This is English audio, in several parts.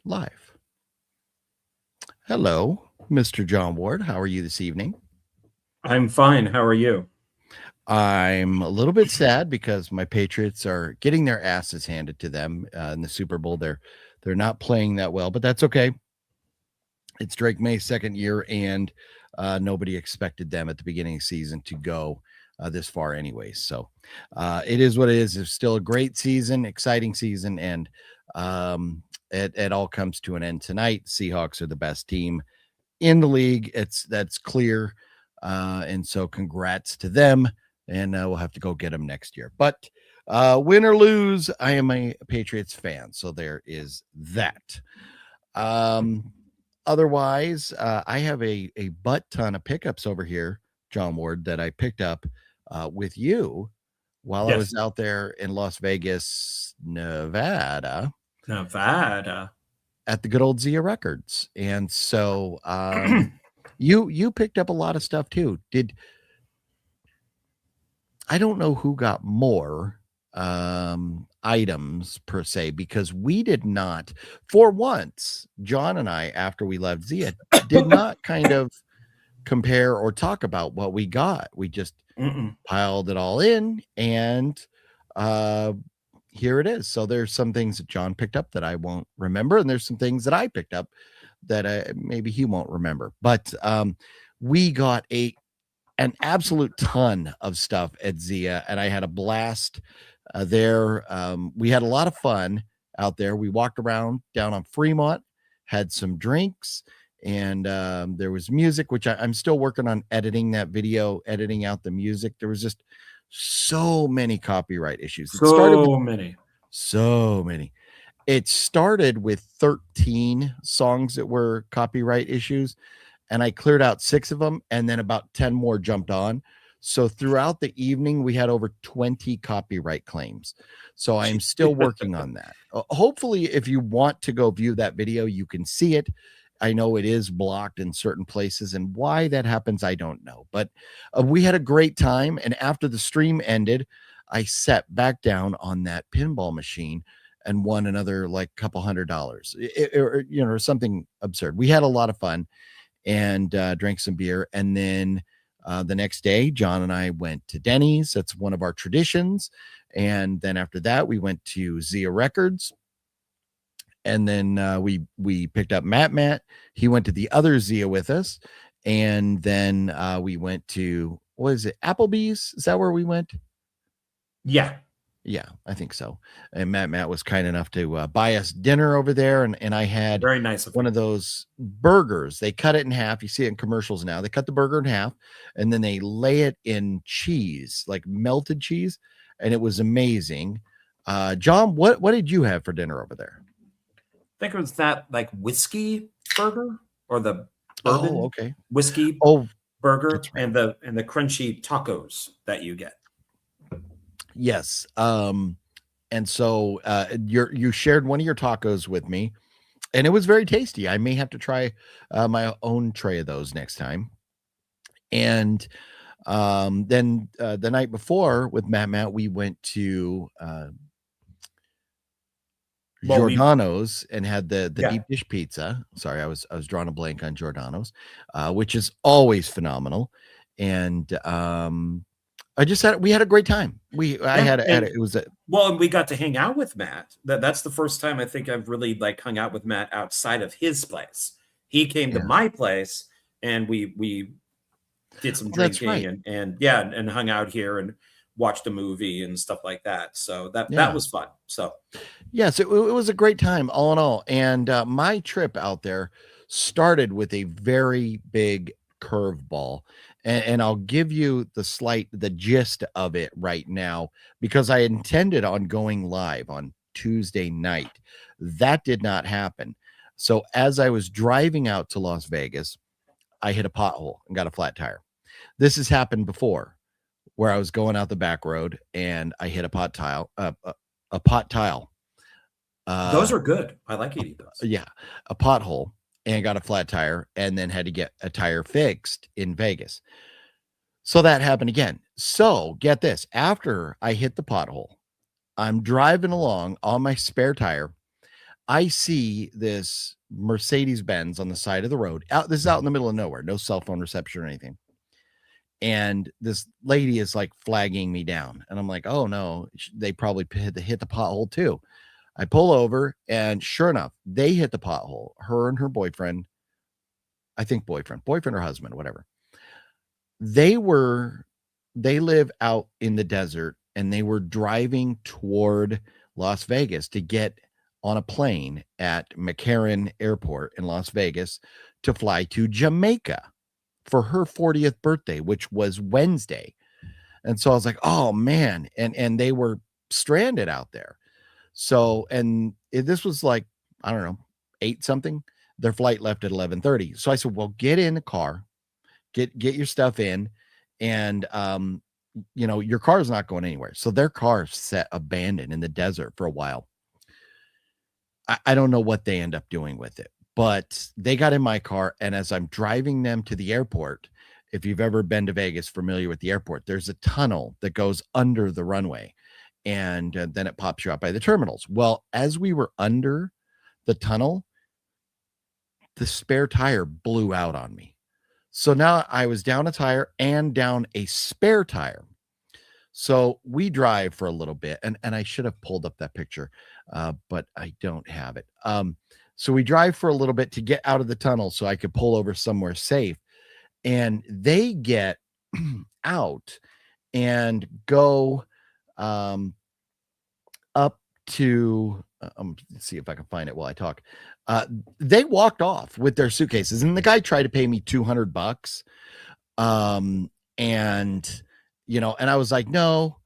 Live. Hello, Mr. John Ward. How are you this evening? I'm fine. How are you? I'm a little bit sad because my Patriots are getting their asses handed to them in the Super Bowl. They're not playing that well, but that's okay. It's Drake May's second year, and nobody expected them at the beginning of the season to go this far, anyways. So it is what it is. It's still a great season, exciting season, and it all comes to an end tonight. Seahawks are the best team in the league. That's clear, and so congrats to them. And we'll have to go get them next year. But win or lose, I am a Patriots fan, so there is that. Otherwise, I have a butt ton of pickups over here, John Ward, that I picked up with you while I Yes, was out there in Las Vegas, Nevada, Nevada. at the good old Zia Records. And so you picked up a lot of stuff too. I don't know who got more items per se, because we did not, for once, John and I, after we left Zia, did not kind of compare or talk about what we got. We just Mm-mm. piled it all in, and uh here it is. So there's some things that John picked up that I won't remember, and there's some things that I picked up that maybe he won't remember. But we got an absolute ton of stuff at Zia, and I had a blast there. We had a lot of fun out there. We walked around down on Fremont, had some drinks, and there was music, which I'm still working on editing that video, editing out the music. There was just so many copyright issues. It started with So many. so many. It started with 13 songs that were copyright issues, and I cleared out 6 of them, and then about 10 more jumped on. So throughout the evening, we had over 20 copyright claims. So I am still working on that. Hopefully, if you want to go view that video, you can see it. I know it is blocked in certain places, and why that happens, I don't know. But we had a great time. And after the stream ended, I sat back down on that pinball machine and won another like couple $100, or something absurd. We had a lot of fun and drank some beer. And then the next day, John and I went to Denny's. That's one of our traditions. And then after that, we went to Zia Records. And then we picked up Matt. He went to the other Zia with us. And then we went to, what is it, Applebee's? Is that where we went? Yeah. Yeah, I think so. And Matt was kind enough to buy us dinner over there, and I had Very nice of one him. of those burgers. They cut it in half. You see it in commercials now. They cut the burger in half, and then they lay it in cheese, like melted cheese, and it was amazing. John, what did you have for dinner over there? I think it was that like whiskey burger or the Oh, bourbon okay. whiskey Oh, burger that's right. and the crunchy tacos that you get. Yes. And so you shared one of your tacos with me, and it was very tasty. I may have to try my own tray of those next time. And then the night before with Matt, we went to Well, we Giordano's and had the yeah. deep dish pizza. Sorry, I was drawing a blank on Giordano's, which is always phenomenal. And we had a great time. I Yeah. had it was a Well, and we got to hang out with Matt. That's the first time I think I've really like hung out with Matt outside of his place. He came to yeah. my place and we did some Well, that's drinking right. and yeah, and hung out here and watched a movie and stuff like that. So that Yeah. was fun. So Yes, it was a great time all in all. And my trip out there started with a very big curveball. And I'll give you the gist of it right now, because I intended on going live on Tuesday night. That did not happen. So as I was driving out to Las Vegas, I hit a pothole and got a flat tire. This has happened before, where I was going out the back road and I hit a pot tile. those Uh, are good. I like eating those. yeah, a pothole, and got a flat tire, and then had to get a tire fixed in Vegas. So that happened again. So get this, after I hit the pothole, I'm driving along on my spare tire. I see this Mercedes Benz on the side of the road. This is out in the middle of nowhere, no cell phone reception or anything. And this lady is like flagging me down, and I'm like, oh no, they probably hit the pothole too. I pull over, and sure enough, they hit the pothole. Her and her boyfriend, I think boyfriend or husband, whatever. They live out in the desert, and they were driving toward Las Vegas to get on a plane at McCarran Airport in Las Vegas to fly to Jamaica for her 40th birthday, which was Wednesday. And so I was like, oh man. And they were stranded out there. So, and this was like, I don't know, 8 something. Their flight left at 11:30. So I said, well, get in the car, get your stuff in. And, your car is not going anywhere. So their car set abandoned in the desert for a while. I don't know what they end up doing with it, but they got in my car. And as I'm driving them to the airport, if you've ever been to Vegas, familiar with the airport, there's a tunnel that goes under the runway, and then it pops you up by the terminals. Well, as we were under the tunnel, the spare tire blew out on me. So now I was down a tire and down a spare tire. So we drive for a little bit, and I should have pulled up that picture, but I don't have it. So we drive for a little bit to get out of the tunnel so I could pull over somewhere safe. And they get out and go up to, let's see if I can find it while I talk. They walked off with their suitcases, and the guy tried to pay me $200. And I was like, no,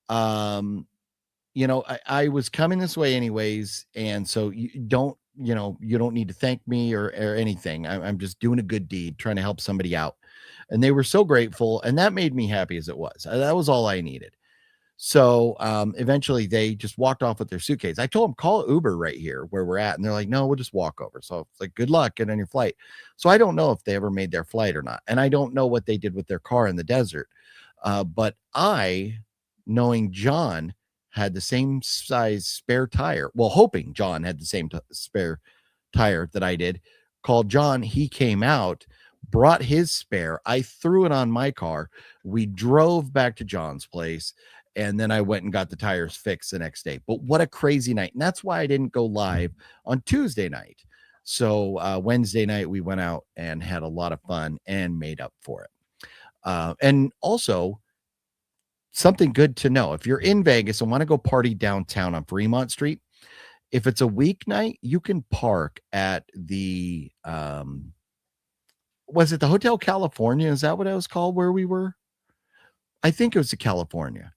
I was coming this way anyways. And so you don't need to thank me or anything. I'm just doing a good deed, trying to help somebody out. And they were so grateful. And that made me happy as it was. That was all I needed. So eventually they just walked off with their suitcase. I told them, call Uber right here where we're at. And they're like, no, we'll just walk over. So it's like, good luck, get on your flight. So I don't know if they ever made their flight or not. And I don't know what they did with their car in the desert. But knowing John had the same size spare tire, well, hoping John had the same spare tire that I did, called John. He came out, brought his spare. I threw it on my car. We drove back to John's place, and then I went and got the tires fixed the next day. But what a crazy night. And that's why I didn't go live on Tuesday night. So Wednesday night, we went out and had a lot of fun and made up for it. And also, something good to know, if you're in Vegas and want to go party downtown on Fremont Street, if it's a weeknight, you can park at the was it the Hotel California? Is that what it was called where we were? I think it was the California.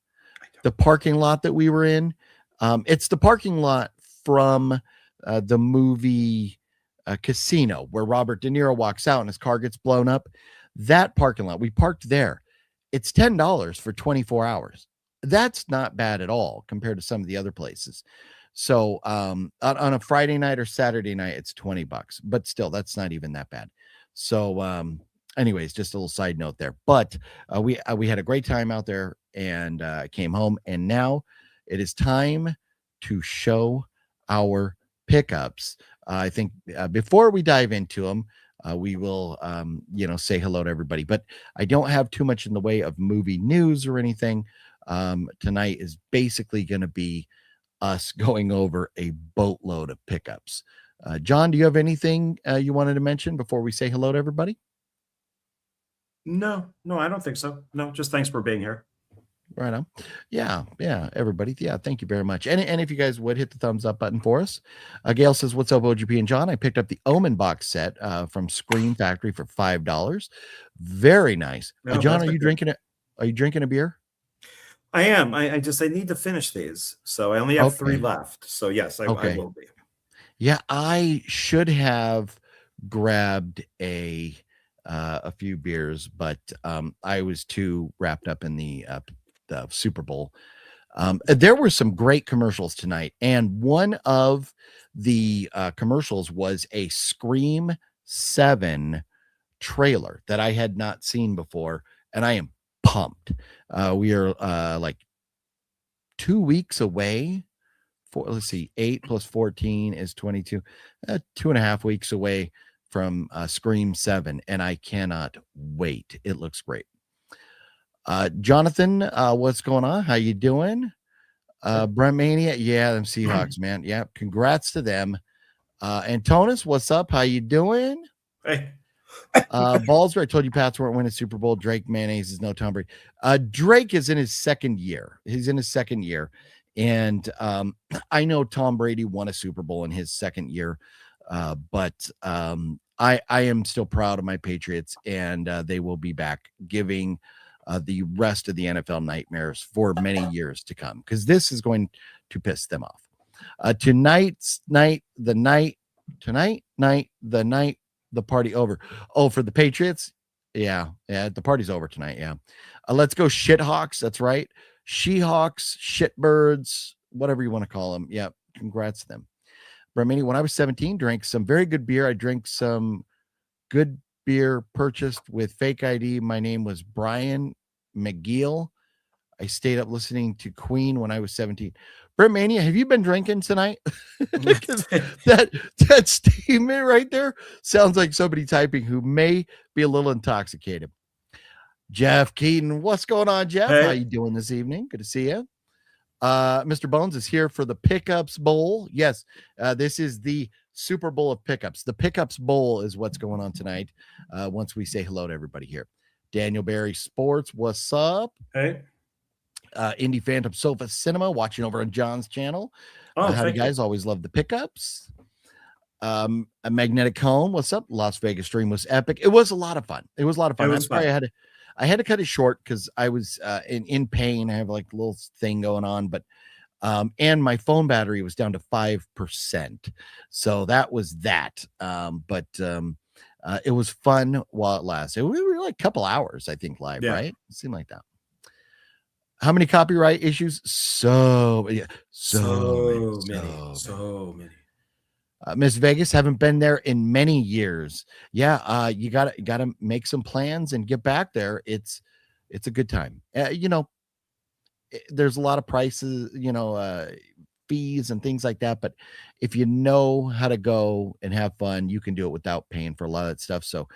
The parking lot that we were in. It's the parking lot from the movie Casino, where Robert De Niro walks out and his car gets blown up. That parking lot, we parked there. It's $10 for 24 hours. That's not bad at all compared to some of the other places. So on a Friday night or Saturday night, it's $20, but still, that's not even that bad. So anyways, just a little side note there. But we had a great time out there, and came home, and now it is time to show our pickups. I think before we dive into them, we will, say hello to everybody. But I don't have too much in the way of movie news or anything. Tonight is basically going to be us going over a boatload of pickups. John, do you have anything you wanted to mention before we say hello to everybody? No, I don't think so. No, just thanks for being here. Right on. Yeah, everybody. Yeah, thank you very much. And if you guys would hit the thumbs up button for us. Gail says, what's up, OGP and John? I picked up the Omen box set from Scream Factory for $5. Very nice. No, John, are you drinking it? Are you drinking a beer? I am. I need to finish these. So I only have 3 left. So yes, I will be. Yeah, I should have grabbed a few beers, but I was too wrapped up in the Super Bowl. There were some great commercials tonight, and one of the commercials was a Scream 7 trailer that I had not seen before, and I am pumped. We are like 2 weeks away let's see, 8 plus 14 is 22, 2.5 weeks away from Scream 7, and I cannot wait. It looks great. Jonathan, what's going on? How you doing? Brent Mania, yeah, them Seahawks, man. Yeah, congrats to them. Antonis, what's up? How you doing? Hey. Balls, I told you Pats weren't winning Super Bowl. Drake mayonnaise is no Tom Brady. Drake is in his second year. He's in his second year. And I know Tom Brady won a Super Bowl in his second year. But I am still proud of my Patriots, and they will be back giving the rest of the NFL nightmares for many years to come, because this is going to piss them off. The party over. Oh, for the Patriots? Yeah, the party's over tonight. Yeah. Let's go Shithawks. That's right. She-Hawks, Shitbirds, whatever you want to call them. Yeah, congrats to them. Bremini, when I was 17, drank some very good beer. I drank some good beer purchased with fake ID. My name was Brian McGill. I stayed up listening to Queen when I was 17. Bremania, have you been drinking tonight? that statement right there sounds like somebody typing who may be a little intoxicated. Jeff Keaton, what's going on, Jeff? Hey. How you doing this evening? Good to see you. Mr. Bones is here for the Pickups Bowl. Yes, this is the Super Bowl of pickups. The Pickups Bowl is what's going on tonight. Once we say hello to everybody here. Daniel Barry Sports, what's up? Hey. Indie Phantom Sofa Cinema, watching over on John's channel. Oh, how do you guys always love the pickups? A Magnetic Home, what's up? Las Vegas stream was epic. It was a lot of fun. It was a lot of fun. I'm sorry I had to cut it short because I was in pain. I have like a little thing going on, but and my phone battery was down to 5%. So that was that. But it was fun while it lasted. We were like a couple hours, I think, live, right? It seemed like that. How many copyright issues? So many. Miss Vegas, haven't been there in many years. Yeah, you gotta make some plans and get back there. It's a good time. There's a lot of prices, fees and things like that. But if you know how to go and have fun, you can do it without paying for a lot of that stuff. So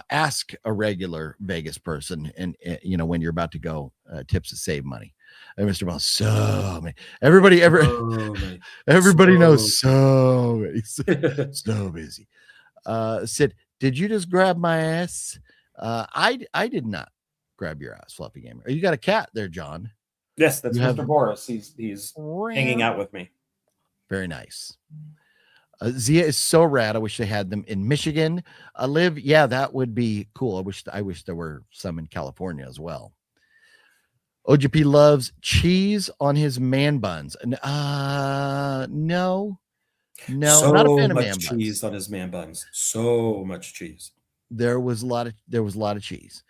ask a regular Vegas person, and when you're about to go, tips to save money. And Mr. Bell, so many. Everybody knows so many. So busy. Sid, did you just grab my ass? I did not grab your ass, Fluffy Gamer. You got a cat there, John? Yes, that's Mr. Boris. He's hanging out with me. Very nice. Zia is so rad. I wish they had them in Michigan. Liv, yeah, that would be cool. I wish there were some in California as well. OGP loves cheese on his man buns. No, so not a fan of man much cheese on his man buns. So much cheese. There was a lot of cheese.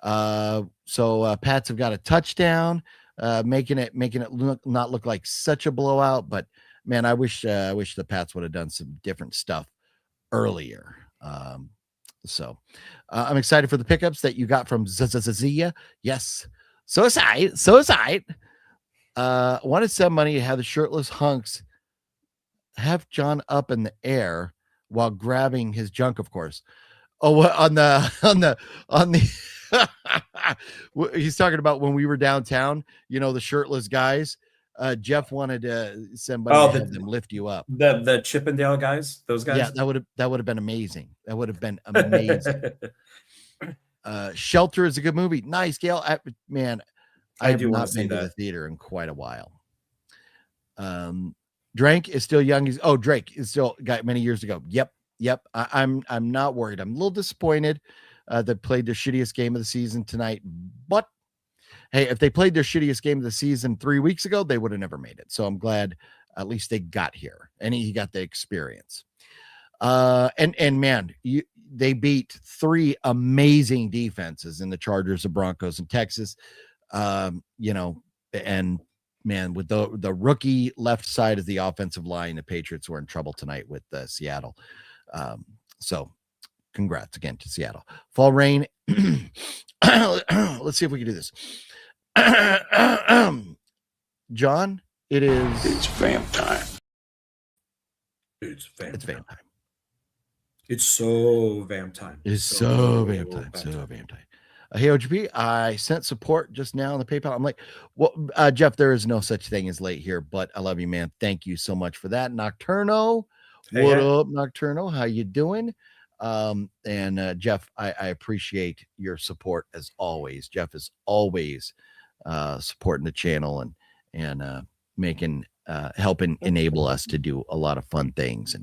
So Pats have got a touchdown, making it not look like such a blowout. But man, I wish the Pats would have done some different stuff earlier. So I'm excited for the pickups that you got from Zia. Yes. So is I. Want to send money to have the shirtless hunks have John up in the air while grabbing his junk, of course. Oh, on the he's talking about when we were downtown, the shirtless guys. Jeff wanted to send money to have them lift you up. The Chippendale guys, those guys. Yeah, that would have been amazing. That would have been amazing. Shelter is a good movie. Nice, Gail. Man, I have not been to the theater in quite a while. Drake is still young. Drake is still got many years ago. Yep. I'm not worried. I'm a little disappointed that played their shittiest game of the season tonight. But hey, if they played their shittiest game of the season 3 weeks ago, they would have never made it. So I'm glad at least they got here and he got the experience. And man, they beat 3 amazing defenses in the Chargers, the Broncos, and Texas. And man, with the rookie left side of the offensive line, the Patriots were in trouble tonight with Seattle. So congrats again to Seattle. Fall rain. Let's see if we can do this. John, It is. It's vamp time. It's vamp It's time. vamp time. It's so vamp time. It's so vamp time. So vamp time. Hey, OGP, I sent support just now on the PayPal. I'm like, well, Jeff, there is no such thing as late here, but I love you, man. Thank you so much for that. Nocturno, what up, Nocturno? How you doing? And Jeff, I appreciate your support as always. Jeff is always supporting the channel and making helping enable us to do a lot of fun things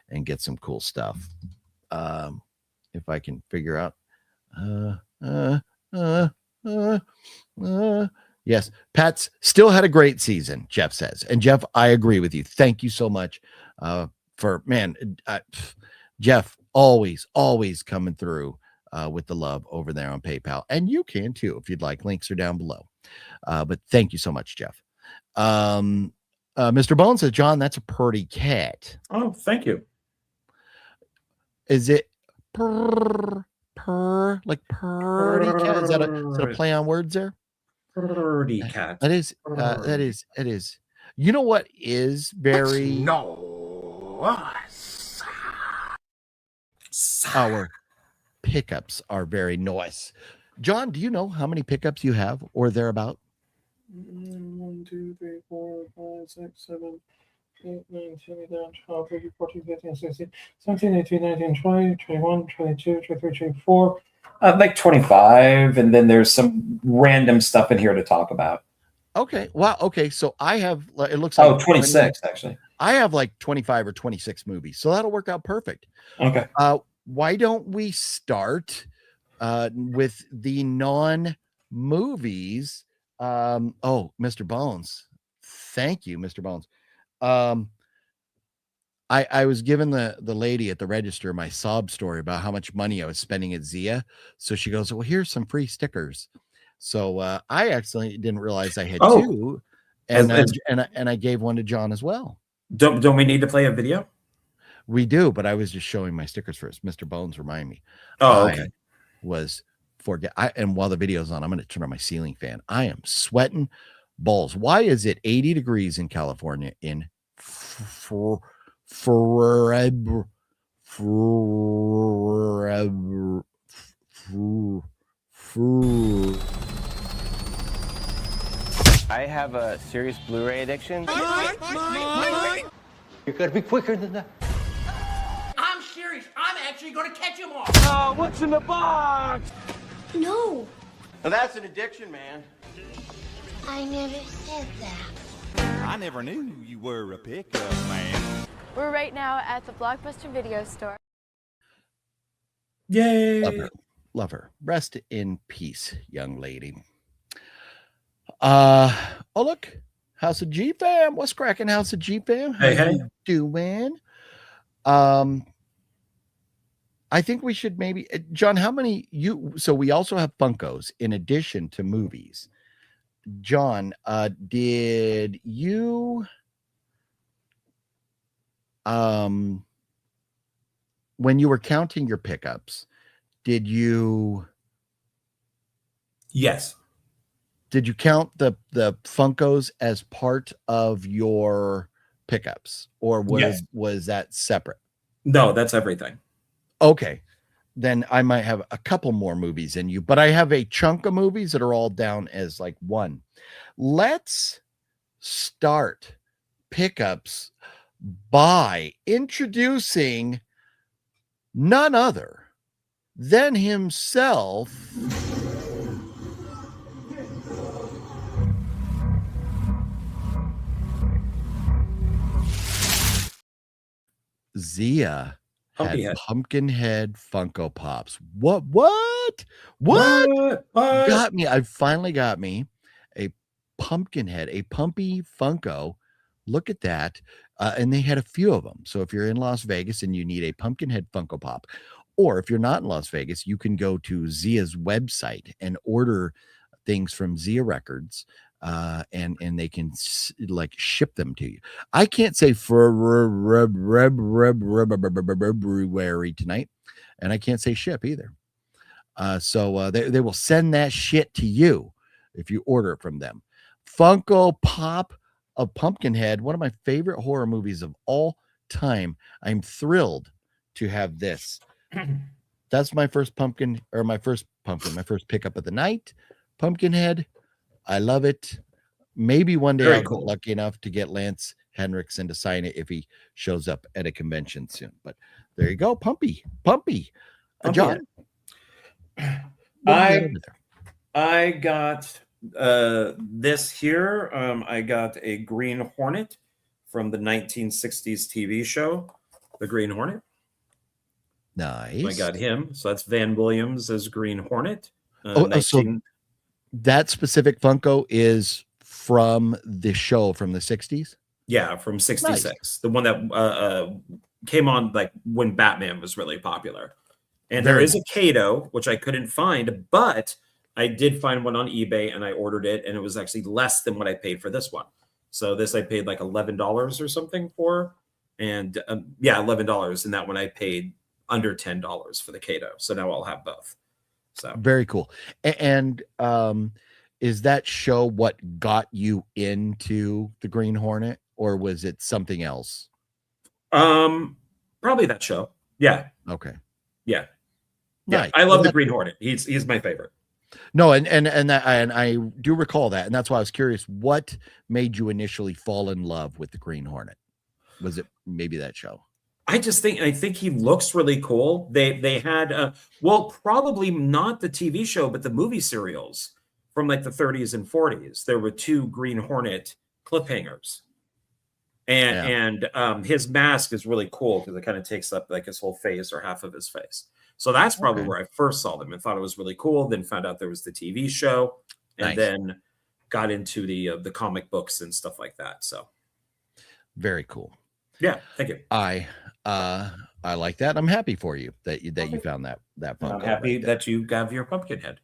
and get some cool stuff. If I can figure out yes, Pat's still had a great season, Jeff says. And Jeff, I agree with you. Thank you so much for Jeff always coming through with the love over there on PayPal. And you can too if you'd like. Links are down below. But thank you so much, Jeff. Mr. Bones says, John, that's a purty cat. Oh, thank you. Is it purr like purdy cat? Is that a play on words there? Purdy cat. That is. It is. You know what is very Noise. Our pickups are very nice. John, do you know how many pickups you have or thereabout? 1, 2, 3, 4, 5, 6, 7, 8, 9, 10, 11, 12, 13, 14, 15, 16, 17, 18, 19, 20, 21, 22, 23, 24. Like 25, and then there's some random stuff in here to talk about. Okay. Wow. Okay. So I have, it looks like 26 actually. I have like 25 or 26 movies. So that'll work out perfect. Okay. Why don't we start with the non-movies? Mr. Bones. Thank you, Mr. Bones. I was giving the lady at the register my sob story about how much money I was spending at Zia. So she goes, well, here's some free stickers. So I actually didn't realize I had two. And I gave one to John as well. Don't we need to play a video? We do, but I was just showing my stickers first. Mr. Bones, remind me. Oh, okay. And while the video's on, I'm going to turn on my ceiling fan. I am sweating balls. Why is it 80 degrees in California in forever? I have a serious Blu-ray addiction. You gotta be quicker than that. I'm serious. I'm actually going to catch him all. Oh, what's in the box? No. Now that's an addiction, man. I never said that. I never knew you were a pickup man. We're right now at the Blockbuster video store. Yay. Love her. Rest in peace, young lady. Look. House of G fam. What's cracking, House of G fam? How you doing? I think we should maybe John, how many so we also have Funkos in addition to movies. John, did you when you were counting your pickups, did you Yes. Did you count the Funkos as part of your pickups, or was that separate? No, that's everything. Okay, then I might have a couple more movies in you, but I have a chunk of movies that are all down as like one. Let's start pickups by introducing none other than himself. Zia had Pumpkinhead Funko Pops. What? Got me. I finally got me a Pumpkinhead, a Pumpy Funko. Look at that. And they had a few of them. So if you're in Las Vegas and you need a Pumpkinhead Funko Pop, or if you're not in Las Vegas, you can go to Zia's website and order things from Zia Records. And they can like ship them to you. I can't say February tonight, and I can't say ship either. So they will send that shit to you if you order it from them. Funko Pop of Pumpkinhead, one of my favorite horror movies of all time. I'm thrilled to have this. That's my first my first pickup of the night. Pumpkinhead. I love it. Maybe one day Very I'll cool. get lucky enough to get Lance Henriksen to sign it if he shows up at a convention soon. But there you go, Pumpy. John, I got this here. I got a Green Hornet from the 1960s TV show, The Green Hornet. Nice. I got him. So that's Van Williams as Green Hornet. So that specific Funko is from the show from the 60s? Yeah, from 66. Nice. The one that came on like when Batman was really popular. And Very there is a Kato, which I couldn't find, but I did find one on eBay and I ordered it, and it was actually less than what I paid for this one. So this I paid like $11 or something for. And $11. And that one I paid under $10 for the Kato. So now I'll have both. So very cool. And is that show what got you into the Green Hornet, or was it something else? Probably that show. Yeah. Okay. Yeah. Nice. I love the Green Hornet. He's my favorite. No, and I do recall that, and that's why I was curious. What made you initially fall in love with the Green Hornet? Was it maybe that show? I think he looks really cool. They had probably not the TV show, but the movie serials from like the 30s and 40s. There were 2 Green Hornet cliffhangers, and his mask is really cool because it kind of takes up like his whole face or half of his face. So that's probably where I first saw them and thought it was really cool. Then found out there was the TV show, and then got into the comic books and stuff like that. So very cool. Yeah, thank you. I like that. I'm happy for you that you found that Funko. I'm happy that you have your Pumpkinhead.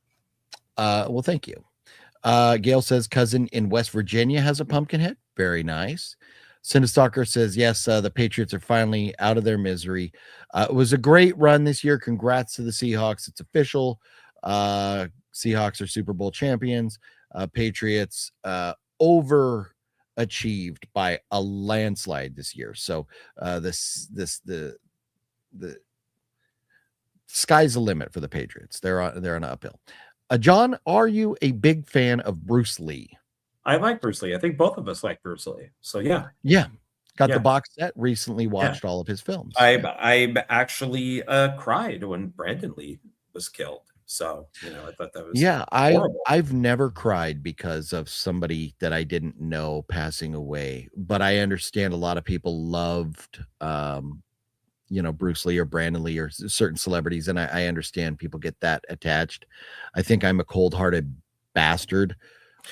Well, thank you. Gail says cousin in West Virginia has a Pumpkinhead. Very nice. Cinestalker says yes. The Patriots are finally out of their misery. It was a great run this year. Congrats to the Seahawks. It's official. Seahawks are Super Bowl champions. Patriots overachieved by a landslide this year. So the sky's the limit for the Patriots. They're on an uphill. John, are you a big fan of Bruce Lee? I like Bruce Lee. I think both of us like Bruce Lee. So yeah. Got the box set. Recently watched all of his films. I actually cried when Brandon Lee was killed. So I thought that was horrible. I've never cried because of somebody that I didn't know passing away, but I understand a lot of people loved Bruce Lee or Brandon Lee or certain celebrities, and I understand people get that attached. I think I'm a cold-hearted bastard.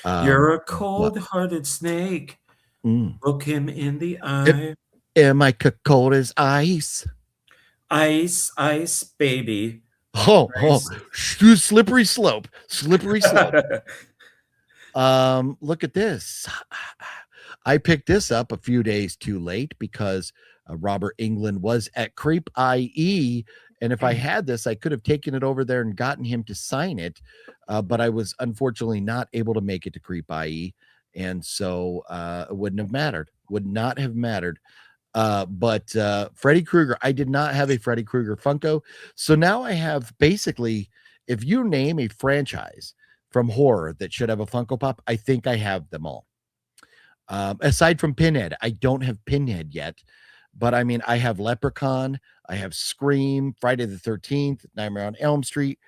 You're a cold-hearted snake. Look him in the eye. Am I cold as ice? Ice, baby. Slippery slope. Look at this. I picked this up a few days too late because Robert Englund was at Creep IE, and if I had this, I could have taken it over there and gotten him to sign it, but I was unfortunately not able to make it to Creep IE, and so it would not have mattered. But Freddy Krueger, I did not have a Freddy Krueger Funko, so now I have basically, if you name a franchise from horror that should have a Funko Pop, I think I have them all. Aside from Pinhead, I don't have Pinhead yet, but I mean, I have Leprechaun, I have Scream, Friday the 13th, Nightmare on Elm Street,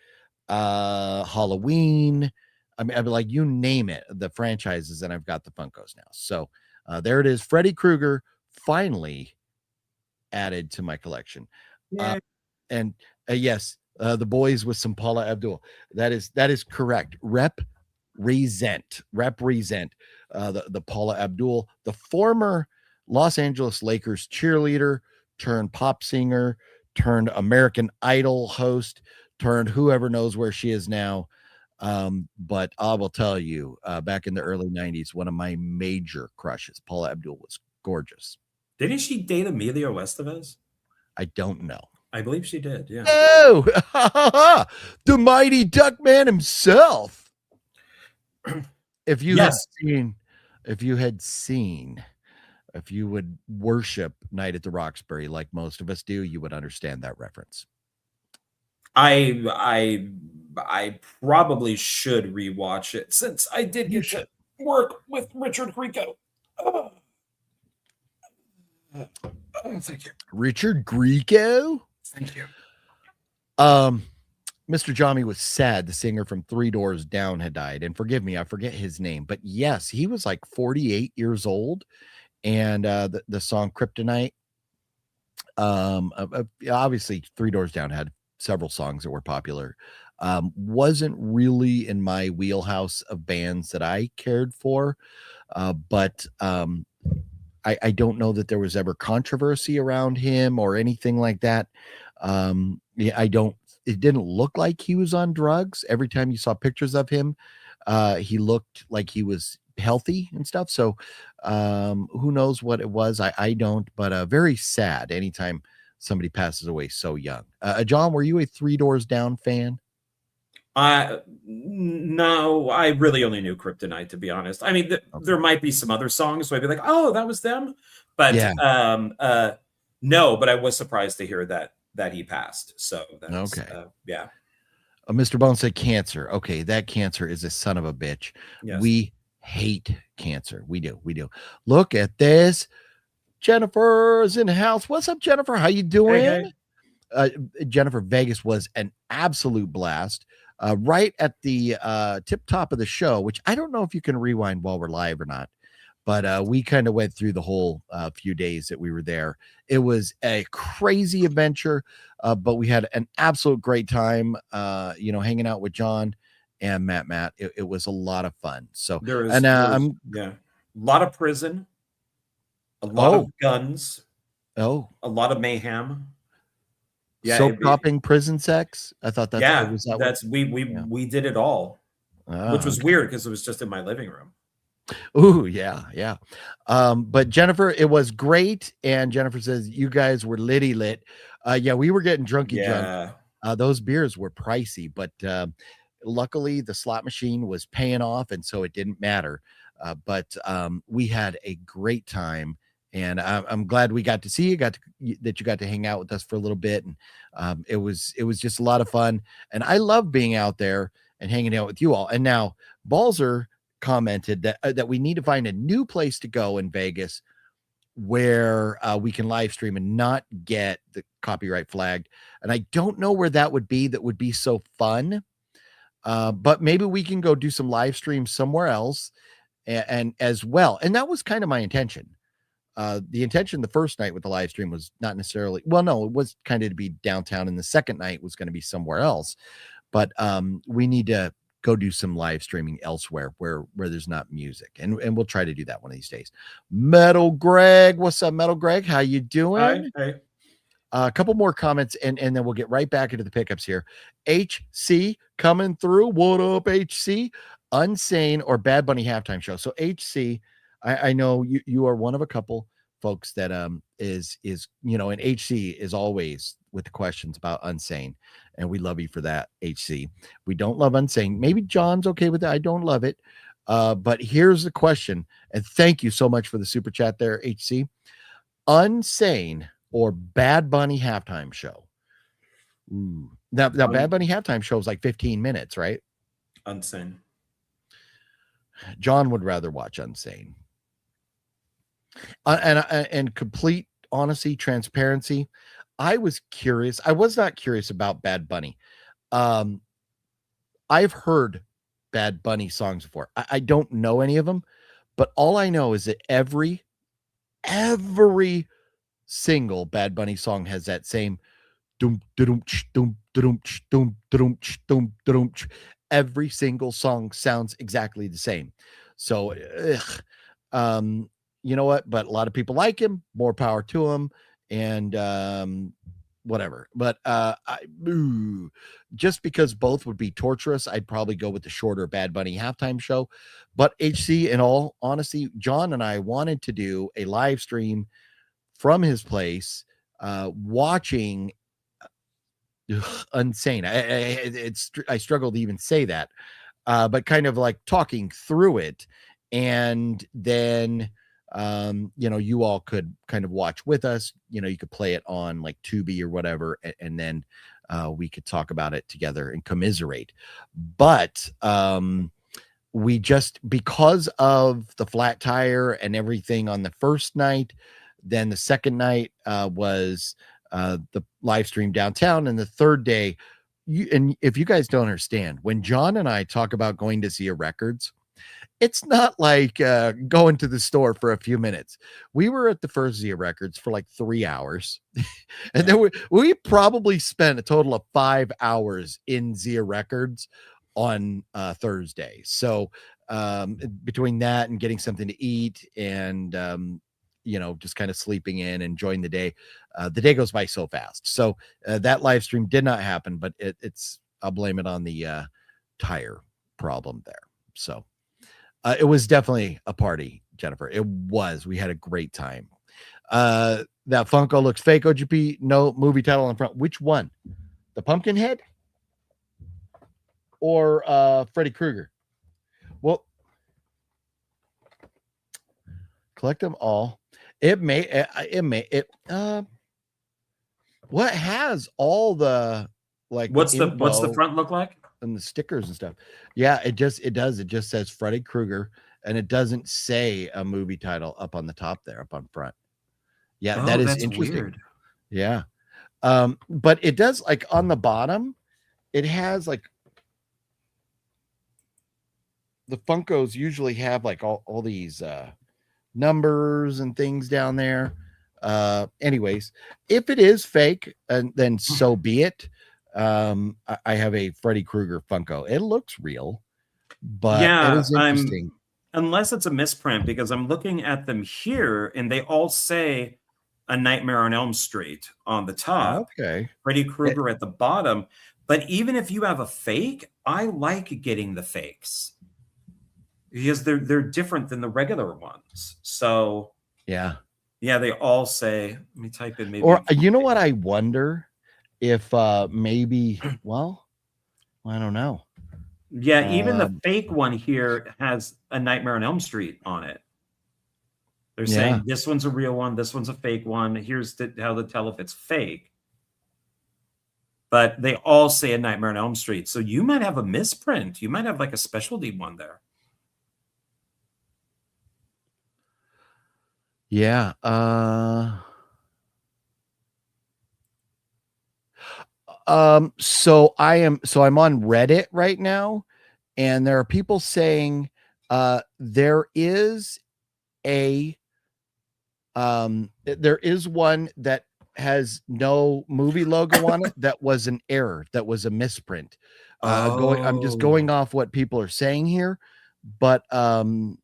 Halloween. I mean, like you name it, the franchises, and I've got the Funkos now. So there it is, Freddy Krueger finally added to my collection. And yes, the boys with some Paula Abdul. That is correct. Represent the Paula Abdul, the former Los Angeles Lakers cheerleader turned pop singer turned American Idol host turned whoever knows where she is now. But I will tell you, back in the early 90s, one of my major crushes, Paula Abdul, was gorgeous. Didn't she date Emilio Estevez? I don't know. I believe she did. Yeah. Oh, the mighty Duckman himself. If you if you had seen, if you would worship Night at the Roxbury like most of us do, you would understand that reference. I probably should rewatch it since I did You get should. to work with Richard Grieco. Oh. Thank you. Richard Grieco. Thank you. Mr. Jami was sad. The singer from Three Doors Down had died. And forgive me, I forget his name. But yes, he was like 48 years old. And the song Kryptonite, obviously Three Doors Down had several songs that were popular. Wasn't really in my wheelhouse of bands that I cared for. But I don't know that there was ever controversy around him or anything like that. It didn't look like he was on drugs. Every time you saw pictures of him, he looked like he was healthy and stuff. So who knows what it was? I don't, but very sad anytime somebody passes away so young. John, were you a Three Doors Down fan? No, I really only knew Kryptonite, to be honest. I mean, there might be some other songs where I'd be like, oh, that was them. But Yeah. no, but I was surprised to hear that he passed. So that's, Okay. Yeah. Mr. Bone said cancer. Okay, that cancer is a son of a bitch. Yes. We hate cancer. We do. Look at this. Jennifer's in the house. What's up, Jennifer? How you doing? Hey. Jennifer, Vegas was an absolute blast. Right at the tip top of the show, which I don't know if you can rewind while we're live or not, but we kind of went through the whole few days that we were there. It was a crazy adventure, but we had an absolute great time, hanging out with John and Matt. It was a lot of fun. So a lot of prison, a lot of guns, a lot of mayhem. Yeah, soap popping, prison sex. I thought we did it all, which was weird because it was just in my living room. Ooh, yeah. But Jennifer, it was great. And Jennifer says you guys were litty lit. Yeah, we were getting drunk. Those beers were pricey, but luckily the slot machine was paying off, and so it didn't matter. But we had a great time. And I'm glad we got to see you, that you got to hang out with us for a little bit. And it was just a lot of fun. And I love being out there and hanging out with you all. And now Balzer commented that we need to find a new place to go in Vegas where we can live stream and not get the copyright flagged. And I don't know where that would be so fun. But maybe we can go do some live streams somewhere else and as well. And that was kind of my intention. The intention the first night with the live stream was not necessarily, it was kind of to be downtown, and the second night was going to be somewhere else. But we need to go do some live streaming elsewhere where there's not music, and we'll try to do that one of these days. Metal Greg, what's up, Metal Greg? How you doing? Hi. A couple more comments, and then we'll get right back into the pickups here. HC coming through. What up, HC? Unsane or Bad Bunny halftime show. So HC, I know you are one of a couple folks that is and HC is always with the questions about Unsane, and we love you for that, HC. We don't love Unsane. Maybe John's okay with that. I don't love it. But here's the question, and thank you so much for the super chat there, HC. Unsane or Bad Bunny halftime show? Ooh. Now Bad Bunny halftime show is like 15 minutes, right? Unsane. John would rather watch Unsane. And complete honesty, transparency, I was curious. I was not curious about Bad Bunny. I've heard Bad Bunny songs before. I don't know any of them, but all I know is that every single Bad Bunny song has that same doom doom doom doom doom doom doom doom. Every single song sounds exactly the same. So, you know what? But a lot of people like him. More power to him. And whatever. But just because both would be torturous, I'd probably go with the shorter Bad Bunny halftime show. But HC, in all honesty, John and I wanted to do a live stream from his place, watching Unsane. I struggle to even say that, but kind of like talking through it and then you all could kind of watch with us. You could play it on like Tubi or whatever, and then we could talk about it together and commiserate. But we just, because of the flat tire and everything on the first night, then the second night was the live stream downtown, and the third day, and if you guys don't understand, when John and I talk about going to Zia Records, it's not like going to the store for a few minutes. We were at the first Zia Records for like 3 hours. And then we probably spent a total of 5 hours in Zia Records on Thursday. So between that and getting something to eat and, just kind of sleeping in, enjoying the day goes by so fast. So that live stream did not happen, but I'll blame it on the tire problem there. So it was definitely a party, Jennifer. It was. We had a great time. That Funko looks fake, OGP. No movie title on front. Which one? The Pumpkinhead or Freddy Krueger? Well, collect them all. What has all the what's the front look like? And the stickers and stuff. Yeah, it does. It just says Freddy Krueger, and it doesn't say a movie title up on the top there, up on front. Yeah, that is interesting. Weird. Yeah. But it does, like, on the bottom, it has like the Funkos usually have like all these numbers and things down there. Anyways, if it is fake, and then so be it. I have a Freddy Krueger Funko. It looks real, but it is interesting. Unless it's a misprint, because I'm looking at them here and they all say A Nightmare on Elm Street on the top. Okay. Freddy Krueger at the bottom. But even if you have a fake, I like getting the fakes because they're different than the regular ones. So yeah, they all say, let me type in maybe. Or you know what I wonder? If maybe, well, I don't know. Yeah, even the fake one here has A Nightmare on Elm Street on it. They're saying this one's a real one, this one's a fake one. Here's how to tell if it's fake. But they all say A Nightmare on Elm Street. So you might have a misprint. You might have like a specialty one there. Yeah. So I'm on Reddit right now, and there are people saying there is one that has no movie logo on it that was an error, that was a misprint. I'm just going off what people are saying here, but I'm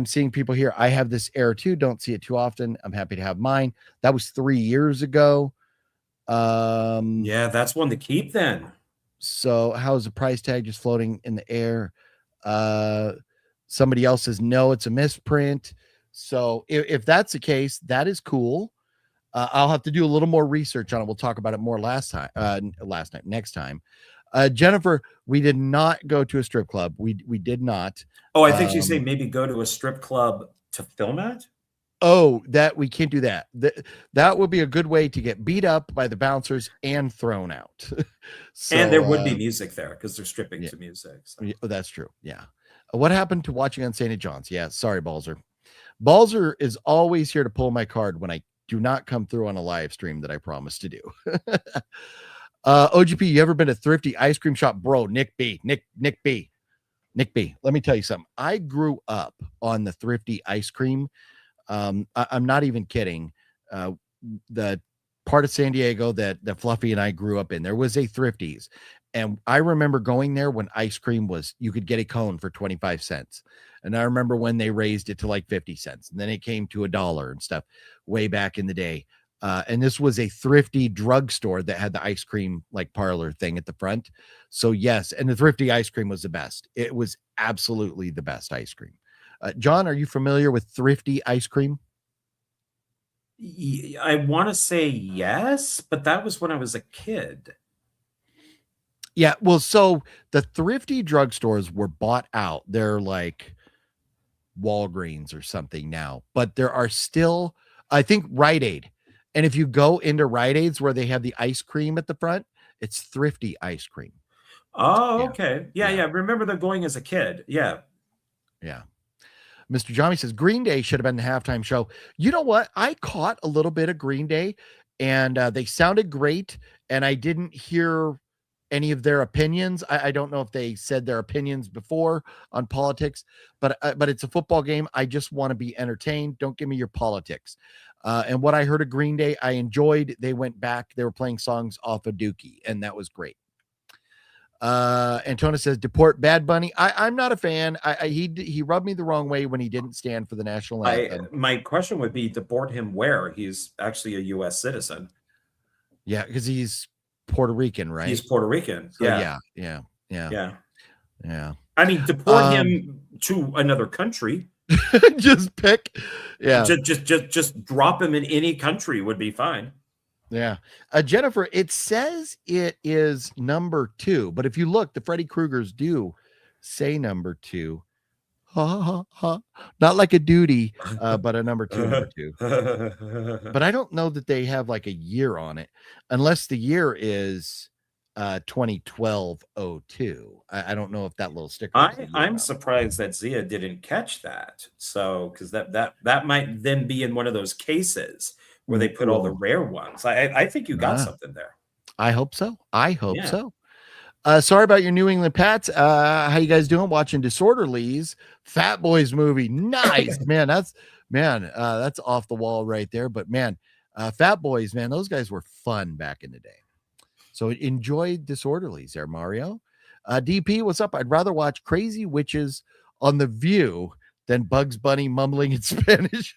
seeing people here. I have this error too, don't see it too often. I'm happy to have mine. That was 3 years ago. Yeah, that's one to keep then. So how is the price tag just floating in the air? Somebody else says no, it's a misprint. So if that's the case, that is cool. I'll have to do a little more research on it. We'll talk about it more next time. Jennifer, we did not go to a strip club. We did not. Oh, I think she's saying maybe go to a strip club to film at. Oh, that we can't do that. That would be a good way to get beat up by the bouncers and thrown out. So, and there would be music there because they're stripping to music. So. That's true. Yeah. What happened to watching on St. John's? Yeah. Sorry, Balzer. Balzer is always here to pull my card when I do not come through on a live stream that I promised to do. OGP, you ever been to Thrifty Ice Cream Shop? Bro, Nick B. Let me tell you something. I grew up on the Thrifty ice cream. I'm not even kidding. The part of San Diego that Fluffy and I grew up in, there was a Thrifty's, and I remember going there when ice cream was, you could get a cone for 25 cents. And I remember when they raised it to like 50 cents, and then it came to $1 and stuff way back in the day. And this was a Thrifty drugstore that had the ice cream like parlor thing at the front. So yes, and the Thrifty ice cream was the best. It was absolutely the best ice cream. John, are you familiar with Thrifty ice cream? I want to say yes, but that was when I was a kid. Yeah, well, so the Thrifty drugstores were bought out. They're like Walgreens or something now, but there are still, I think, Rite Aid. And if you go into Rite Aids where they have the ice cream at the front, it's Thrifty ice cream. Oh, Yeah. okay. Yeah, Yeah. yeah. Remember they're going as a kid. Yeah. Yeah. Mr. Johnny says Green Day should have been the halftime show. You know what? I caught a little bit of Green Day and they sounded great. And I didn't hear any of their opinions. I don't know if they said their opinions before on politics, but it's a football game. I just want to be entertained. Don't give me your politics. And what I heard of Green Day, I enjoyed. They went back. They were playing songs off of Dookie, and that was great. Antona says deport Bad Bunny. I'm not a fan. He rubbed me the wrong way when he didn't stand for the national anthem. My question would be deport him where? He's actually a U.S. citizen. Yeah, because he's Puerto Rican, right? He's Puerto Rican. So, yeah. I mean, deport him to another country. Just pick. Yeah. Just drop him in any country would be fine. Yeah. Jennifer, it says it is number 2, but if you look, the Freddy Kruegers do say number 2. Ha, ha, ha. Not like a duty, but a number 2. But I don't know that they have like a year on it, unless the year is 2012-02. I don't know if that little sticker. I'm surprised that Zia didn't catch that. So, because that might then be in one of those cases where they put all the rare ones. I think you got something there. I hope so. So. Sorry about your New England Pats. How you guys doing? Watching Disorderlies, Fat Boys movie. Nice, man. That's off the wall right there. But man, Fat Boys, man, those guys were fun back in the day. So enjoy Disorderlies there, Mario. DP, what's up? I'd rather watch Crazy Witches on The View than Bugs Bunny mumbling in Spanish.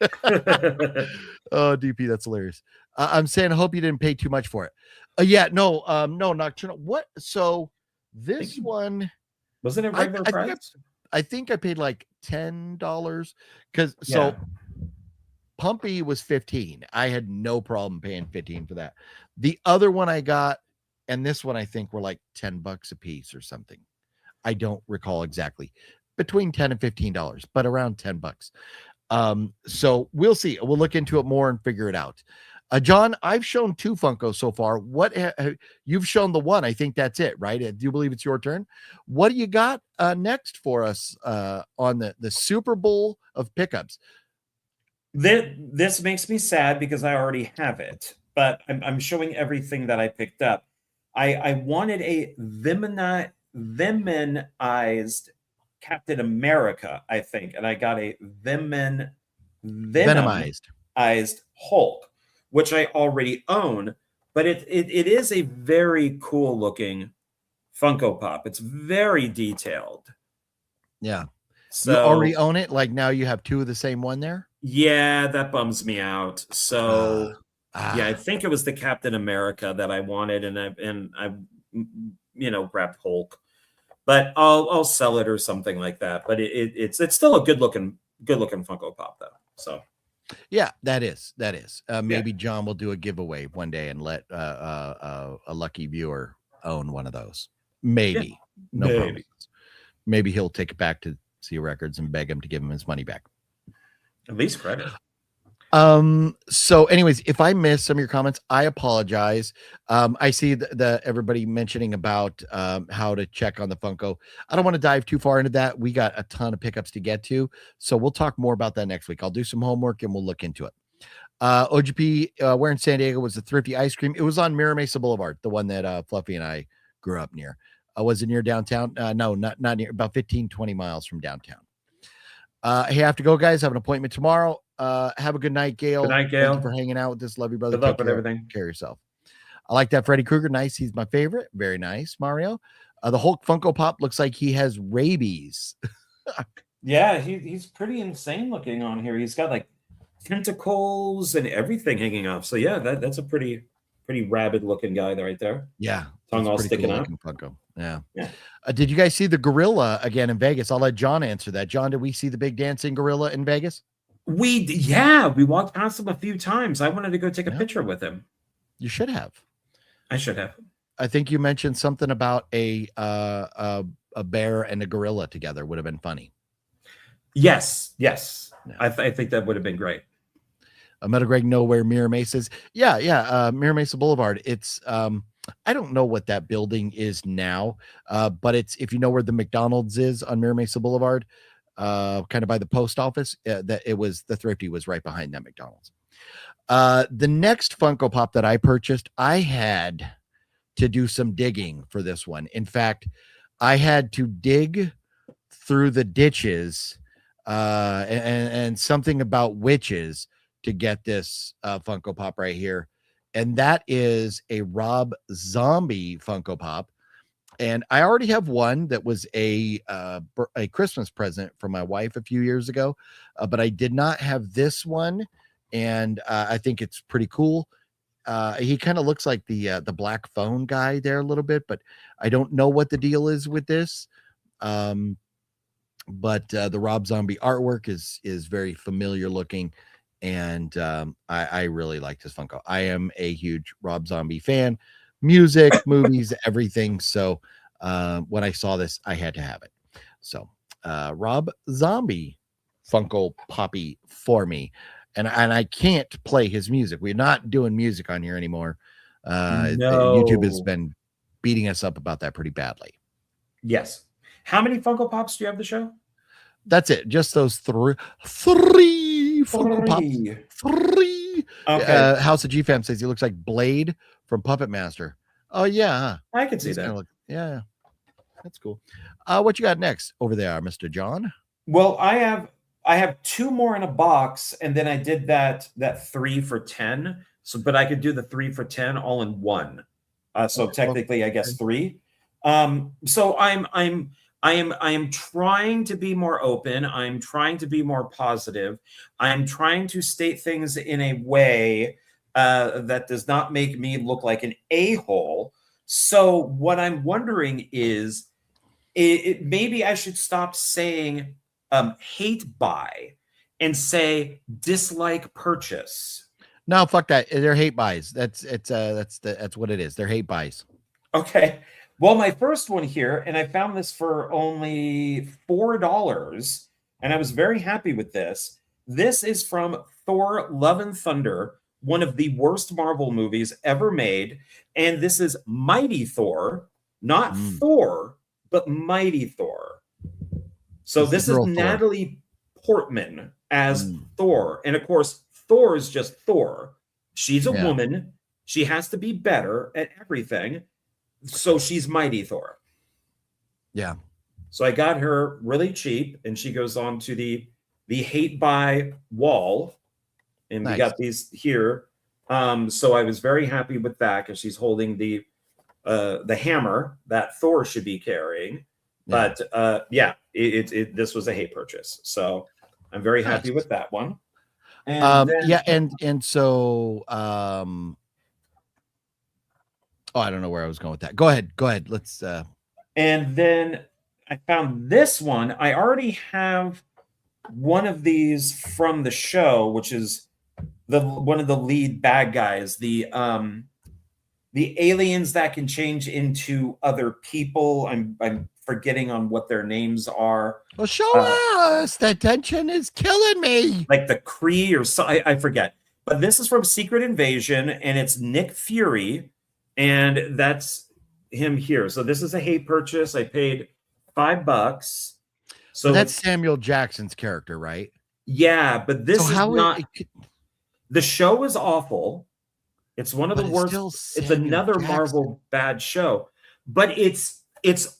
Oh, DP, that's hilarious. I'm saying I hope you didn't pay too much for it. No, Nocturnal. What? So this one wasn't it regular price? I think I paid like $10 because Pumpy was 15. I had no problem paying 15 for that. The other one I got, and this one I think were like $10 a piece or something. I don't recall exactly. Between $10 and $15, but around $10. So we'll see. We'll look into it more and figure it out. John, I've shown 2 Funkos so far. What you've shown the one? I think that's it, right? Do you believe it's your turn? What do you got next for us on the Super Bowl of pickups? This makes me sad because I already have it, but I'm showing everything that I picked up. I wanted a venomized Captain America, I think, and I got a venomized Hulk, which I already own, but it is a very cool looking Funko Pop. It's very detailed. Yeah. So you already own it? Like now you have 2 of the same one there? Yeah, that bums me out. So yeah, I think it was the Captain America that I wanted, and I grabbed Hulk. But I'll sell it or something like that. But it's still a good looking Funko Pop though. So yeah, that is. Maybe John will do a giveaway one day and let a lucky viewer own one of those. Maybe. No problem. Maybe he'll take it back to Zia Records and beg him to give him his money back. At least credit. So anyways, if I missed some of your comments, I apologize. I see the everybody mentioning about how to check on the Funko. I don't want to dive too far into that. We got a ton of pickups to get to, so we'll talk more about that next week. I'll do some homework and we'll look into it. OGP, where in San Diego was the Thrifty ice cream? It was on Mira Mesa Boulevard, the one that Fluffy and I grew up near. Was it near downtown? No, not near, about 15-20 miles from downtown. Hey, I have to go, guys. I have an appointment tomorrow. Have a good night, Gail. Good night, Gail. Thank you for hanging out with us. Love you, brother. Good luck with everything. Care yourself. I like that Freddy Krueger. Nice. He's my favorite. Very nice, Mario. The Hulk Funko Pop looks like he has rabies. Yeah, he's pretty insane looking on here. He's got like tentacles and everything hanging off. So yeah, that's a pretty rabid looking guy right there. Yeah. Tongue all sticking out. Funko. Yeah. Yeah. Did you guys see the gorilla again in Vegas? I'll let John answer that. John, did we see the big dancing gorilla in Vegas? We walked past him a few times. I wanted to go take a picture with him. You should have. I should have. I think you mentioned something about a bear and a gorilla together would have been funny. Yes. Yeah. I think that would have been great. Metal Greg Nowhere Mirror Maces. Yeah. Mirror Mesa Boulevard. It's I don't know what that building is now, but it's, if you know where the McDonald's is on Mirror Mesa Boulevard, kind of by the post office, that it was, the Thrifty was right behind that McDonald's. The next Funko Pop that I purchased, I had to do some digging for this one. In fact, I had to dig through the ditches and something about witches to get this Funko Pop right here. And that is a Rob Zombie Funko Pop. And I already have one that was a Christmas present from my wife a few years ago, but I did not have this one, and I think it's pretty cool. He kind of looks like the Black Phone guy there a little bit, but I don't know what the deal is with this. But the Rob Zombie artwork is very familiar looking, and I really like this Funko. I am a huge Rob Zombie fan. Music, movies, everything. So when I saw this, I had to have it. So Rob Zombie Funko Poppy for me. And I can't play his music. We're not doing music on here anymore. YouTube has been beating us up about that pretty badly. Yes. How many Funko Pops do you have to show? That's it. Just those three Funko Pops. Three. Okay. House of GFam says he looks like Blade from Puppet Master. Oh yeah, I can see that. Yeah, that's cool. What you got next over there, Mr. John? Well, I have two more in a box, and then I did that 3 for 10. So, but I could do the 3 for 10 all in one. So technically, I guess 3. So I am trying to be more open. I'm trying to be more positive. I'm trying to state things in a way that does not make me look like an a-hole. So what I'm wondering is, maybe I should stop saying hate buy and say dislike purchase. No, fuck that. They're hate buys. That's what it is. They're hate buys. Okay. Well, my first one here, and I found this for only $4, and I was very happy with this. This is from Thor: Love and Thunder, one of the worst Marvel movies ever made. And this is Mighty Thor, not Thor, but Mighty Thor. So this is Natalie Portman as Thor. And of course, Thor is just Thor. She's a woman. She has to be better at everything. So she's Mighty Thor. Yeah. So I got her really cheap, and she goes on to the hate buy wall. And we got these here. So I was very happy with that, because she's holding the hammer that Thor should be carrying. Yeah. But this was a hate purchase. So I'm very happy with that one. And so I don't know where I was going with that. Go ahead. Let's and then I found this one. I already have one of these from the show, which is one of the lead bad guys, the aliens that can change into other people. I'm forgetting on what their names are. Well, show us. The tension is killing me. Like the Kree or so, I forget. But this is from Secret Invasion, and it's Nick Fury, and that's him here. So this is a hate purchase. I paid $5. So that's Samuel Jackson's character, right? Yeah, but this is not. The show is awful. It's one of the worst. It's another Marvel bad show, but it's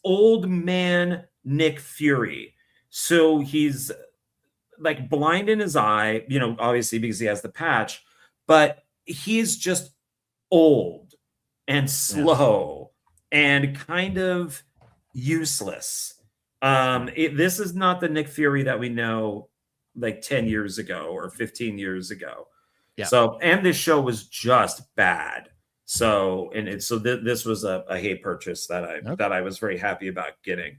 old man Nick Fury. So he's like blind in his eye, obviously because he has the patch, but he's just old and slow and kind of useless. This is not the Nick Fury that we know like 10 years ago or 15 years ago. Yeah. So, and this show was just bad. So, this was a hate purchase that I was very happy about getting.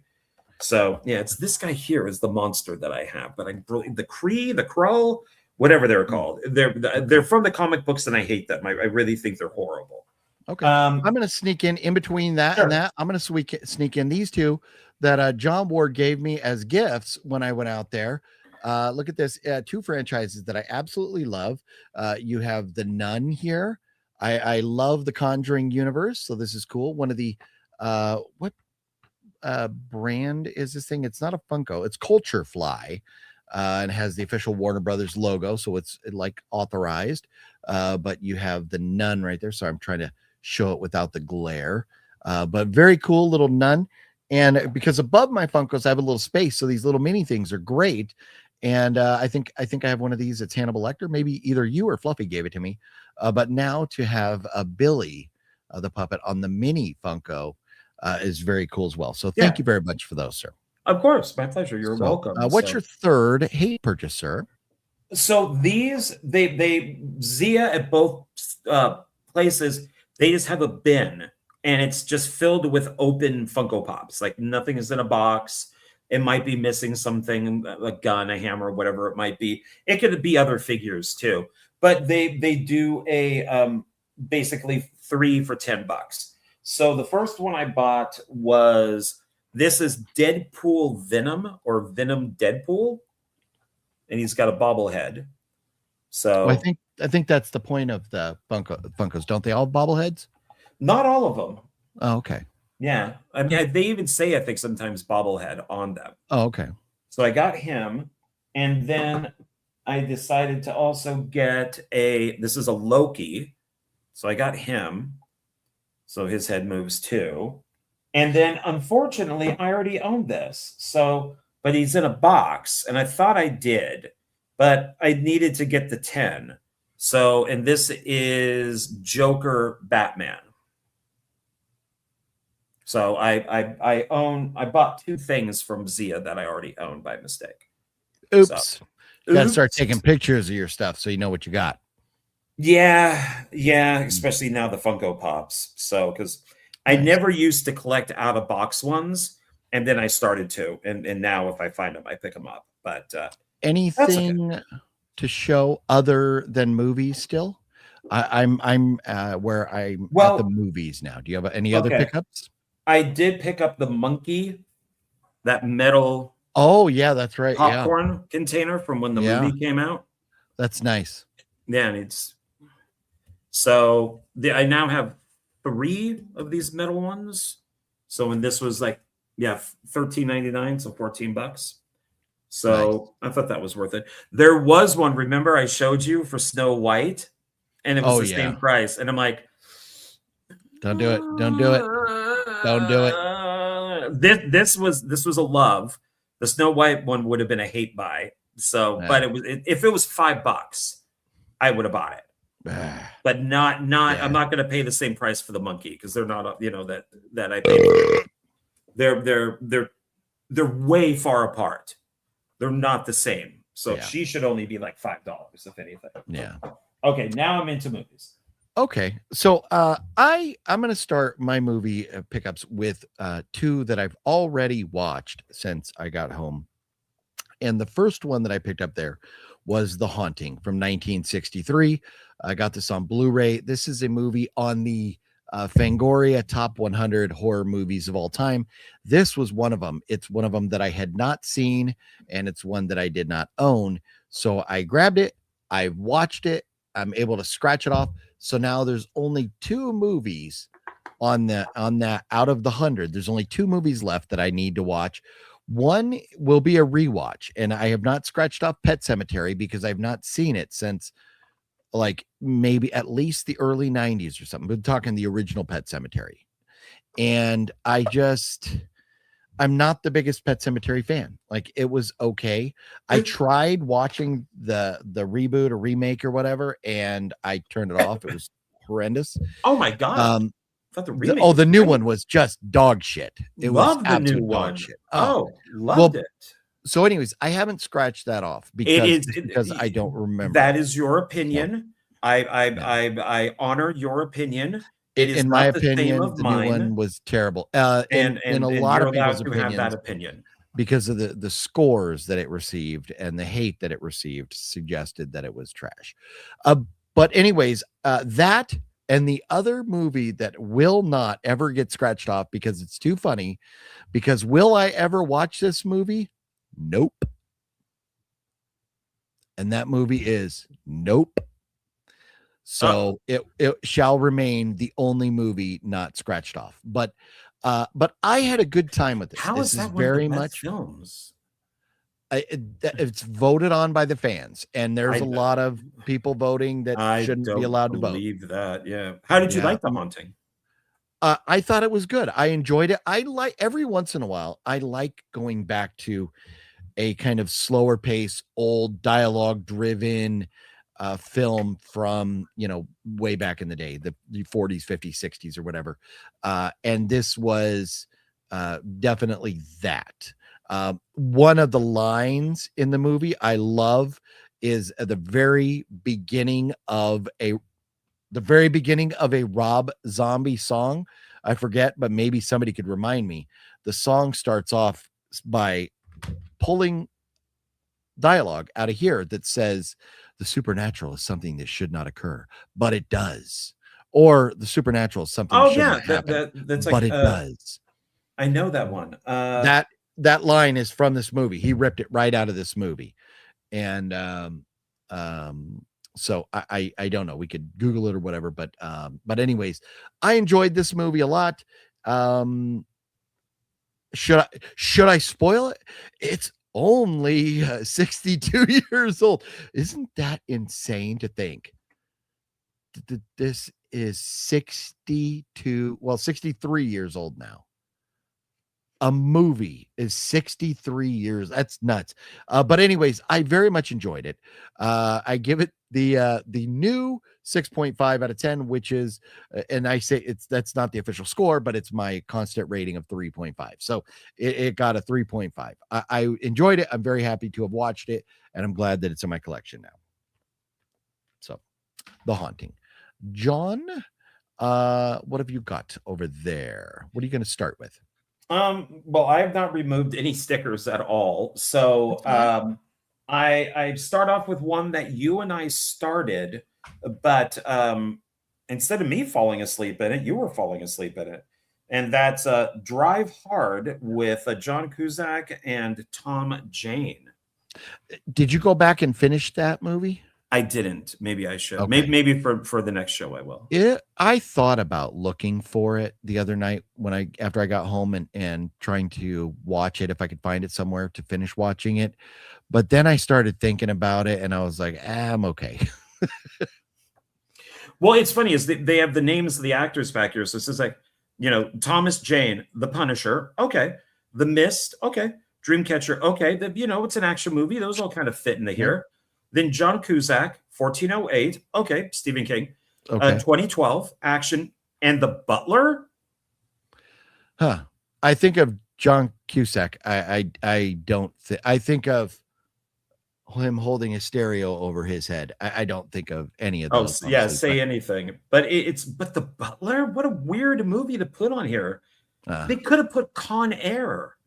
So, yeah, it's this guy here is the monster that I have, but the Kree, the Krull, whatever they're called, they're from the comic books, and I hate them. I really think they're horrible. Okay, I'm going to sneak in between that and that. I'm going to sneak in these two that John Ward gave me as gifts when I went out there. Look at this. Two franchises that I absolutely love. You have The Nun here. I love the Conjuring universe, so this is cool. One of the what brand is this thing? It's not a Funko. It's Culture Fly, and has the official Warner Brothers logo, so it's like authorized. But you have the Nun right there. So I'm trying to show it without the glare. But very cool little Nun. And because above my Funkos, I have a little space, so these little mini things are great. And I think I have one of these. It's Hannibal Lecter. Maybe either you or Fluffy gave it to me. But now to have a Billy, the puppet, on the mini Funko is very cool as well. So thank you very much for those, sir. Of course, my pleasure. You're welcome. What's your third hate purchase, sir? So these they Zia at both places, they just have a bin, and it's just filled with open Funko Pops. Like nothing is in a box. It might be missing something, a gun, a hammer, whatever it might be. It could be other figures too. But they do a basically 3 for $10. So the first one I bought was, this is Deadpool Venom, or Venom Deadpool, and he's got a bobblehead. So Well, I think that's the point of the Funkos. Don't they all have bobbleheads? not all of them. Oh, okay. Yeah, I mean, they even say, I think, sometimes bobblehead on them. Oh, okay. So I got him, and then I decided to also get this is a Loki. So I got him. So his head moves too. And then unfortunately, I already owned this. So, but he's in a box, and I thought I did, but I needed to get the 10. So, and this is Joker Batman. So I bought 2 things from Zia that I already owned by mistake. Oops. So, You gotta start taking pictures of your stuff so you know what you got. Yeah, especially now the Funko Pops. So, because I never used to collect out of box ones, and then I started to, and now if I find them, I pick them up. But anything to show other than movies still? I'm where I'm at the movies now. Do you have any other pickups? I did pick up the monkey, that metal. Oh yeah, that's right. Popcorn container from when the movie came out. That's nice. Yeah, and it's so I now have 3 of these metal ones. So when this was like, $13.99, so $14. So I thought that was worth it. There was one, remember I showed you for Snow White, and it was the same price. And I'm like, don't do it. Don't do it. Don't do it. This was a love. The Snow White one would have been a hate buy. So, but if it was $5, I would have bought it. But not I'm not going to pay the same price for the monkey, because they're not, that I paid for. They're way far apart. They're not the same. So she should only be like $5, if anything. Yeah. Okay, now I'm into movies. Okay, so I'm gonna start my movie pickups with 2 that I've already watched since I got home, and the first one that I picked up there was The Haunting from 1963. I got this on Blu-ray. This is a movie on the Fangoria Top 100 horror movies of all time. This was one of them. It's one of them that I had not seen, and it's one that I did not own. So I grabbed it. I watched it. I'm able to scratch it off. So now there's only 2 movies on that out of the 100. There's only 2 movies left that I need to watch. One will be a rewatch, and I have not scratched off Pet Sematary because I've not seen it since like maybe at least the early 90s or something. We're talking the original Pet Sematary. And I'm not the biggest Pet Sematary fan. Like, it was okay. I tried watching the reboot or remake or whatever, and I turned it off. It was horrendous. Oh my god! I thought the remake the new one was just dog shit. It Love was the absolute new one. dog shit. Loved it. So, anyways, I haven't scratched that off because I don't remember. That is your opinion. I honor your opinion. It is in my not opinion, the new one was terrible. And in a lot of people's to have that opinion, because of the scores that it received and the hate that it received suggested that it was trash. But anyways, that and the other movie that will not ever get scratched off because it's too funny. Because will I ever watch this movie? Nope. And that movie is Nope. So it shall remain the only movie not scratched off. But I had a good time with this. How This is that one of the very best much films? it's voted on by the fans, and there's a lot of people voting that I shouldn't be don't allowed to vote. believe that. Yeah. How did you Yeah. like The Haunting? I thought it was good. I enjoyed it. I like every once in a while, I like going back to a kind of slower pace, old dialogue driven film from, way back in the day, the 40s, 50s, 60s, or whatever. And this was definitely that. One of the lines in the movie I love is at the very beginning of a Rob Zombie song. I forget, but maybe somebody could remind me. The song starts off by pulling dialogue out of here that says the supernatural is something that should not occur, but it does. Or the supernatural is something that should not happen, that's but like, it does. I know that one. That line is from this movie. He ripped it right out of this movie. And so I don't know. We could Google it or whatever, but anyways, I enjoyed this movie a lot. Should I spoil it? It's only 62 years old. Isn't that insane to think? This is 63 years old now. A movie is 63 years. That's nuts. But anyways, I very much enjoyed it. I give it the new 6.5 out of 10, which is, and I say that's not the official score, but it's my constant rating of 3.5. So it got a 3.5. I enjoyed it. I'm very happy to have watched it, and I'm glad that it's in my collection now. So, The Haunting. John, what have you got over there? What are you going to start with? Well, I have not removed any stickers at all. So I start off with one that you and I started, but instead of me falling asleep in it, you were falling asleep in it. And that's Drive Hard with John Cusack and Tom Jane. Did you go back and finish that movie? I didn't. Maybe I should. Okay. Maybe for the next show I will. I thought about looking for it the other night after I got home and trying to watch it if I could find it somewhere to finish watching it. But then I started thinking about it and I was like, I'm okay. Well, it's funny is they have the names of the actors back here. So this is like, Thomas Jane, The Punisher. Okay. The Mist. Okay. Dreamcatcher. Okay. It's an action movie. Those all kind of fit into here. Then John Cusack, 1408. Okay, Stephen King. Okay. 2012, action. And The Butler? Huh. I think of John Cusack. I think of him holding a stereo over his head. I don't think of any of those. Yeah, say anything. But The Butler? What a weird movie to put on here. They could have put Con Air.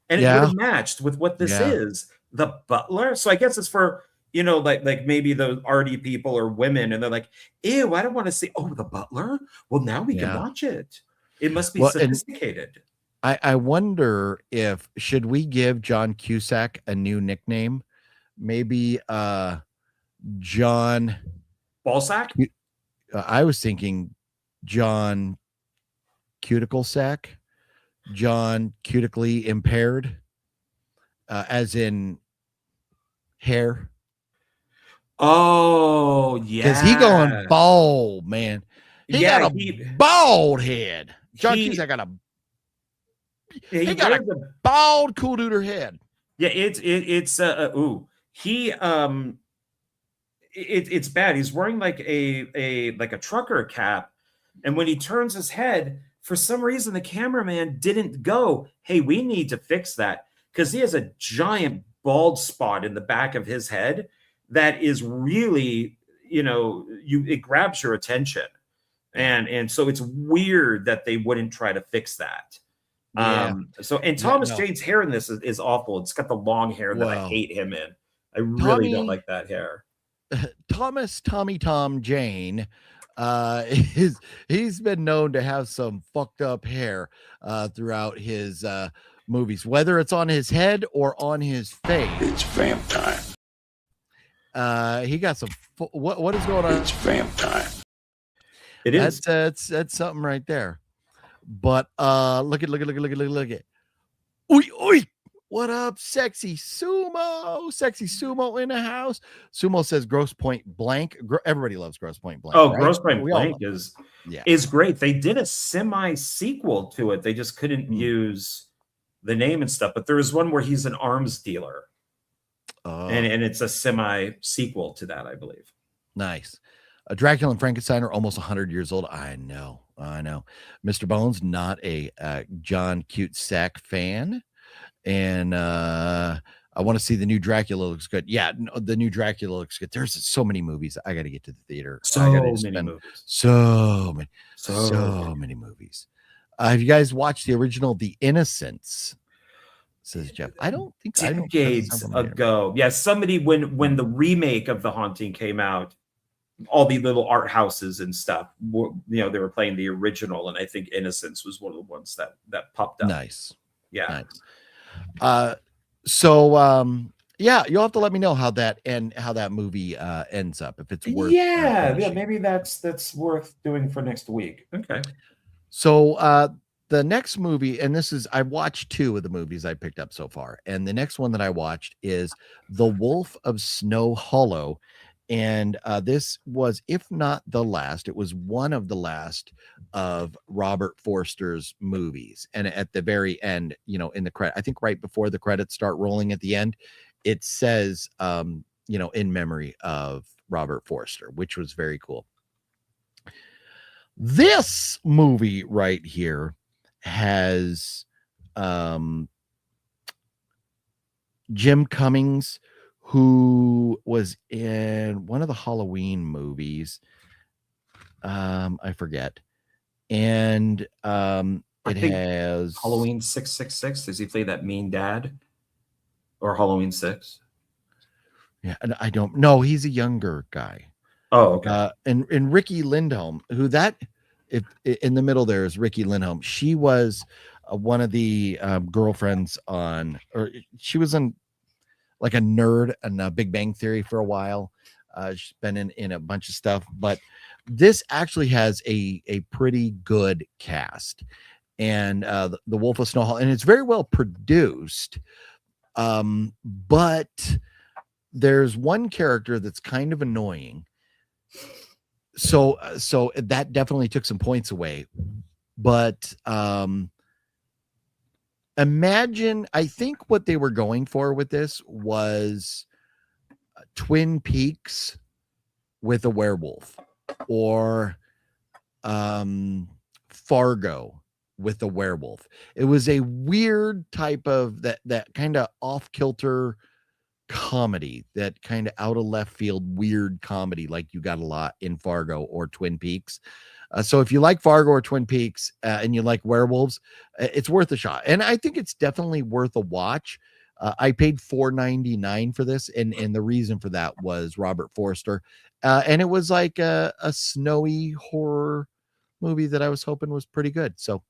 And it would have matched with what this is. The Butler? So I guess it's for... like maybe those arty people or women, and they're like, ew, I don't want to see, The Butler? Well, now we can watch it. It must be sophisticated. I wonder should we give John Cusack a new nickname? Maybe John Ballsack? I was thinking John Cuticle Sack, John Cutically Impaired, as in hair. Oh, yeah. Because he going bald, man. He got a bald head. John Cusack got a bald cool duder head. Yeah, it's bad. He's wearing like a trucker cap, and when he turns his head, for some reason the cameraman didn't go, hey, we need to fix that, because he has a giant bald spot in the back of his head that is really, it grabs your attention. And so it's weird that they wouldn't try to fix that. Yeah. Thomas Jane's hair in this is awful. It's got the long hair that I hate him in. I really don't like that hair. Tom Jane, he's been known to have some fucked up hair throughout his movies, whether it's on his head or on his face. It's vamp time. He got some. What is going on? It's vamp time. It is. That's something right there. But look at. Oi, oi. What up, sexy sumo? Sexy sumo in the house. Sumo says Gross Point Blank. Everybody loves Gross Point Blank. Oh, right? Gross Point We all Blank love is great. They did a semi sequel to it. They just couldn't use the name and stuff. But there is one where he's an arms dealer, and it's a semi sequel to that, I believe. Nice. Dracula and Frankenstein are almost 100 years old. I know. Mr. Bones, not a John Cusack fan. And I want to see the new Dracula. Looks good. Yeah, the new Dracula looks good. There's so many movies. I got to get to the theater. I got to spend so many movies. Have you guys watched the original The Innocents? Says Jeff. I don't think Decades ago. Yeah, somebody when the remake of The Haunting came out, all the little art houses and stuff, they were playing the original, and I think Innocence was one of the ones that popped up. Nice. Yeah. Nice. Yeah, you'll have to let me know how that movie ends up, if it's worth maybe that's worth doing for next week. Okay. So the next movie, and I watched 2 of the movies I picked up so far, and the next one that I watched is The Wolf of Snow Hollow. And this was, if not the last, it was one of the last of Robert Forster's movies. And at the very end, in the credit, I think right before the credits start rolling at the end, it says, in memory of Robert Forster, which was very cool. This movie right here has Jim Cummings, who was in one of the Halloween movies. I forget. And it has Halloween 666. Does he play that mean dad? Or Halloween 6? Yeah, and I don't know. He's a younger guy. Oh, okay. And Ricky Lindholm, if in the middle there is Ricky Lindholm. She was one of the girlfriends she was on like a nerd and Big Bang Theory for a while. She's been in a bunch of stuff, but this actually has a pretty good cast. And the Wolf of Snow Hollow, and it's very well produced. But there's one character that's kind of annoying. So that definitely took some points away. But imagine, I think what they were going for with this was Twin Peaks with a werewolf, or Fargo with a werewolf. It was a weird type of that kind of off-kilter comedy, that kind of out of left field weird comedy, like you got a lot in Fargo or Twin Peaks. So if you like Fargo or Twin Peaks and you like werewolves, it's worth a shot. And I think it's definitely worth a watch. I paid $4.99 for this, and the reason for that was Robert Forster. And it was like a snowy horror movie that I was hoping was pretty good. So,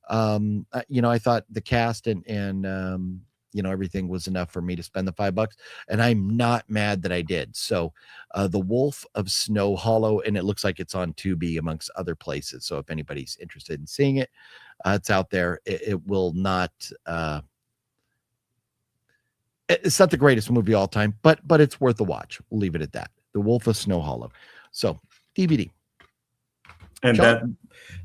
I thought the cast and everything was enough for me to spend the $5, and I'm not mad that I did. So The Wolf of Snow Hollow, and it looks like it's on Tubi amongst other places. So if anybody's interested in seeing it, it's out there. It will not, it's not the greatest movie all time, but it's worth a watch. We'll leave it at that. The Wolf of Snow Hollow. So DVD. And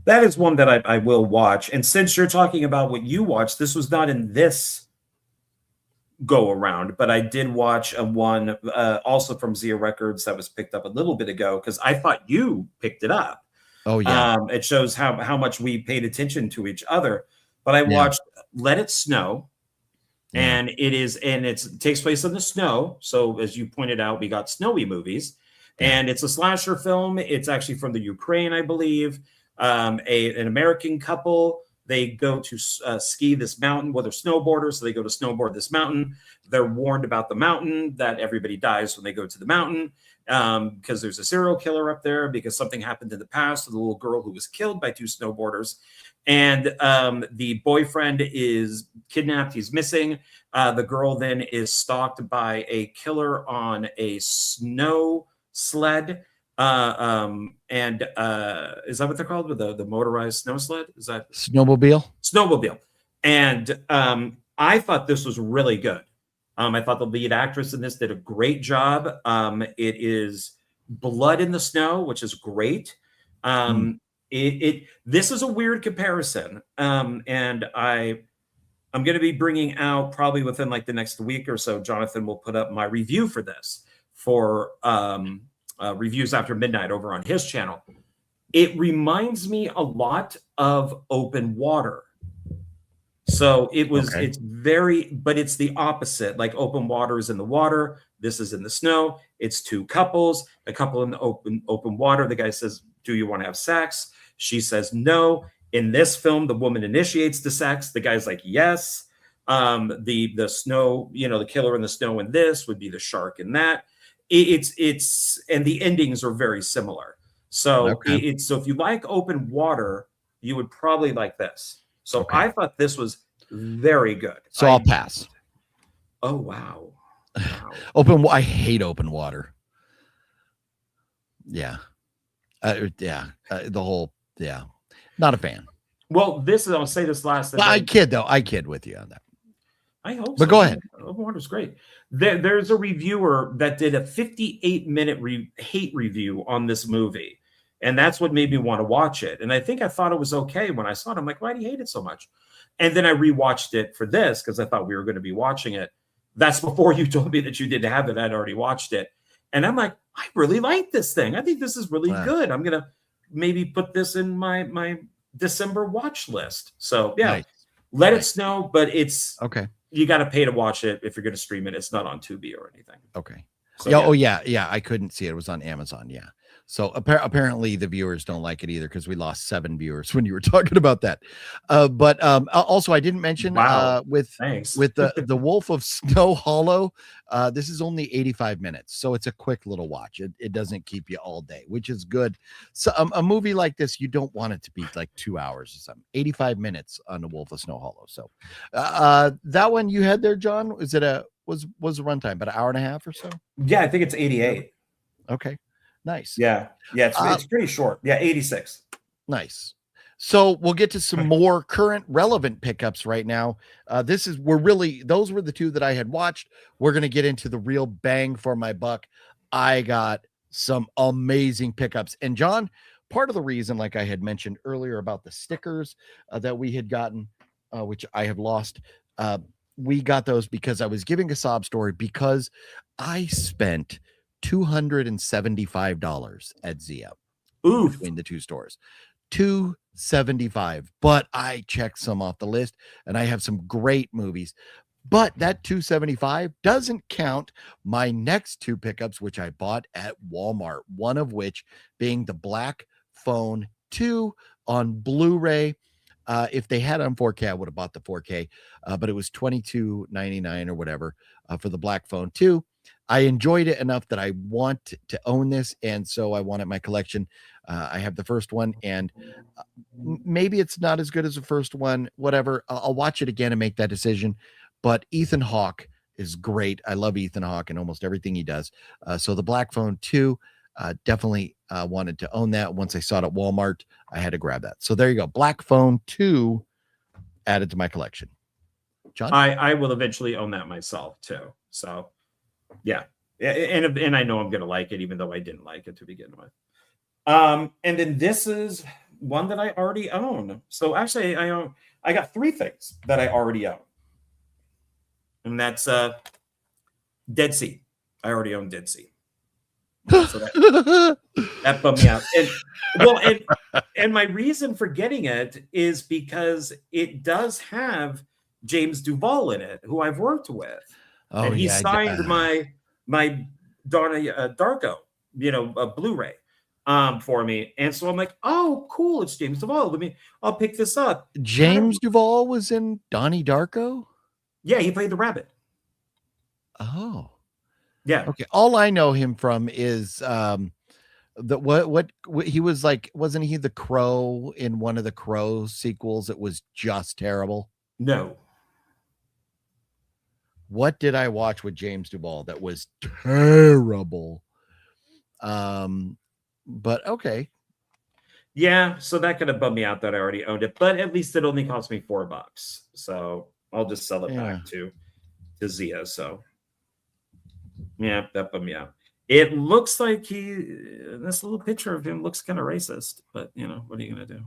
that is one that I will watch. And since you're talking about what you watched, this was not in this go around, but I did watch one also from Zia Records that was picked up a little bit ago, because I thought you picked it up. Oh yeah. It shows how much we paid attention to each other. But I watched Let It Snow, and it takes place in the snow. So as you pointed out, we got snowy movies, and it's a slasher film. It's actually from the Ukraine, I believe. An American couple. They go to ski this mountain. Well, they're snowboarders, so they go to snowboard this mountain. They're warned about the mountain, that everybody dies when they go to the mountain, because there's a serial killer up there, because something happened in the past to the little girl who was killed by 2 snowboarders. And the boyfriend is kidnapped. He's missing. The girl then is stalked by a killer on a snow sled. And is that what they're called? With the motorized snow sled? Is that Snowmobile? Snowmobile. And I thought this was really good. I thought the lead actress in this did a great job. It is blood in the snow, which is great. This is a weird comparison. And I'm going to be bringing out probably within like the next week or so, Jonathan will put up my review for this for Reviews After Midnight over on his channel. It reminds me a lot of Open Water. So it's very, but it's the opposite. Like Open Water is in the water. This is in the snow. It's two couples, a couple in the open water. The guy says, do you want to have sex? She says, no. In this film, the woman initiates the sex. The guy's like, yes. The snow, the killer in the snow in this would be the shark in that. It's and the endings are very similar. So so if you like Open Water, you would probably like this. So I thought this was very good. So I'll pass. Oh, wow. I hate Open Water. Yeah. The whole, not a fan. Well, I'll say this last. I kid with you on that. I hope but so. Go ahead. Open Water's great. There's a reviewer that did a 58-minute hate review on this movie. And that's what made me want to watch it. And I think I thought it was okay when I saw it. I'm like, why do you hate it so much? And then I rewatched it for this because I thought we were going to be watching it. That's before you told me that you didn't have it. I'd already watched it. And I'm like, I really like this thing. I think this is really good. I'm going to maybe put this in my December watch list. So, yeah, Let It Snow, but it's you got to pay to watch it if you're going to stream it. It's not on Tubi or anything. Okay. So, I couldn't see it. It was on Amazon. Yeah. So apparently the viewers don't like it either because we lost 7 viewers when you were talking about that. But also I didn't mention with the Wolf of Snow Hollow. This is only 85 minutes, so it's a quick little watch. It doesn't keep you all day, which is good. So a movie like this, you don't want it to be like 2 hours or something. 85 minutes on the Wolf of Snow Hollow. So that one you had there, John, was it was the runtime about an hour and a half or so? Yeah, I think it's 88. Okay. Nice. Yeah. It's pretty short. Yeah, 86. Nice. So we'll get to some more current relevant pickups right now. Those were the two that I had watched. We're going to get into the real bang for my buck. I got some amazing pickups. And John, part of the reason, like I had mentioned earlier about the stickers that we had gotten, which I have lost, we got those because I was giving a sob story because I spent $275 at Zia between the two stores. $275, but I checked some off the list and I have some great movies. But that $275 doesn't count my next two pickups, which I bought at Walmart, one of which being the Black Phone 2 on Blu-ray. If they had on 4K, I would have bought the 4K, but it was $22.99 or whatever for the Black Phone 2. I enjoyed it enough that I want to own this, and so I want it in my collection. I have the first one, and maybe it's not as good as the first one, whatever. I'll watch it again and make that decision, but Ethan Hawke is great. I love Ethan Hawke and almost everything he does. So the Black Phone 2, definitely wanted to own that. Once I saw it at Walmart, I had to grab that. So there you go. Black Phone 2 added to my collection. John? I will eventually own that myself, too. So... yeah, and I know I'm gonna like it, even though I didn't like it to begin with. And then this is one that I already own. So actually, I got 3 things that I already own, and that's Dead Sea. I already own Dead Sea. So that bummed me out. And my reason for getting it is because it does have James Duval in it, who I've worked with. Oh, and he signed my Donnie Darko, Blu-ray for me. And so I'm like, oh, cool. It's James Duval. I'll pick this up. James Duval was in Donnie Darko? Yeah, he played the rabbit. Oh. Yeah. Okay. All I know him from is what he was like, wasn't he the Crow in one of the Crow sequels? It was just terrible. No. What did I watch with James Duvall that was terrible? But okay. Yeah, so that could have bummed me out that I already owned it, but at least it only cost me $4. So I'll just sell it back to Zia. So yeah, that bummed me out. It looks like this little picture of him looks kind of racist, but what are you gonna do?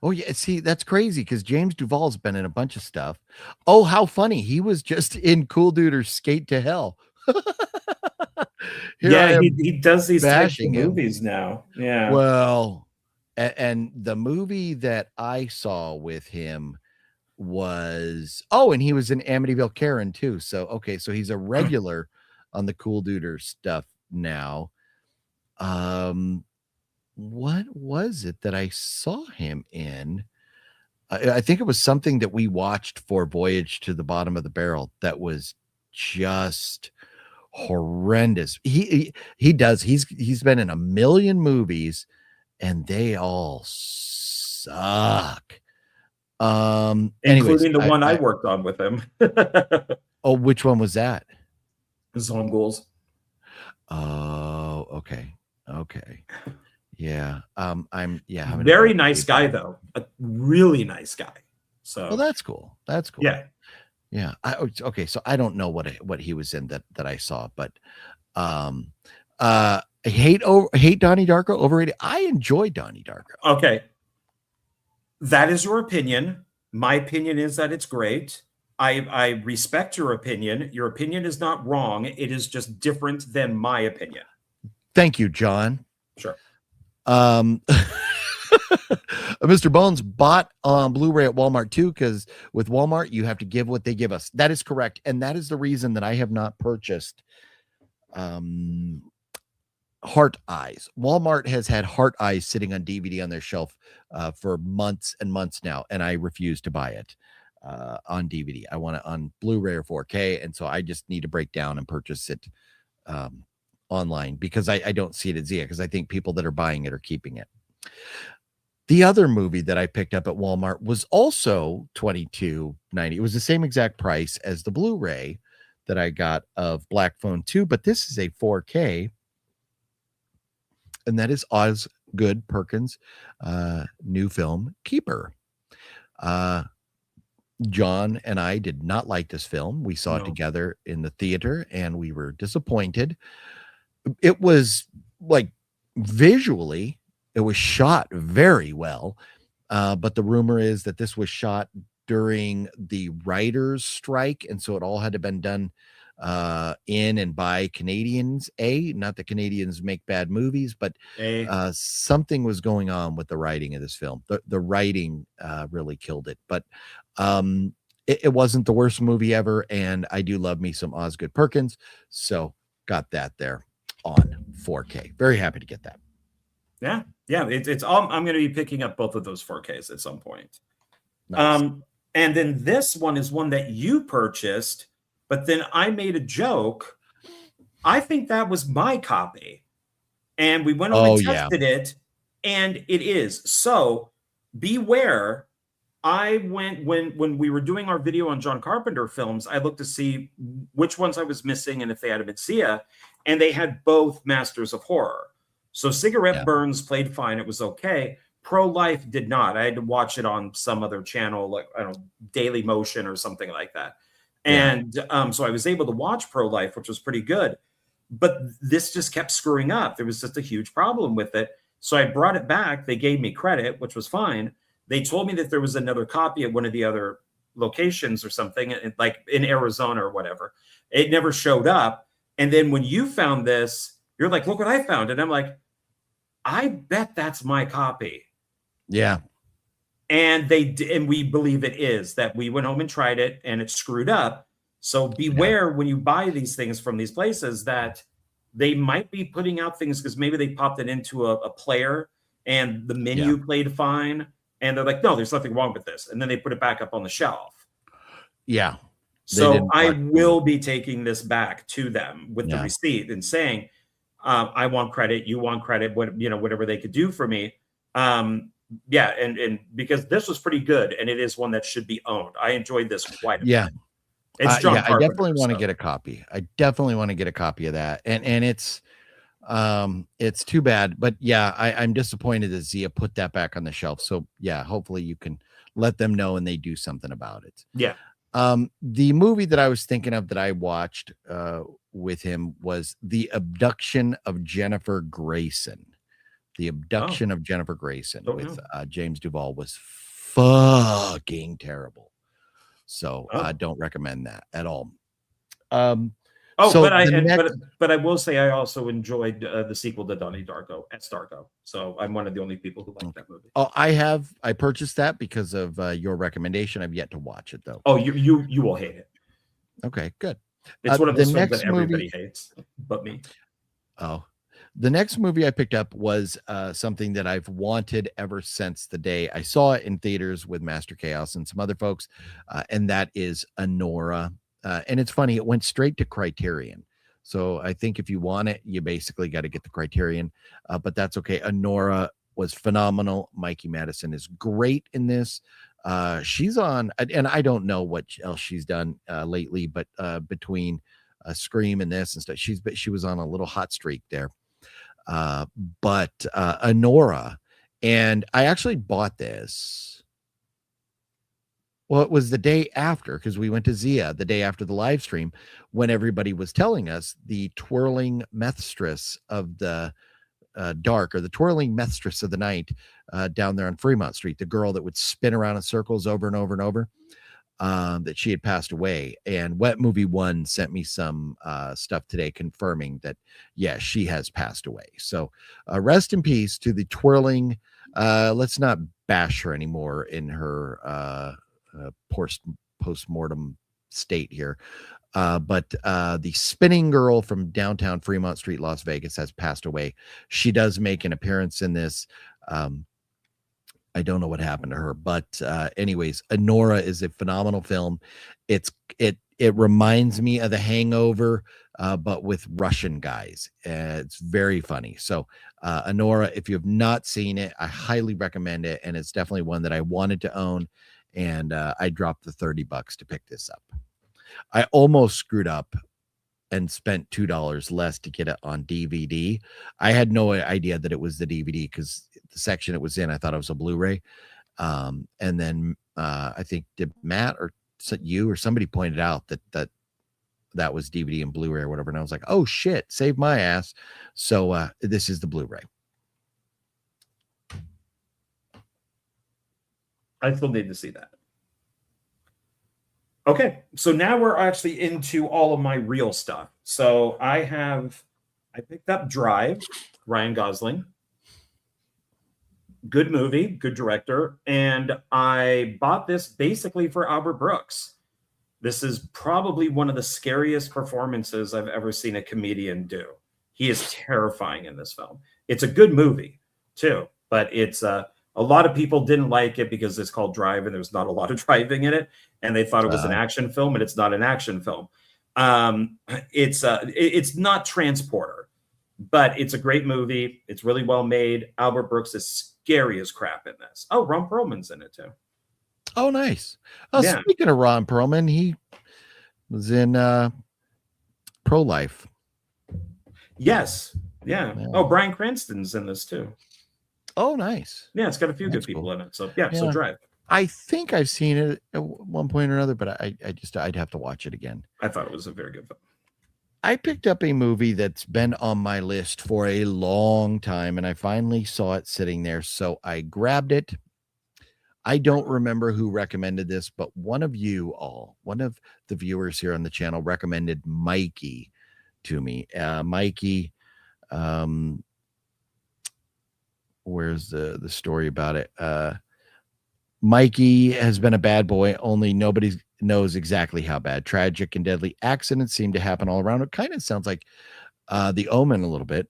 Oh yeah, see, that's crazy because James Duvall's been in a bunch of stuff. Oh, how funny. He was just in Cool Dude or Skate to Hell. Yeah, he does these types of bashing him. movies now. Yeah. Well, and the movie that I saw with him was and he was in Amityville Karen too. So okay, so he's a regular on the Cool Duder stuff now. What was it that I saw him in? I think it was something that we watched for Voyage to the Bottom of the Barrel that was just horrendous. He's been in a million movies and they all suck. Anyways, including the one I worked on with him. Oh, which one was that? Zone Ghouls. Oh, okay. Yeah. I'm very nice guy though. A really nice guy. So well, that's cool. Yeah. Okay. So I don't know what he was in that I saw, but hate Donnie Darko, overrated. I enjoy Donnie Darko. Okay. That is your opinion. My opinion is that it's great. I respect your opinion. Your opinion is not wrong. It is just different than my opinion. Thank you, John. Sure. Mr. Bones bought Blu-ray at Walmart too, because with Walmart you have to give what they give us. That is correct, and that is the reason that I have not purchased Heart Eyes. Walmart has had Heart Eyes sitting on DVD on their shelf for months and months now, and I refuse to buy it on DVD. I want it on Blu-ray or 4K, and so I just need to break down and purchase it online because I don't see it at Zia because I think people that are buying it are keeping it. The other movie that I picked up at Walmart was also $22.90. It was the same exact price as the Blu-ray that I got of Black Phone 2, but this is a 4K, and that is Osgood Perkins' new film, Keeper. John and I did not like this film. We saw it together in the theater, and we were disappointed. It was like visually, it was shot very well, but the rumor is that this was shot during the writers' strike, and so it all had to been done in and by Canadians. Not that Canadians make bad movies, but something was going on with the writing of this film. The writing really killed it, but it wasn't the worst movie ever, and I do love me some Osgood Perkins, so got that there on 4K. Very happy to get that. Yeah, it's all. I'm going to be picking up both of those 4Ks at some point. Nice. And then this one is one that you purchased, but then I made a joke. I think that was my copy, and we went over and tested it, and it is. So beware. I went when we were doing our video on John Carpenter films. I looked to see which ones I was missing and if they had a Zia, and they had both Masters of Horror. So Cigarette Burns played fine. It was okay. Pro Life did not. I had to watch it on some other channel, like I don't know, Daily Motion or something like that. And so I was able to watch Pro Life, which was pretty good. But this just kept screwing up. There was just a huge problem with it. So I brought it back. They gave me credit, which was fine. They told me that there was another copy at one of the other locations or something, like in Arizona or whatever. It never showed up. And then when you found this, you're like, look what I found. And I'm like, I bet that's my copy. Yeah. And we believe it is. That we went home and tried it and it screwed up. So beware when you buy these things from these places that they might be putting out things because maybe they popped it into a player and the menu played fine. And they're like, no, there's nothing wrong with this. And then they put it back up on the shelf. Yeah. So I will be taking this back to them with the receipt and saying, I want credit, you want credit, whatever they could do for me. Yeah, and because this was pretty good, and it is one that should be owned. I enjoyed this quite a Yeah. bit. It's John I Carpenter, definitely want to so- get a copy. I definitely want to get a copy of that. And it's too bad, but yeah, I'm disappointed that Zia put that back on the shelf. So yeah, hopefully you can let them know and they do something about it. Yeah. The movie that I was thinking of that I watched with him was The Abduction of Jennifer Grayson. The Abduction of Jennifer Grayson with James Duvall was fucking terrible. So I don't recommend that at all. But I will say I also enjoyed the sequel to Donnie Darko, Darko. So I'm one of the only people who like that movie. Oh, I purchased that because of your recommendation. I've yet to watch it though. Oh, you will hate it. Okay, good. It's one of the those films next that everybody movie hates, but me. Oh, the next movie I picked up was something that I've wanted ever since the day I saw it in theaters with Master Chaos and some other folks, and that is Anora. And it's funny, it went straight to Criterion. So I think if you want it, you basically got to get the Criterion, but that's okay. Anora was phenomenal. Mikey Madison is great in this. She's on, and I don't know what else she's done lately, but between Scream and this and stuff, she was on a little hot streak there. But Anora, and I actually bought this. Well, it was the day after, because we went to Zia the day after the live stream when everybody was telling us the twirling methstress of the dark, or the twirling methstress of the night down there on Fremont Street, the girl that would spin around in circles over and over and over, that she had passed away. And Wet Movie One sent me some stuff today confirming that, yeah, she has passed away. So rest in peace to the twirling. Let's not bash her anymore in her post-mortem state here. But the spinning girl from downtown Fremont Street, Las Vegas, has passed away. She does make an appearance in this. I don't know what happened to her, but anyways, Anora is a phenomenal film. It reminds me of The Hangover, but with Russian guys. It's very funny. So Anora, if you have not seen it, I highly recommend it, and it's definitely one that I wanted to own, and I dropped the $30 to pick this up. I almost screwed up and spent $2 less to get it on DVD. I had no idea that it was the DVD because the section it was in, I thought it was a Blu-ray. And then I think did Matt or you or somebody pointed out that was DVD and Blu-ray or whatever. And I was like, oh shit, save my ass. So this is the Blu-ray. I still need to see that. Okay, so now we're actually into all of my real stuff. So I picked up Drive, Ryan Gosling. Good movie, good director. And I bought this basically for Albert Brooks. This is probably one of the scariest performances I've ever seen a comedian do. He is terrifying in this film. It's a good movie too, but it's a lot of people didn't like it because it's called Drive and there's not a lot of driving in it. And they thought it was an action film, and it's not an action film. It's not Transporter, but it's a great movie. It's really well made. Albert Brooks is scary as crap in this. Oh, Ron Perlman's in it too. Oh, nice. Speaking of Ron Perlman, he was in Pro-Life. Yes. Yeah. Oh, Bryan Cranston's in this too. Oh, nice. Yeah, it's got a few good people in it. So so Drive. I think I've seen it at one point or another, but I'd have to watch it again. I thought it was a very good film. I picked up a movie that's been on my list for a long time, and I finally saw it sitting there, so I grabbed it. I don't remember who recommended this, but one of the viewers here on the channel recommended Mikey to me. Mikey, where's the story about it? Mikey has been a bad boy, only nobody knows exactly how bad. Tragic and deadly accidents seem to happen all around. It kind of sounds like The Omen a little bit.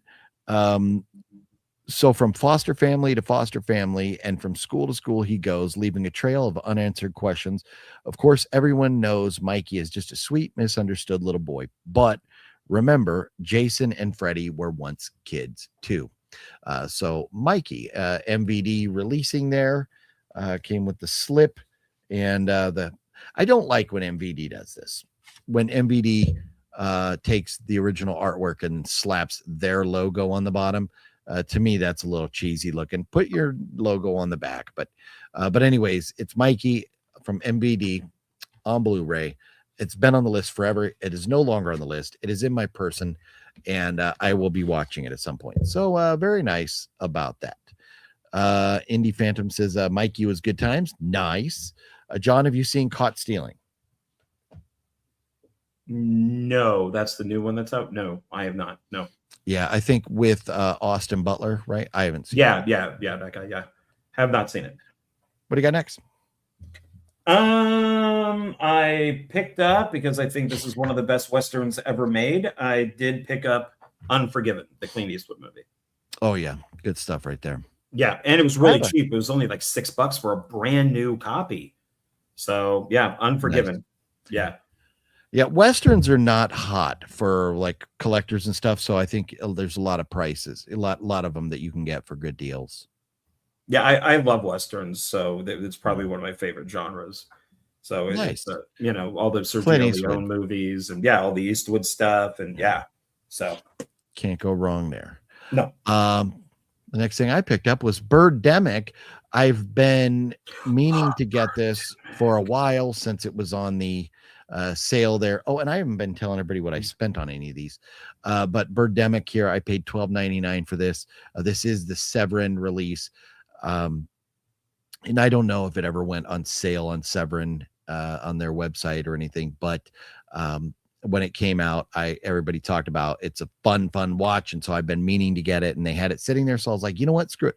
So from foster family to foster family and from school to school he goes, leaving a trail of unanswered questions. Of course, everyone knows Mikey is just a sweet, misunderstood little boy, but Remember, Jason and Freddy were once kids too. So Mikey, MVD releasing there, came with the slip and I don't like when MVD does this. When MVD takes the original artwork and slaps their logo on the bottom. To me, that's a little cheesy looking. Put your logo on the back, but anyways, it's Mikey from MVD on Blu-ray. It's been on the list forever. It is no longer on the list. It is in my person, and I will be watching it at some point. So very nice about that. Indie Phantom says, Mikey was good times. Nice. John, have you seen Caught Stealing? No, that's the new one that's out. No, I have not. No. Yeah, I think with Austin Butler, right? I haven't seen Yeah, it. yeah, that guy. Yeah, have not seen it. What do you got next? I picked up, because I think this is one of the best westerns ever made. I did pick up Unforgiven, the Clint Eastwood movie. Oh yeah, good stuff right there. Yeah, and it was really cheap. It was only like $6 for a brand new copy. So yeah, Unforgiven. Nice. Yeah. Yeah, westerns are not hot for like collectors and stuff, so I think there's a lot of prices, a lot of them that you can get for good deals. Yeah, I love westerns, so it's probably one of my favorite genres. So Nice. it's all the Clint Sergio Eastwood. Leone movies, and all the Eastwood stuff, and so Can't go wrong there. no. The next thing I picked up was Birdemic. I've been meaning to get this for a while since it was on the sale there. Oh, and I haven't been telling everybody what I spent on any of these. But Birdemic here, I paid $12.99 for this. This is the Severin release. And I don't know if it ever went on sale on Severin on their website or anything, but when it came out, everybody talked about it's a fun watch, and so I've been meaning to get it, and they had it sitting there, so I was like, you know what, screw it,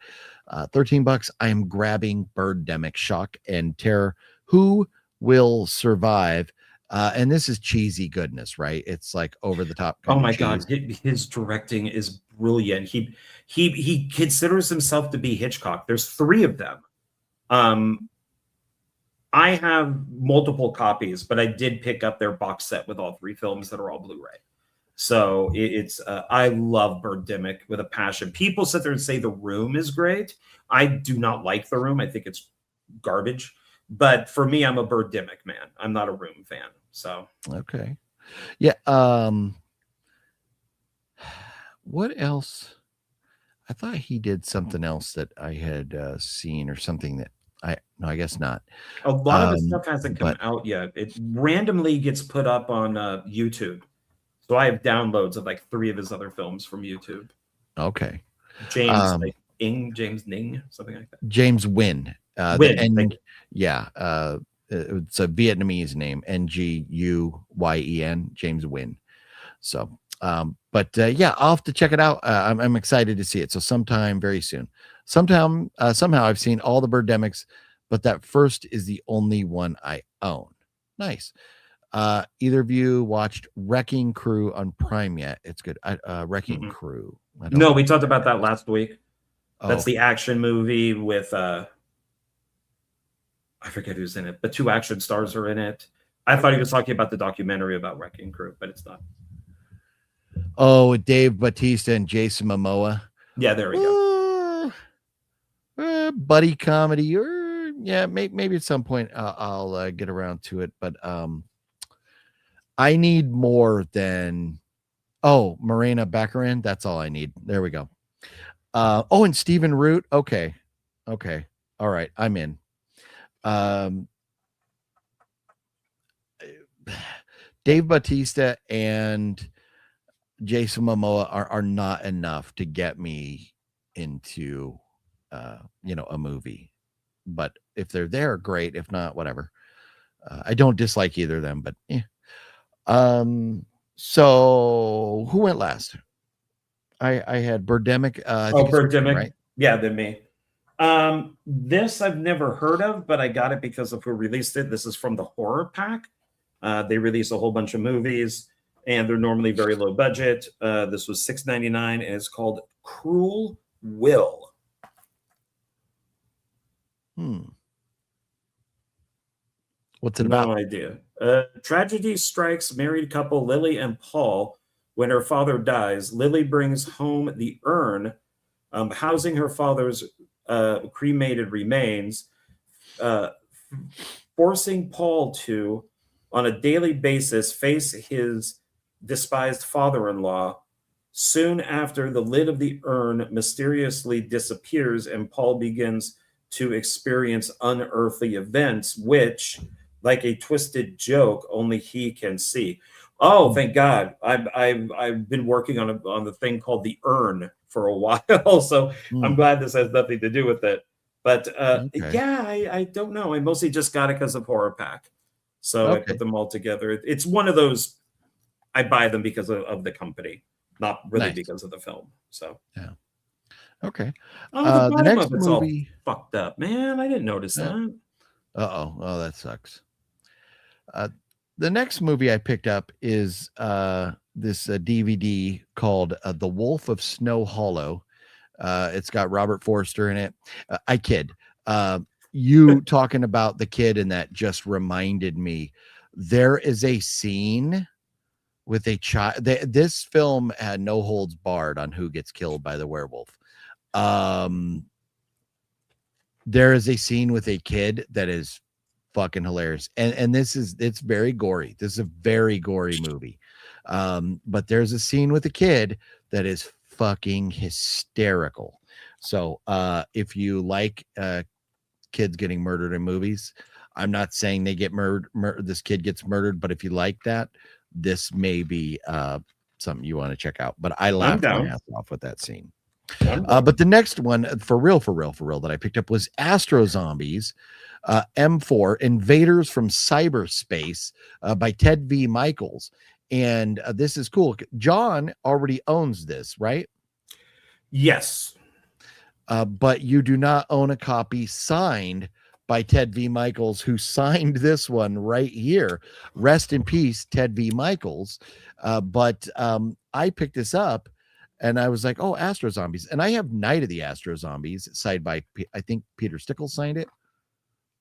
$13. I am grabbing Birdemic, Shock and Terror. Who will survive? And this is cheesy goodness, right? It's like over the top. Oh my God, his directing is brilliant. He considers himself to be Hitchcock. There's 3 of them. I have multiple copies, but I did pick up their box set with all 3 films that are all Blu-ray. So it's I love Birdemic with a passion. People sit there and say The Room is great. I do not like The Room. I think it's garbage. But for me, I'm a Birdemic man. I'm not a Room fan. So okay, yeah. What else? I thought he did something else that I had seen, or something that I guess not. A lot of his stuff hasn't come out yet. It randomly gets put up on YouTube. So I have downloads of like 3 of his other films from YouTube. Okay. James Ning, something like that. James Nguyen. Yeah. It's a Vietnamese name, Nguyen, James Nguyen. So, yeah, I'll have to check it out. I'm excited to see it. So sometime very soon. Somehow I've seen all the Birdemics, but that first is the only one I own. Nice. Either of you watched Wrecking Crew on Prime yet? It's good. Wrecking Crew. No, we talked about that last week. Oh. That's the action movie with I forget who's in it, but 2 action stars are in it. I thought he was talking about the documentary about Wrecking Crew, but it's not. Oh, Dave Bautista and Jason Momoa. Yeah, there we go. Buddy comedy, or maybe at some point I'll get around to it, but I need more than Morena Baccarin. That's all I need. There we go. And Stephen Root. Okay, all right, I'm in. Dave Bautista and Jason Momoa are not enough to get me into a movie, but if they're there, great. If not, whatever. I don't dislike either of them, but so who went last? I had Birdemic. Birdemic, right? Yeah, then me. This I've never heard of, but I got it because of who released it. This is from the Horror Pack. They release a whole bunch of movies, and they're normally very low budget. This was $6.99, and it's called Cruel Will. What's it about? No idea. Tragedy strikes married couple Lily and Paul When her father dies, Lily brings home the urn housing her father's cremated remains, forcing Paul to, on a daily basis, face his despised father-in-law. Soon after, the lid of the urn mysteriously disappears, and Paul begins to experience unearthly events, which, like a twisted joke, only he can see. Oh, thank God! I've been working on the thing called the urn for a while, so I'm glad this has nothing to do with it. But yeah, I don't know. I mostly just got it because of Horror Pack, so I put them all together. It's one of those. I buy them because of the company, not really because of the film. So yeah, okay. Oh, the next of it's movie all fucked up, man. I didn't notice that. Oh, that sucks. The next movie I picked up is this DVD called The Wolf of Snow Hollow. It's got Robert Forster in it. I kid. You talking about the kid, and that just reminded me. There is a scene with a child. This film had no holds barred on who gets killed by the werewolf. There is a scene with a kid that is fucking hilarious, and it's very gory. This is a very gory movie, but there's a scene with a kid that is fucking hysterical. So if you like kids getting murdered in movies, I'm not saying they get murdered, this kid gets murdered, but if you like that, this may be something you want to check out. But I laughed my ass off with that scene. But the next one, for real, that I picked up was Astro Zombies, M4 Invaders from Cyberspace by Ted V. Michaels. And this is cool. John already owns this, right? Yes. But you do not own a copy signed by Ted V. Michaels, who signed this one right here. Rest in peace, Ted V. Michaels. But I picked this up, and I was like, oh, Astro Zombies. And I have Night of the Astro Zombies signed by, I think Peter Stickles signed it.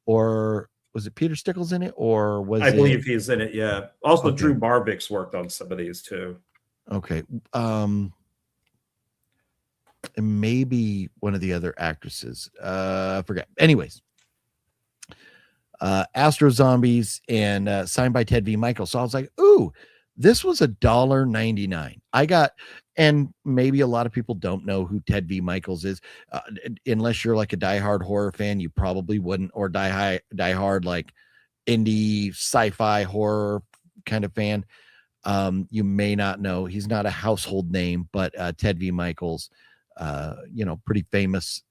Or was it Peter Stickles in it? Or was I believe he's in it, yeah. Also, okay. Drew Barbick's worked on some of these too. Okay. And maybe one of the other actresses. I forget. Anyways. Astro Zombies and signed by Ted V. Michaels. So I was like, ooh, this was $1.99. I got, and maybe a lot of people don't know who Ted V. Michaels is. Unless you're like a diehard horror fan, you probably wouldn't, or diehard like indie sci-fi horror kind of fan. You may not know. He's not a household name, but Ted V. Michaels, pretty famous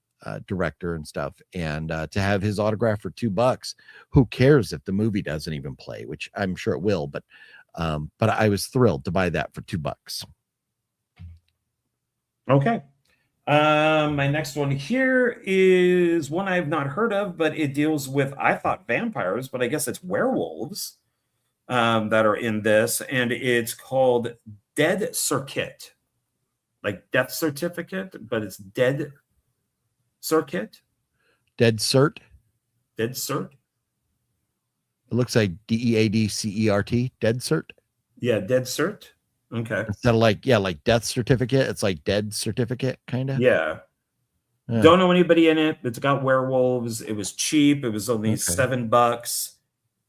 director and stuff, and to have his autograph for $2, who cares if the movie doesn't even play, which I'm sure it will, but I was thrilled to buy that for $2. Okay. My next one here is one I've not heard of, but it deals with, I thought, vampires, but I guess it's werewolves that are in this, and it's called Dead Circuit, like death certificate, but it's Dead Circuit. Dead Cert. Dead Cert. It looks like DEADCERT. Dead Cert. Yeah, Dead Cert. Okay. Instead of like death certificate, it's like dead certificate, kind of. Yeah. Don't know anybody in it. It's got werewolves. It was cheap. It was only $7.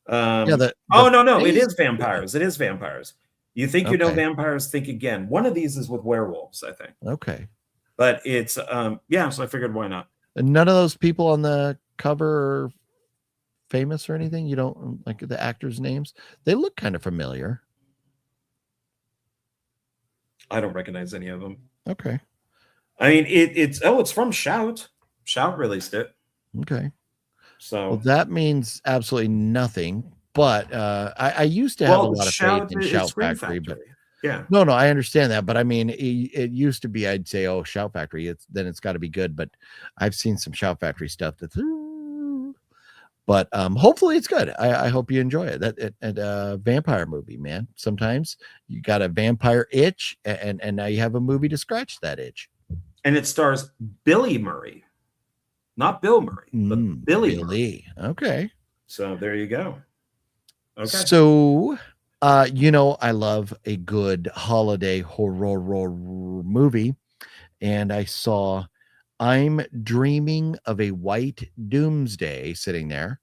No, it is vampires. It is vampires. You think you know vampires? Think again. One of these is with werewolves, I think. Okay. But it's so I figured why not. And none of those people on the cover are famous or anything. You don't like the actors' names. They look kind of familiar. I don't recognize any of them. Okay. I mean, it's from Shout. Shout released it. Okay. So well, that means absolutely nothing. But I used to have a lot of faith in Shout Factory, but yeah. No, I understand that. But I mean, it used to be, I'd say, oh, Shout Factory, then it's got to be good. But I've seen some Shout Factory stuff that's, but hopefully it's good. I hope you enjoy it. That vampire movie, man. Sometimes you got a vampire itch, and now you have a movie to scratch that itch. And it stars Billy Murray, not Bill Murray, but Billy Murray. Okay. So there you go. Okay. So I love a good holiday horror movie, and I saw I'm Dreaming of a White Doomsday sitting there.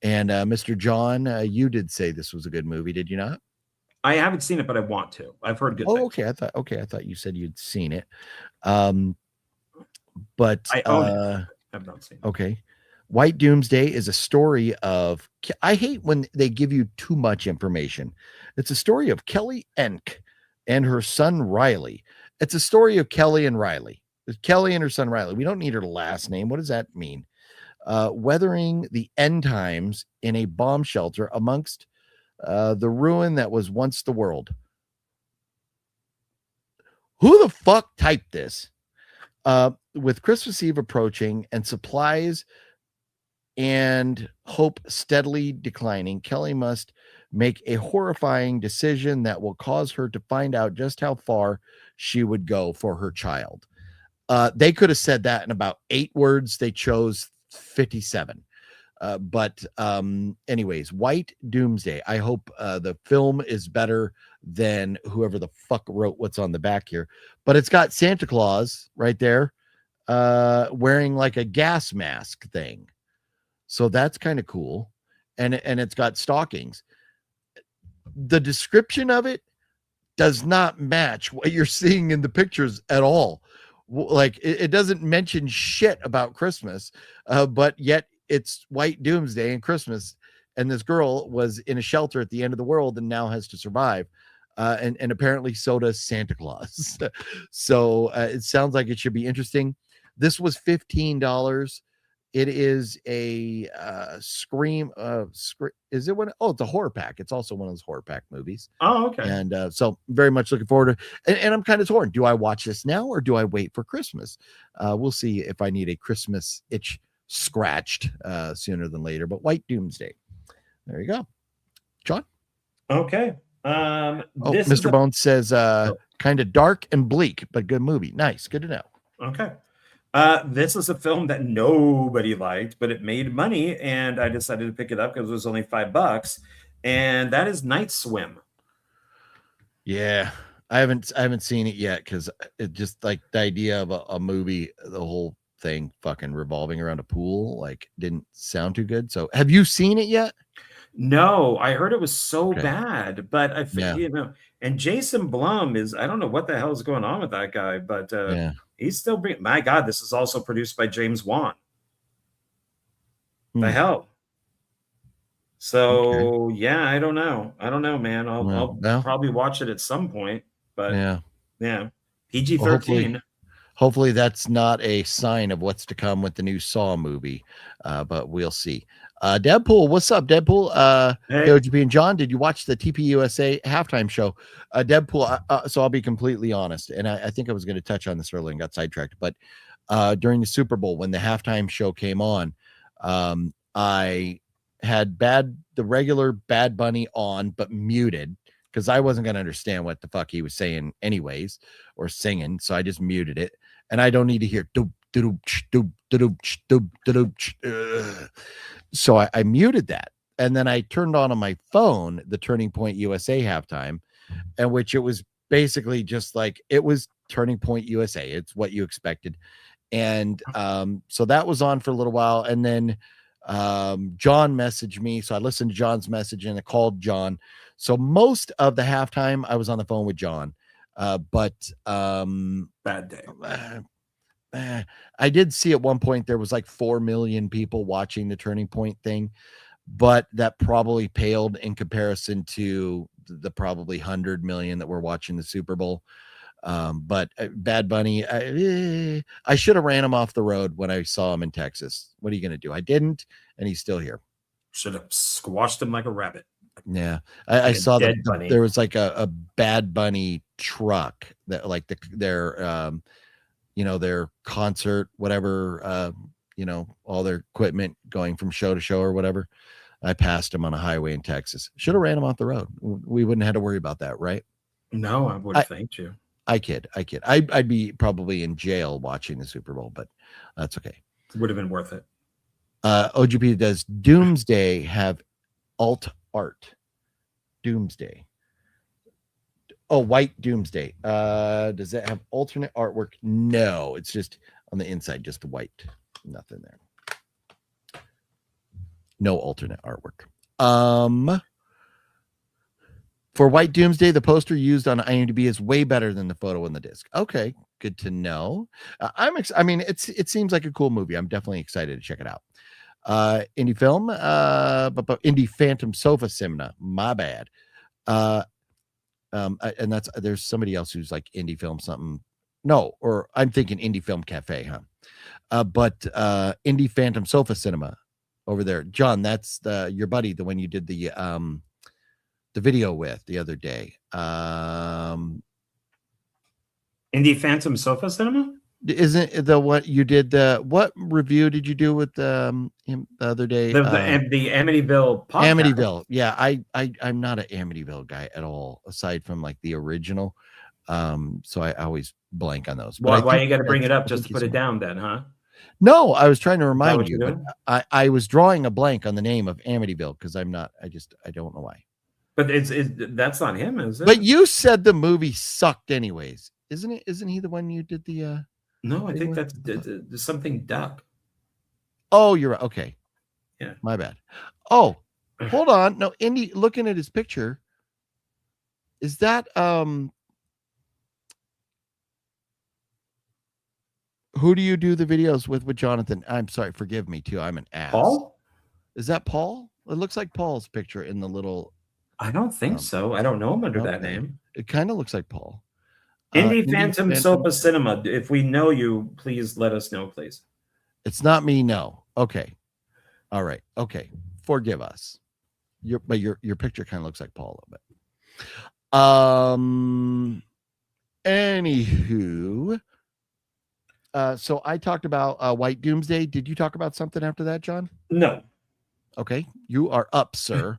And Mr. John, you did say this was a good movie, did you not? I haven't seen it, but I want to. I've heard good Oh, things. okay. I thought you said you'd seen it. But I own it. I've not seen it. okay. White Doomsday is a story of, I hate when they give you too much information. It's a story of Kelly Enck and her son Riley. It's a story of Kelly and Riley. It's Kelly and her son Riley. We don't need her last name. What does that mean? Weathering the end times in a bomb shelter amongst the ruin that was once the world. Who the fuck typed this? With Christmas Eve approaching and supplies and hope steadily declining, Kelly must make a horrifying decision that will cause her to find out just how far she would go for her child. They could have said that in about 8 words. They chose 57. But anyways, White Doomsday. I hope the film is better than whoever the fuck wrote what's on the back here. But it's got Santa Claus right there wearing like a gas mask thing. So that's kind of cool. And it's got stockings. The description of it does not match what you're seeing in the pictures at all. Like it doesn't mention shit about Christmas, but yet it's White Doomsday and Christmas, and this girl was in a shelter at the end of the world and now has to survive. And apparently so does Santa Claus. So it sounds like it should be interesting. This was $15. It is a Scream. Is it one? Oh, it's a horror pack. It's also one of those horror pack movies. Oh, okay. And so very much looking forward to. And I'm kind of torn. Do I watch this now or do I wait for Christmas? We'll see if I need a Christmas itch scratched sooner than later. But White Doomsday. There you go, John. Okay. Mr. Bones says kind of dark and bleak, but good movie. Nice. Good to know. Okay. This is a film that nobody liked, but it made money, and I decided to pick it up because it was only $5, and that is Night Swim. Yeah, I haven't seen it yet because it just like the idea of a movie, the whole thing fucking revolving around a pool, like didn't sound too good. So, have you seen it yet? No, I heard it was so Okay. bad, but I Yeah. think and Jason Blum is, I don't know what the hell is going on with that guy, but Yeah. he's still bringing. My God, this is also produced by James Wan. The hell. So yeah, I don't know, man. I'll probably watch it at some point, but yeah, PG-13. Hopefully that's not a sign of what's to come with the new Saw movie, but we'll see. Deadpool, what's up, Deadpool? Hey. OGP and John, did you watch the TPUSA halftime show? Deadpool, so I'll be completely honest, and I think I was going to touch on this earlier and got sidetracked, but during the Super Bowl, when the halftime show came on, I had the regular Bad Bunny on, but muted, because I wasn't going to understand what the fuck he was saying anyways, or singing, so I just muted it, and I don't need to hear doop, doop, doop, doop, doop, doop. So I muted that, and then I turned on my phone the Turning Point USA halftime, and which it was basically just like it was Turning Point USA. It's what you expected, and so that was on for a little while, and then John messaged me, so I listened to John's message and I called John. So most of the halftime I was on the phone with John, but bad day. I did see at one point there was like 4 million people watching the Turning Point thing, but that probably paled in comparison to the probably 100 million that were watching the Super Bowl. But Bad Bunny, I should have ran him off the road when I saw him in Texas. What are you going to do? I didn't, and he's still here. Should have squashed him like a rabbit. Yeah, I saw that there was like a Bad Bunny truck that like their their concert, whatever, all their equipment going from show to show or whatever. I passed him on a highway in Texas. Should have ran him off the road. We wouldn't have to worry about that, right? No, I would have thanked you. I kid. I'd be probably in jail watching the Super Bowl, but that's okay. Would have been worth it. OGP, does Doomsday have alt art? Doomsday. Oh, White Doomsday. Does that have alternate artwork? No, it's just on the inside, just white. Nothing there. No alternate artwork. For White Doomsday, the poster used on IMDb is way better than the photo in the disc. Okay, good to know. I mean, it seems like a cool movie. I'm definitely excited to check it out. Indie film, but Indie Phantom Sofa Cinema. My bad. And there's somebody else who's like Indie Film something. No, or I'm thinking Indie Film Cafe, huh? But Indie Phantom Sofa Cinema over there, John. That's your buddy, the one you did the video with the other day. Indie Phantom Sofa Cinema? Isn't the what you did what review did you do with him the other day? The Amityville podcast. Amityville. Yeah, I'm not an Amityville guy at all, aside from like the original. So I always blank on those. Why you got to bring it up just to put it down then, huh? No, I was trying to remind you, but I was drawing a blank on the name of Amityville because I don't know why. But that's not him, is it? But you said the movie sucked anyways, isn't it? Isn't he the one you did the? No, I think that's something duck. Oh, you're right. Okay. Yeah. My bad. Oh, hold on. No, Indy, looking at his picture. Is that who do you do the videos with Jonathan? I'm sorry, forgive me too. I'm an ass. Paul? Is that Paul? It looks like Paul's picture in the little. I don't think so. I don't know him under that name. It kind of looks like Paul. Indie Phantom Sofa Cinema. If we know you, please let us know, please. It's not me, no. Okay. All right. Okay. Forgive us. Your picture kind of looks like Paul a little bit. Anywho. So I talked about White Doomsday. Did you talk about something after that, John? No. Okay. You are up, sir.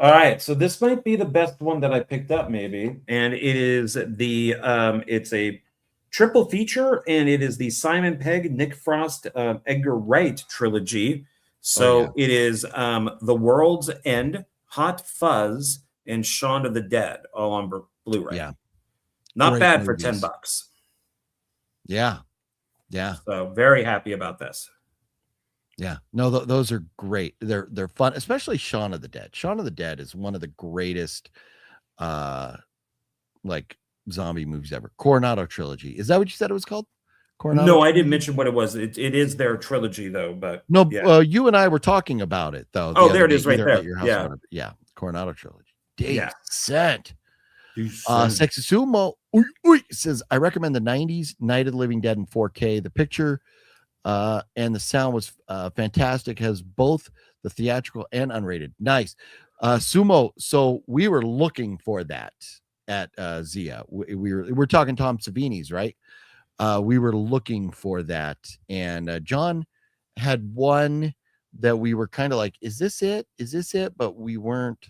All right, so this might be the best one that I picked up, maybe, and it is it's a triple feature, and it is the Simon Pegg, Nick Frost, Edgar Wright trilogy. So It is The World's End, Hot Fuzz, and Shaun of the Dead, all on Blu-ray. Yeah, not great bad movies. for $10. Yeah. So very happy about this. Yeah, no, those are great. They're fun, especially Shaun of the Dead. Shaun of the Dead is one of the greatest, like zombie movies ever. Coronado trilogy. Is that what you said it was called? Coronado. No, I didn't mention what it was. It is their trilogy though, but no. Yeah. You and I were talking about it though. Oh, there it is, right either there. At your house yeah. Coronado trilogy. Decent. Sexisumo says I recommend the 90s Night of the Living Dead in 4K. The picture and the sound was fantastic. Has both the theatrical and unrated. Nice. Sumo. So we were looking for that at Zia. We're talking Tom Savini's, right? We were looking for that, and John had one that we were kind of like, is this it? But we weren't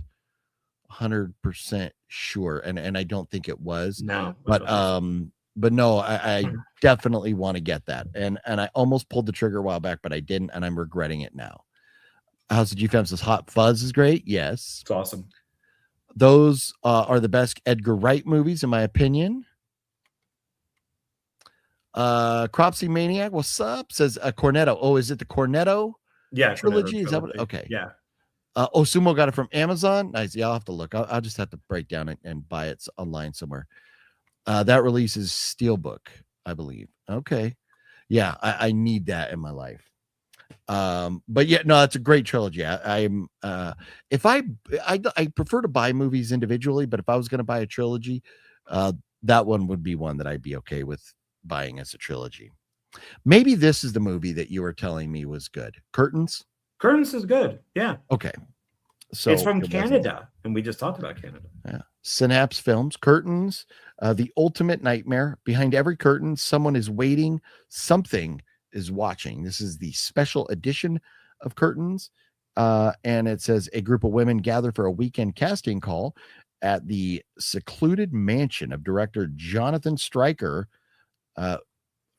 100% sure, and I don't think it was. No, but no, I definitely want to get that, and I almost pulled the trigger a while back, but I didn't, and I'm regretting it now. House of GFM says Hot Fuzz is great. Yes, it's awesome. Those are the best Edgar Wright movies, in my opinion. Cropsy Maniac, what's up? Says Cornetto. Oh, is it the Cornetto? Yeah, trilogy. Is that what? Okay. Yeah. Osumo got it from Amazon. Nice. Yeah, I'll have to look. I'll just have to break down it and buy it online somewhere. That release is Steelbook, I believe. Okay. Yeah, I need that in my life. But yeah, no, it's a great trilogy. I'm if I prefer to buy movies individually, but if I was going to buy a trilogy, that one would be one that I'd be okay with buying as a trilogy. Maybe this is the movie that you were telling me was good. Curtains is good. Yeah. Okay. So it's from Canada, and we just talked about Canada. Yeah. Synapse Films, Curtains, The Ultimate Nightmare. Behind every curtain, someone is waiting. Something is watching. This is the special edition of Curtains. And it says a group of women gather for a weekend casting call at the secluded mansion of director Jonathan Stryker.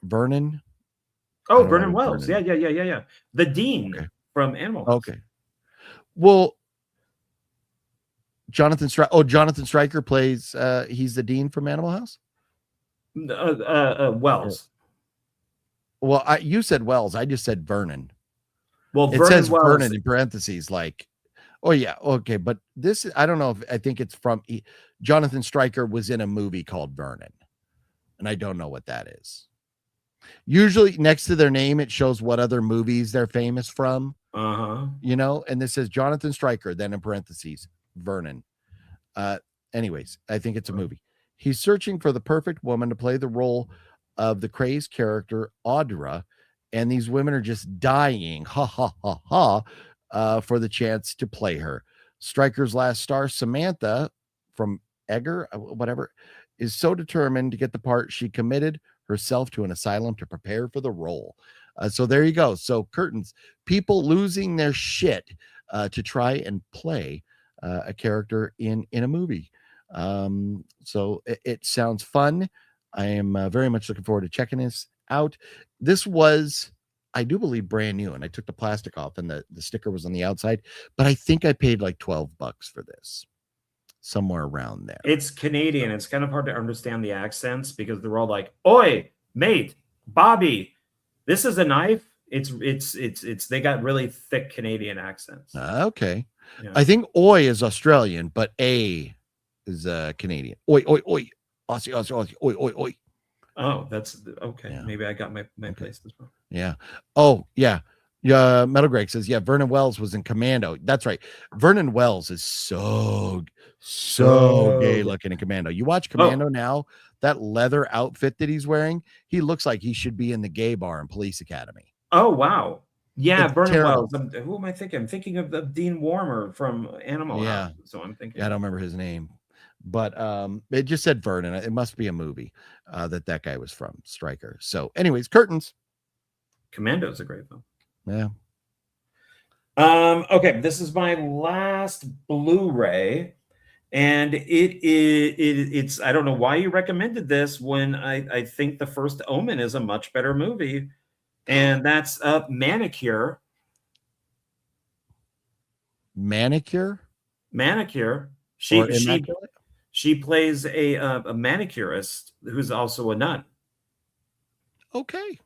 Vernon. Oh, Vernon Wells. Yeah. The Dean from Animal House. Okay. Well, Jonathan Stryker plays. He's the dean from Animal House. Wells. Well, you said Wells. I just said Vernon. Well, It says Vernon in parentheses, like, oh yeah, okay, but this, I don't know if I think it's from Jonathan Stryker was in a movie called Vernon, and I don't know what that is. Usually next to their name, it shows what other movies they're famous from. You know, and this says Jonathan Stryker, then in parentheses, Vernon. Anyways, I think it's a movie. He's searching for the perfect woman to play the role of the crazed character Audra, and these women are just dying, for the chance to play her. Stryker's last star, Samantha from Egger, whatever, is so determined to get the part she committed herself to an asylum to prepare for the role. So there you go. So curtains, people losing their shit to try and play a character in a movie. So it sounds fun. I am very much looking forward to checking this out. This was, I do believe, brand new, and I took the plastic off and the sticker was on the outside, but I think I paid like $12 for this, somewhere around there. It's Canadian. It's kind of hard to understand the accents because they're all like, "Oi, mate, Bobby, this is a knife." It's they got really thick Canadian accents. Okay. Yeah. I think oi is Australian, but a is Canadian. Oi, oi, oi. Aussie, Aussie, Aussie. Oi, oi, oi. Oh, that's okay. Yeah. Maybe I got my places wrong. Yeah. Oh, yeah. Yeah. Metal Greg says, yeah, Vernon Wells was in Commando. That's right. Vernon Wells is so gay looking in Commando. You watch Commando now, that leather outfit that he's wearing, he looks like he should be in the gay bar in Police Academy. Oh, wow. Yeah, It's Vernon terrible. Wells. Who am I thinking? I'm thinking of Dean Warmer from Animal House. So I'm thinking. Yeah, I don't remember his name, but it just said Vernon. It must be a movie that guy was from, Stryker. So anyways, curtains. Commando's a great film. Yeah. Okay, this is my last Blu-ray, and it's I don't know why you recommended this when I think the first Omen is a much better movie, and that's Manicure. Manicure. She plays a manicurist who's also a nun. Okay.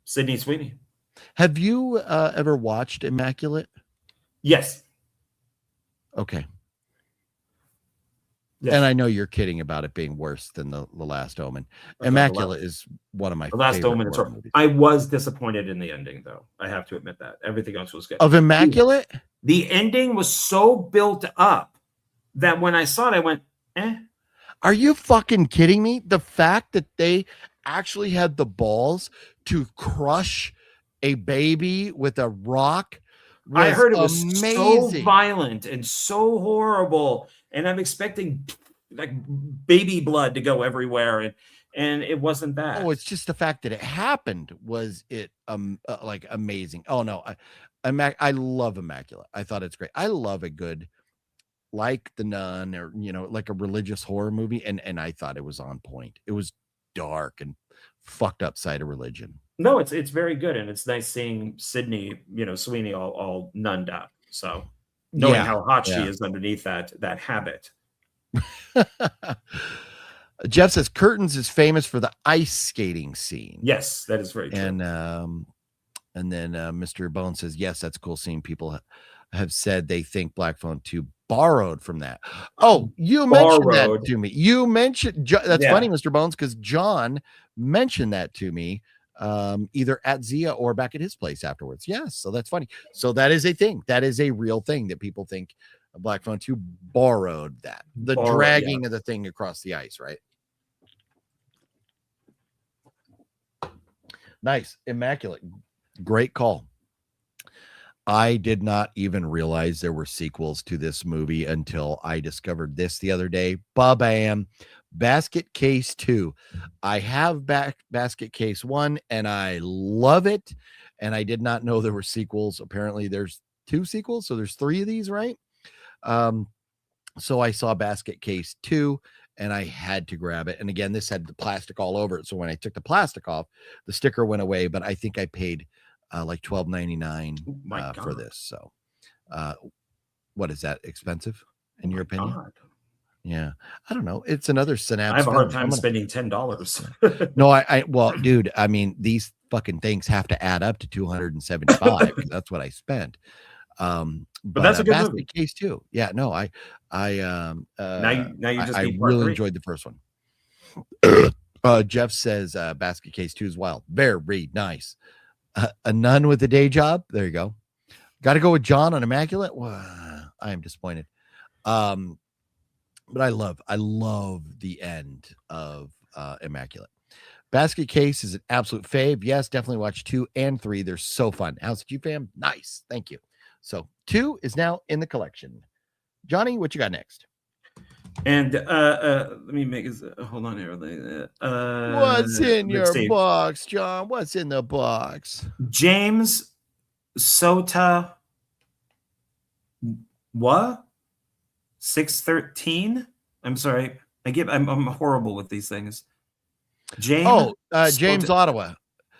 Sydney Sweeney. Have you ever watched Immaculate? Yes. Okay. Yes. And I know you're kidding about it being worse than the Last Omen. Immaculate is one of my The Last Omen. movies. I was disappointed in the ending, though. I have to admit that. Everything else was good. Of Immaculate? The ending was so built up that when I saw it, I went, eh. Are you fucking kidding me? The fact that they actually had the balls to crush a baby with a rock was I heard it was amazing. so violent and so horrible, and I'm expecting like baby blood to go everywhere, and it wasn't that. Oh, it's just the fact that it happened was it like amazing. Oh no, I love Immaculate. I thought it's great. I love a good, like The Nun, or like a religious horror movie, and I thought it was on point. It was dark and fucked up side of religion. No, it's very good, and it's nice seeing Sydney, Sweeney all nunned up. So knowing how hot she is underneath that habit. Jeff says Curtains is famous for the ice skating scene. Yes, that is very true. And then Mr. Bone says, yes, that's a cool scene. People have said they think Black Phone 2 borrowed from that. Oh, you mentioned that to me. You mentioned that's funny, Mr. Bones, because John mentioned that to me either at Zia or back at his place afterwards. Yes, so that's funny. So that is a thing. That is a real thing that people think Black Phone 2 borrowed that. The dragging of the thing across the ice, right? Nice. Immaculate. Great call. I did not even realize there were sequels to this movie until I discovered this the other day. Ba-bam. Basket Case 2. I have Basket Case 1 and I love it. And I did not know there were sequels. Apparently there's 2 sequels. So there's 3 of these, right? So I saw Basket Case 2 and I had to grab it. And again, this had the plastic all over it. So when I took the plastic off, the sticker went away, but I think I paid like $12.99 for this. So what is that, expensive? in your My opinion? God. Yeah, I don't know. It's another synapse. I have a hard film. time spending $10. No, well, dude, I mean, these fucking things have to add up to 275 because that's what I spent. But that's a good Basket movie. Case too. Yeah, no, Now you just I need part really 3. enjoyed the first one. Jeff says Basket Case 2 is wild. Very nice. A nun with a day job. There you go. Got to go with John on Immaculate. Well, I am disappointed. But I love the end of Immaculate. Basket Case is an absolute fave. Yes, definitely watch 2 and 3. They're so fun. How's it you, fam? Nice. Thank you. So 2 is now in the collection. Johnny, what you got next? And let me make it. Hold on here. What's in let's your see. box, John? What's in the box? James Sota. What? 613. I'm sorry. I'm horrible with these things. James. James Ottawa.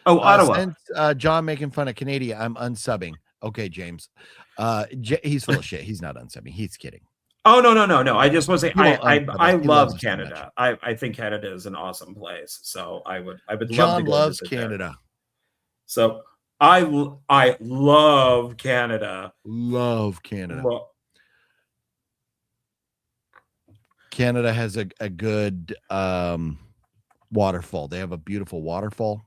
Oh, Ottawa. Since John making fun of Canada, I'm unsubbing. Okay, James. He's full of shit. He's not unsubbing. He's kidding. Oh no. I just want to say I He love loves us so Canada. I think Canada is an awesome place. So I would love John to go loves visit there. Canada. So I love Canada. Love Canada. Canada has a good waterfall. They have a beautiful waterfall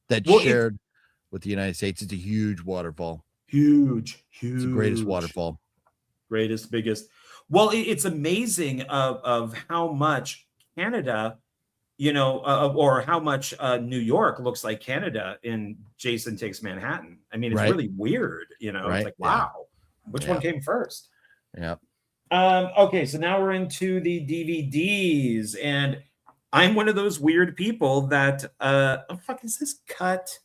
that's shared with the United States. It's a huge waterfall. Huge. It's the greatest waterfall. Greatest, biggest. Well, it's amazing of how much Canada, or how much New York looks like Canada in Jason Takes Manhattan. I mean, it's really weird. It's like, wow, which one came first? Yeah. Okay, so now we're into the DVDs, and I'm one of those weird people that fuck is this cut?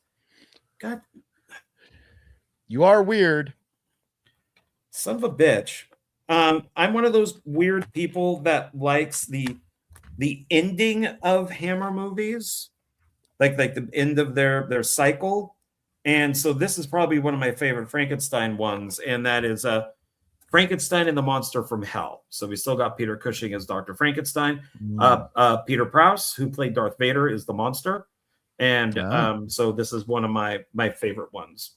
God, you are weird. Son of a bitch. I'm one of those weird people that likes the ending of Hammer movies, like the end of their cycle. And so this is probably one of my favorite Frankenstein ones, and that is Frankenstein and the Monster from Hell. So we still got Peter Cushing as Dr. Frankenstein. Peter Prowse, who played Darth Vader, is the monster. And so this is one of my favorite ones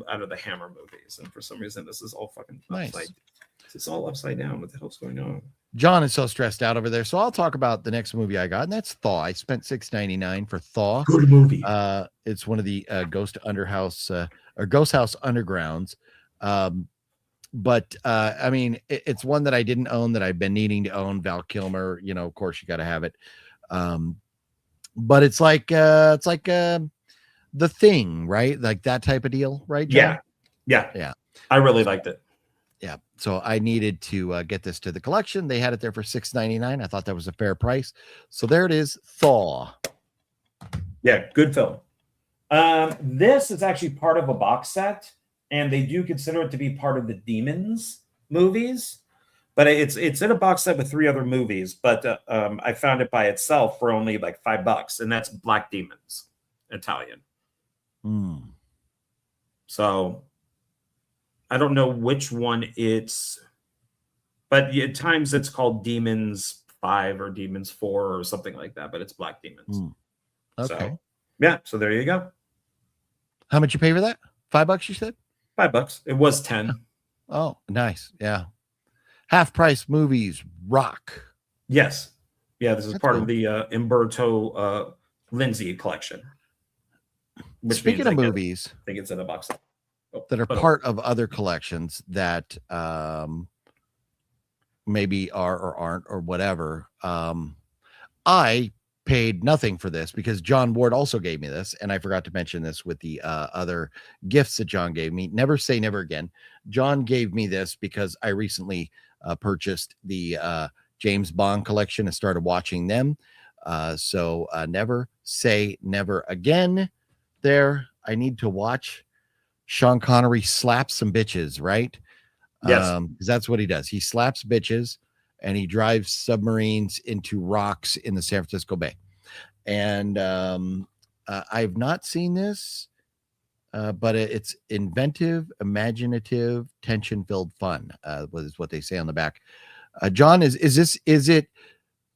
out of the Hammer movies. And for some reason, this is all fucking nice. It's all upside down. What the hell's going on? John is so stressed out over there. So I'll talk about the next movie I got, and that's Thaw. I spent $6.99 for Thaw. Good movie. It's one of the Ghost House Undergrounds. But I mean, it's one that I didn't own that I've been needing to own. Val Kilmer, of course you got to have it. But it's like The Thing, right? Like that type of deal, right, John? Yeah. I really liked it. Yeah. So I needed to get this to the collection. They had it there for $6.99. I thought that was a fair price. So there it is. Thaw. Yeah. Good film. This is actually part of a box set, and they do consider it to be part of the Demons movies, but it's in a box set with 3 other movies. But I found it by itself for only like $5, and that's Black Demons, Italian. So I don't know which one but at times it's called Demons 5 or Demons 4 or something like that, but it's Black Demons. Okay. So, yeah. So there you go. How much you pay for that? $5, you said? $5. It was 10. Oh, nice. Yeah. Half price movies rock. Yes. Yeah. This is part of the Umberto Lindsay collection. Speaking of movies, I think it's in a box set. That are part of other collections that maybe are or aren't or whatever. I paid nothing for this because John Ward also gave me this, and I forgot to mention this with the other gifts that John gave me. Never say never again. John gave me this because I recently purchased the James Bond collection and started watching them. So never say never again. There, I need to watch Sean Connery slap some bitches, right? Yes. Because that's what he does. He slaps bitches and he drives submarines into rocks in the San Francisco Bay. And I've not seen this, but it's inventive, imaginative, tension-filled fun, is what they say on the back. John, is it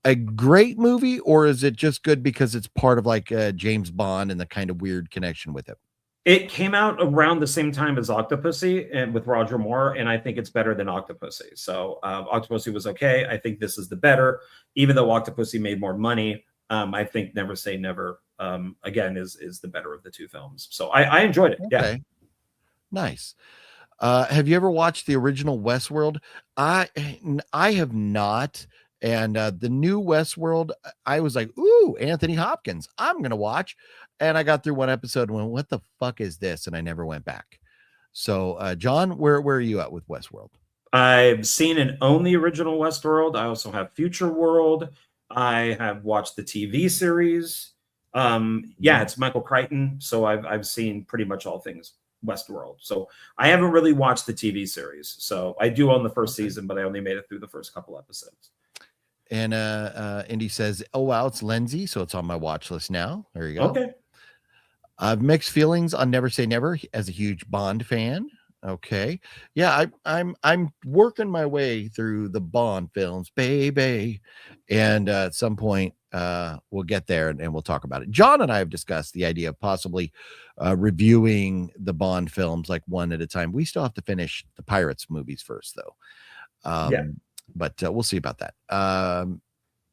a great movie, or is it just good because it's part of like James Bond and the kind of weird connection with it? It came out around the same time as Octopussy and with Roger Moore, and I think it's better than Octopussy. So Octopussy was okay. I think this is the better, even though Octopussy made more money. I think Never Say Never again is the better of the two films. So I enjoyed it. Okay. Yeah. Nice. Have you ever watched the original Westworld? I have not. And the new Westworld, I was like, ooh, Anthony Hopkins, I'm gonna watch. And I got through one episode and went, what the fuck is this? And I never went back. So John, where are you at with Westworld? I've seen and own the original Westworld. I also have Future World. I have watched the TV series. Yeah, it's Michael Crichton, so I've seen pretty much all things Westworld. So I haven't really watched the TV series. So I do own the first season, but I only made it through the first couple episodes. And Indy says, oh wow, it's Lindsay, so it's on my watch list now. There you go. Okay. I've mixed feelings on Never Say Never as a huge Bond fan. Okay. Yeah, I'm working my way through the Bond films, baby. And at some point we'll get there and we'll talk about it. John and I have discussed the idea of possibly reviewing the Bond films like one at a time. We still have to finish the Pirates movies first, though. But we'll see about that.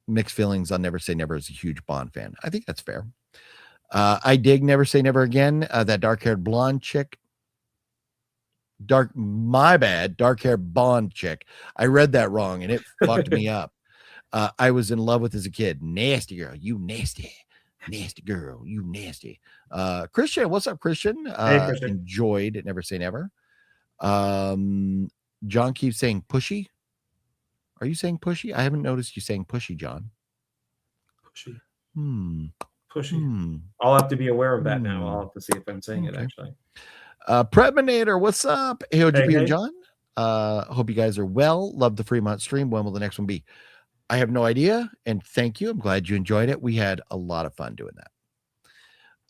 Mixed feelings on Never Say Never as a huge Bond fan. I think that's fair. I dig Never Say Never Again. That dark-haired blonde chick. Dark-haired Bond chick. I read that wrong and it fucked me up. I was in love with as a kid. Nasty girl, you nasty. Nasty girl, you nasty. Christian, what's up, Christian? Hey, Christian. Enjoyed it. Never Say Never. John keeps saying pushy. Are you saying pushy? I haven't noticed you saying pushy, John. Pushy. Pushy. I'll have to be aware of that now. I'll have to see if I'm saying it actually. Predminator, what's up? Hey, OGP Hey. and John. Hope you guys are well. Love the Fremont stream. When will the next one be? I have no idea. And thank you. I'm glad you enjoyed it. We had a lot of fun doing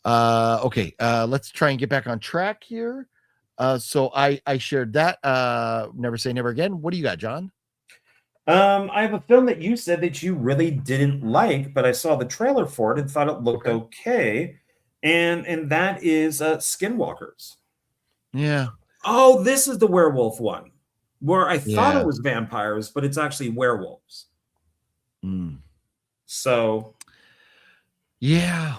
that. Okay. Let's try and get back on track here. So I shared that. Never Say Never Again. What do you got, John? I have a film that you said that you really didn't like, but I saw the trailer for it and thought it looked okay. And that is Skinwalkers. Yeah. Oh, this is the werewolf one where I thought Yeah. it was vampires, but it's actually werewolves. So yeah.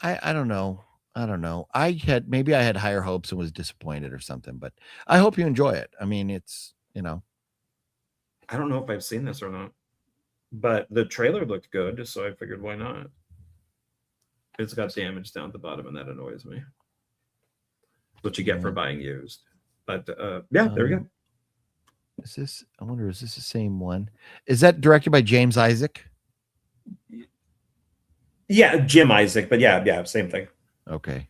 I don't know. I had higher hopes and was disappointed or something, but I hope you enjoy it. I mean, it's, I don't know if I've seen this or not, but the trailer looked good, so I figured why not? It's got damage down at the bottom, and that annoys me. What you get for buying used. But yeah, there we go. I wonder, is this the same one? Is that directed by James Isaac? Yeah, Jim Isaac, but yeah, same thing. Okay.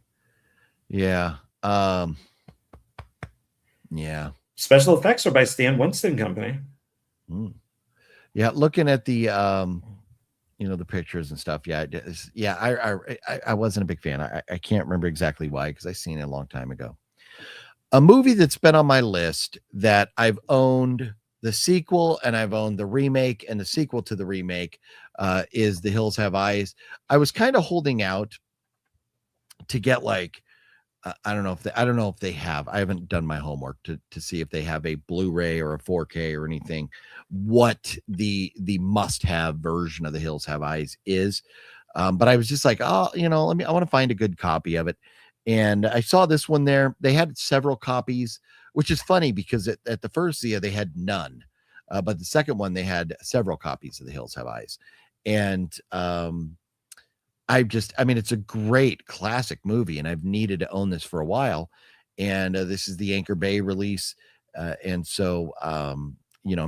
Yeah. Yeah. Special effects are by Stan Winston Company. Yeah, looking at the the pictures and stuff. Yeah, I wasn't a big fan. I can't remember exactly why, because I seen it a long time ago. A movie that's been on my list that I've owned the sequel and I've owned the remake, and the sequel to the remake is The Hills Have Eyes. I was kind of holding out to get like I don't know if they have. I haven't done my homework to see if they have a Blu-ray or a 4K or anything. What the must-have version of The Hills Have Eyes is, but I was just like, I want to find a good copy of it, and I saw this one there. They had several copies, which is funny because at the first they had none, but the second one they had several copies of The Hills Have Eyes, and it's a great classic movie, and I've needed to own this for a while. And this is the Anchor Bay release. And so, I'm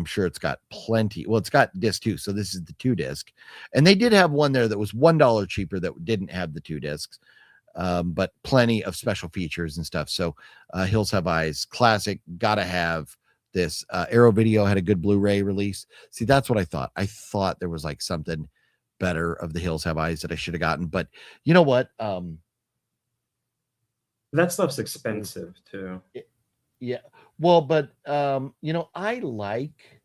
sure it's got plenty. Well, it's got disc 2. So this is the 2 disc. And they did have one there that was $1 cheaper that didn't have the 2 discs, but plenty of special features and stuff. So Hills Have Eyes, classic, gotta have this. Arrow Video had a good Blu-ray release. See, that's what I thought. I thought there was like something better of The Hills Have Eyes that I should have gotten, but you know what, that stuff's expensive too. Yeah, well, but I like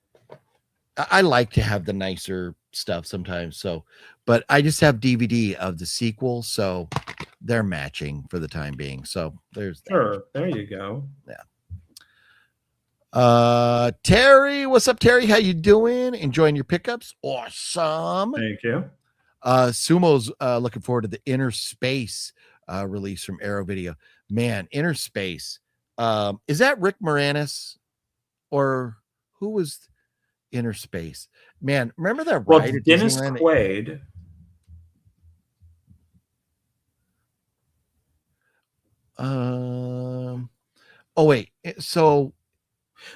I like to have the nicer stuff sometimes. So, but I just have DVD of the sequel, so they're matching for the time being. So there's that. Sure. There you go. Terry, what's up, Terry? How you doing? Enjoying your pickups? Awesome. Thank you. Sumo's looking forward to the Inner Space release from Arrow Video. Man, Inner Space. Is that Rick Moranis or who was Inner Space? Man, remember that Well, ride at Dennis Disneyland? Quaid. Oh wait, so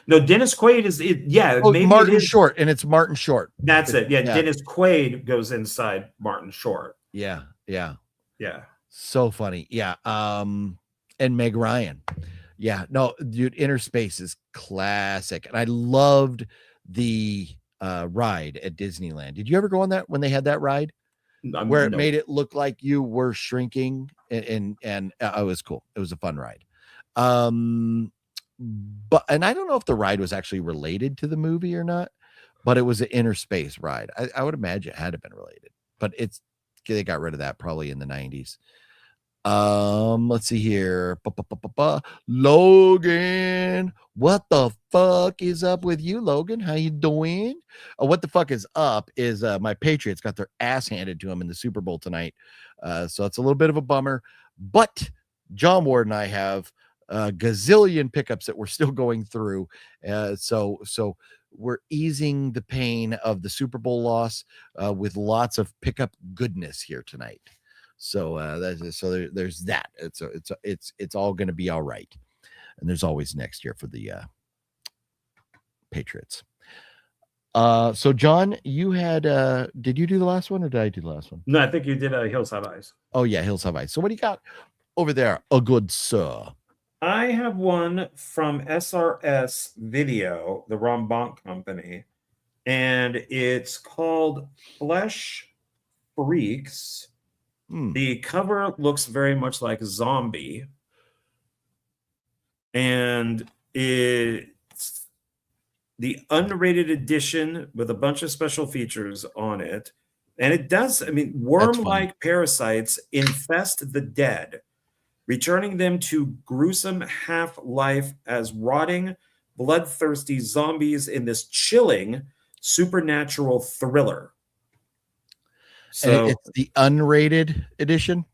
No, Dennis Quaid is it. Yeah, maybe Martin it is. Short, and it's Martin Short. That's it. Yeah, Yeah. Dennis Quaid goes inside Martin Short. Yeah. Yeah. So funny. Yeah. And Meg Ryan. Yeah. No, dude, Inner Space is classic. And I loved the ride at Disneyland. Did you ever go on that when they had that ride where it No. made it look like you were shrinking and it was cool. It was a fun ride. But I don't know if the ride was actually related to the movie or not, but it was an Inner Space ride. I would imagine it had to have been related, but they got rid of that probably in the 90s. Let's see here. Logan, what the fuck is up with you, Logan? How you doing? What the fuck is up is my Patriots got their ass handed to them in the Super Bowl tonight. So it's a little bit of a bummer, but John Ward and I have a gazillion pickups that we're still going through. So we're easing the pain of the Super Bowl loss with lots of pickup goodness here tonight. So there's that. It's all going to be all right. And there's always next year for the Patriots. So John, you had did you do the last one or did I do the last one? No, I think you did Hills Have Eyes. Oh yeah, Hills Have Eyes. So what do you got over there? A good sir. I have one from SRS Video, the Ron Bonk company, and it's called Flesh Freaks. The cover looks very much like Zombie, and it's the unrated edition with a bunch of special features on it. And it does, I mean, worm-like parasites infest the dead, returning them to gruesome half-life as rotting, bloodthirsty zombies in this chilling supernatural thriller. So And it's the unrated edition.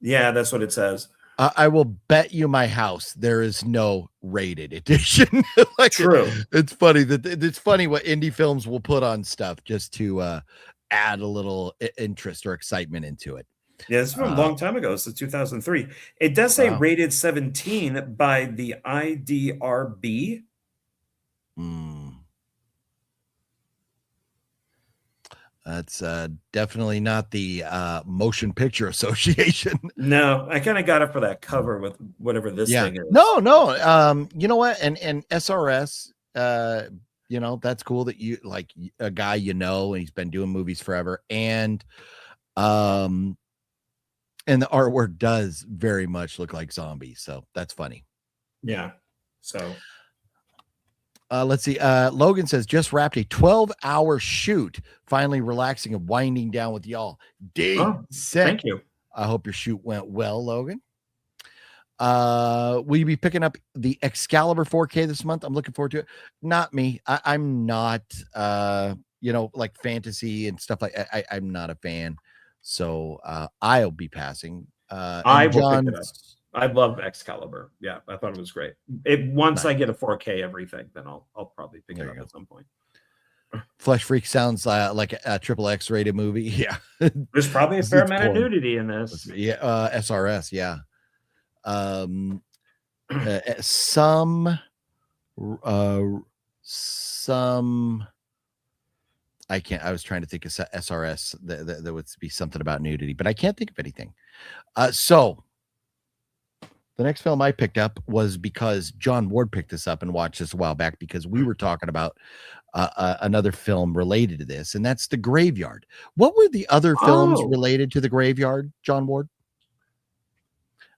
Yeah, that's what it says. I will bet you my house there is no rated edition. True. It's funny it's funny what indie films will put on stuff just to add a little interest or excitement into it. Yeah, this is from a long time ago. It's 2003. It does say rated 17 by the IDRB. That's definitely not the Motion Picture Association. No, I kind of got it for that cover with whatever this thing is. No. You know what? And SRS, you know, that's cool that you like a guy you know, and he's been doing movies forever. And the artwork does very much look like zombies, so that's funny. Yeah. So let's see. Logan says just wrapped a 12-hour shoot, finally relaxing and winding down with y'all. Thank you. I hope your shoot went well, Logan. Will you be picking up the Excalibur 4K this month? I'm looking forward to it. Not me. I'm not like fantasy and stuff like I'm not a fan. So I'll be passing. I will pick it up. I love Excalibur. Yeah, I thought it was great. Once I get a 4K everything, then I'll probably pick it up at some point. Flesh Freak sounds like a triple X rated movie. Yeah, there's probably a fair amount of nudity in this. Yeah, SRS. Yeah, some. I can't. I was trying to think of SRS that would be something about nudity, but I can't think of anything. So the next film I picked up was because John Ward picked this up and watched this a while back because we were talking about another film related to this, and that's The Graveyard. What were the other films related to The Graveyard, John Ward?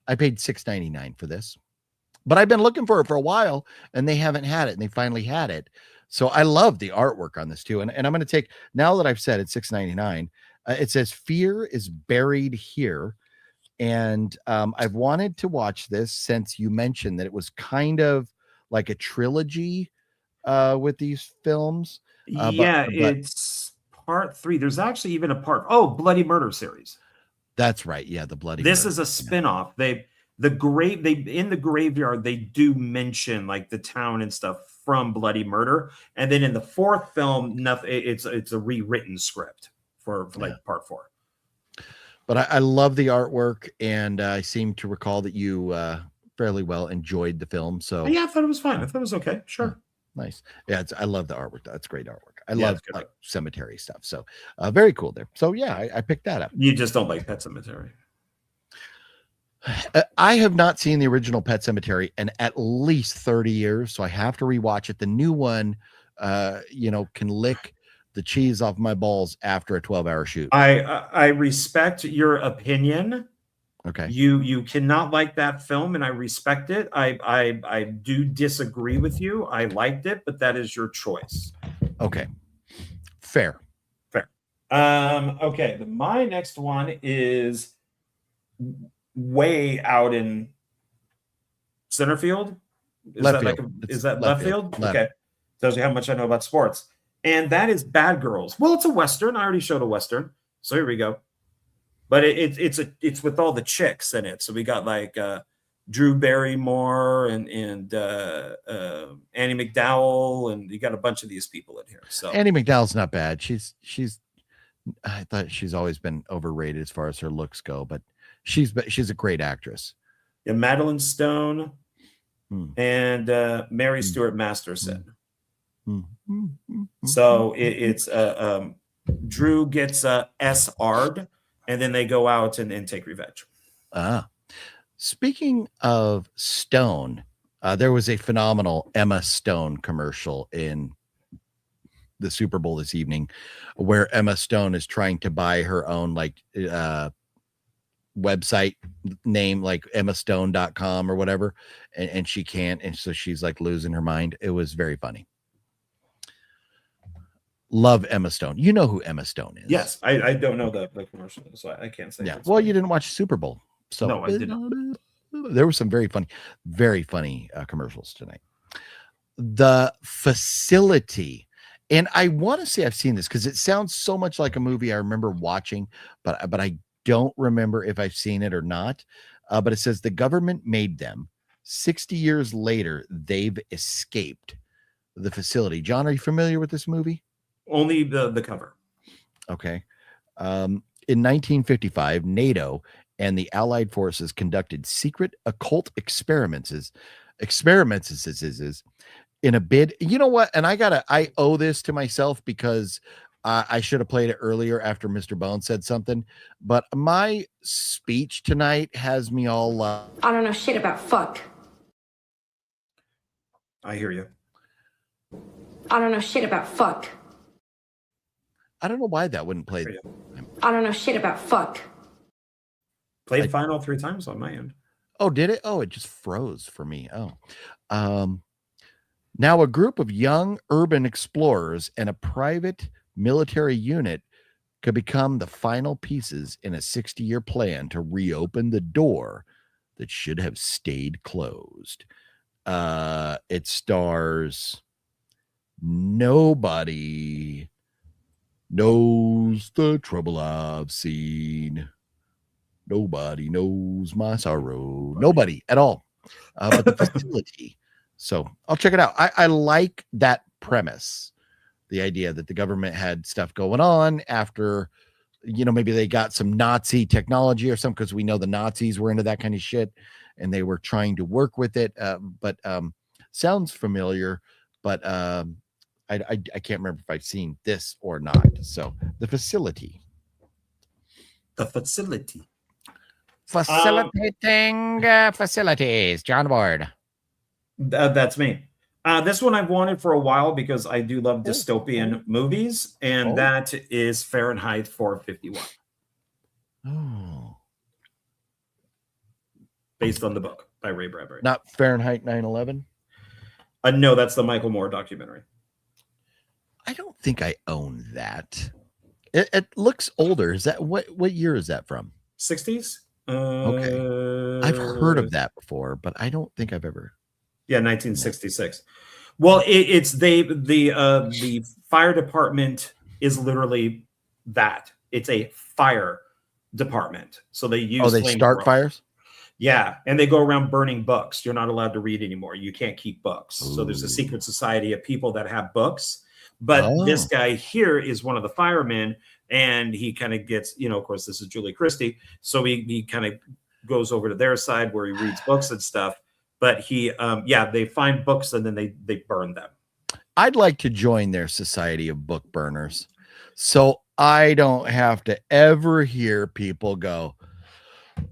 I paid $6.99 for this, but I've been looking for it for a while, and they haven't had it, and they finally had it. So I love the artwork on this too. And I'm going to take, now that I've said it's $6.99, it says Fear is Buried Here. And I've wanted to watch this since you mentioned that it was kind of like a trilogy with these films. Yeah, it's part 3. There's actually even a Bloody Murder series. That's right. Yeah, the Bloody This Murder. is a spin-off. They in the graveyard, they do mention like the town and stuff from Bloody Murder. And then in the 4th film, nothing, it's a rewritten script for like part 4. But I love the artwork, and I seem to recall that you fairly well enjoyed the film. So Yeah, I thought it was fine. I thought it was okay. Sure. Nice. Yeah, I love the artwork. That's great artwork. I Yeah, love it's good like cemetery stuff. So very cool there. So yeah, I picked that up. You just don't like Pet Sematary. I have not seen the original Pet Sematary in at least 30 years, so I have to rewatch it. The new one, can lick the cheese off my balls after a 12-hour shoot. I respect your opinion. Okay. You cannot like that film, and I respect it. I do disagree with you. I liked it, but that is your choice. Okay. Fair. Okay. My next one is way out in center field. Left left field? Okay. Tells you how much I know about sports. And that is Bad Girls. Well, it's a Western. I already showed a Western. So here we go. But it's with all the chicks in it. So we got like Drew Barrymore and Annie McDowell, and you got a bunch of these people in here. So Annie McDowell's not bad. She's I thought she's always been overrated as far as her looks go, but she's a great actress. Yeah, Madeline Stone and Mary Stuart Masterson. So it's Drew gets SR'd, and then they go out and take revenge. Speaking of Stone, there was a phenomenal Emma Stone commercial in the Super Bowl this evening where Emma Stone is trying to buy her own website name, like emmastone.com or whatever, and she can't, and so she's like losing her mind. It was very funny. Love Emma Stone. You know who Emma Stone is? Yes, I don't know the commercial, so I can't say. Yeah. Well, you didn't watch Super Bowl, so no, I did not. There were some very funny commercials tonight. The Facility, and I want to say I've seen this because it sounds so much like a movie I remember watching, but I don't remember if I've seen it or not. But it says the government made them. 60 years later, they've escaped the facility. John, are you familiar with this movie? Only the cover. Okay. In 1955, NATO and the Allied forces conducted secret occult experiments in a bid. You know what? And I owe this to myself because I should have played it earlier after Mr. Bone said something, but my speech tonight has me all I don't know shit about fuck. I hear you. I don't know shit about fuck. I don't know why that wouldn't play. I don't know shit about fuck. Played final 3 times on my end. Oh, did it? Oh, it just froze for me. Oh, now a group of young urban explorers and a private military unit could become the final pieces in a 60-year plan to reopen the door that should have stayed closed. It stars nobody knows the trouble I've seen. Nobody knows my sorrow. Nobody at all. But the Facility. So I'll check it out. I like that premise. The idea that the government had stuff going on after, maybe they got some Nazi technology or something, because we know the Nazis were into that kind of shit and they were trying to work with it. But sounds familiar, but I can't remember if I've seen this or not. So the Facility. The Facility. Facilitating facilities. John Ward. That's me. This one I've wanted for a while because I do love dystopian movies, and that is Fahrenheit 451. Oh. Based on the book by Ray Bradbury. Not Fahrenheit 9/11? No, that's the Michael Moore documentary. think I own that. It looks older. Is that what year is that from? 60s. Okay. I've heard of that before, but I don't think I've ever. Yeah, 1966. Well, it's the fire department is literally that. It's a fire department. So they use they start fires? Yeah, and they go around burning books. You're not allowed to read anymore. You can't keep books. So there's a secret society of people that have books. But this guy here is one of the firemen, and he kind of gets, of course, this is Julie Christie. So he kind of goes over to their side where he reads books and stuff. But they find books and then they burn them. I'd like to join their society of book burners, so I don't have to ever hear people go,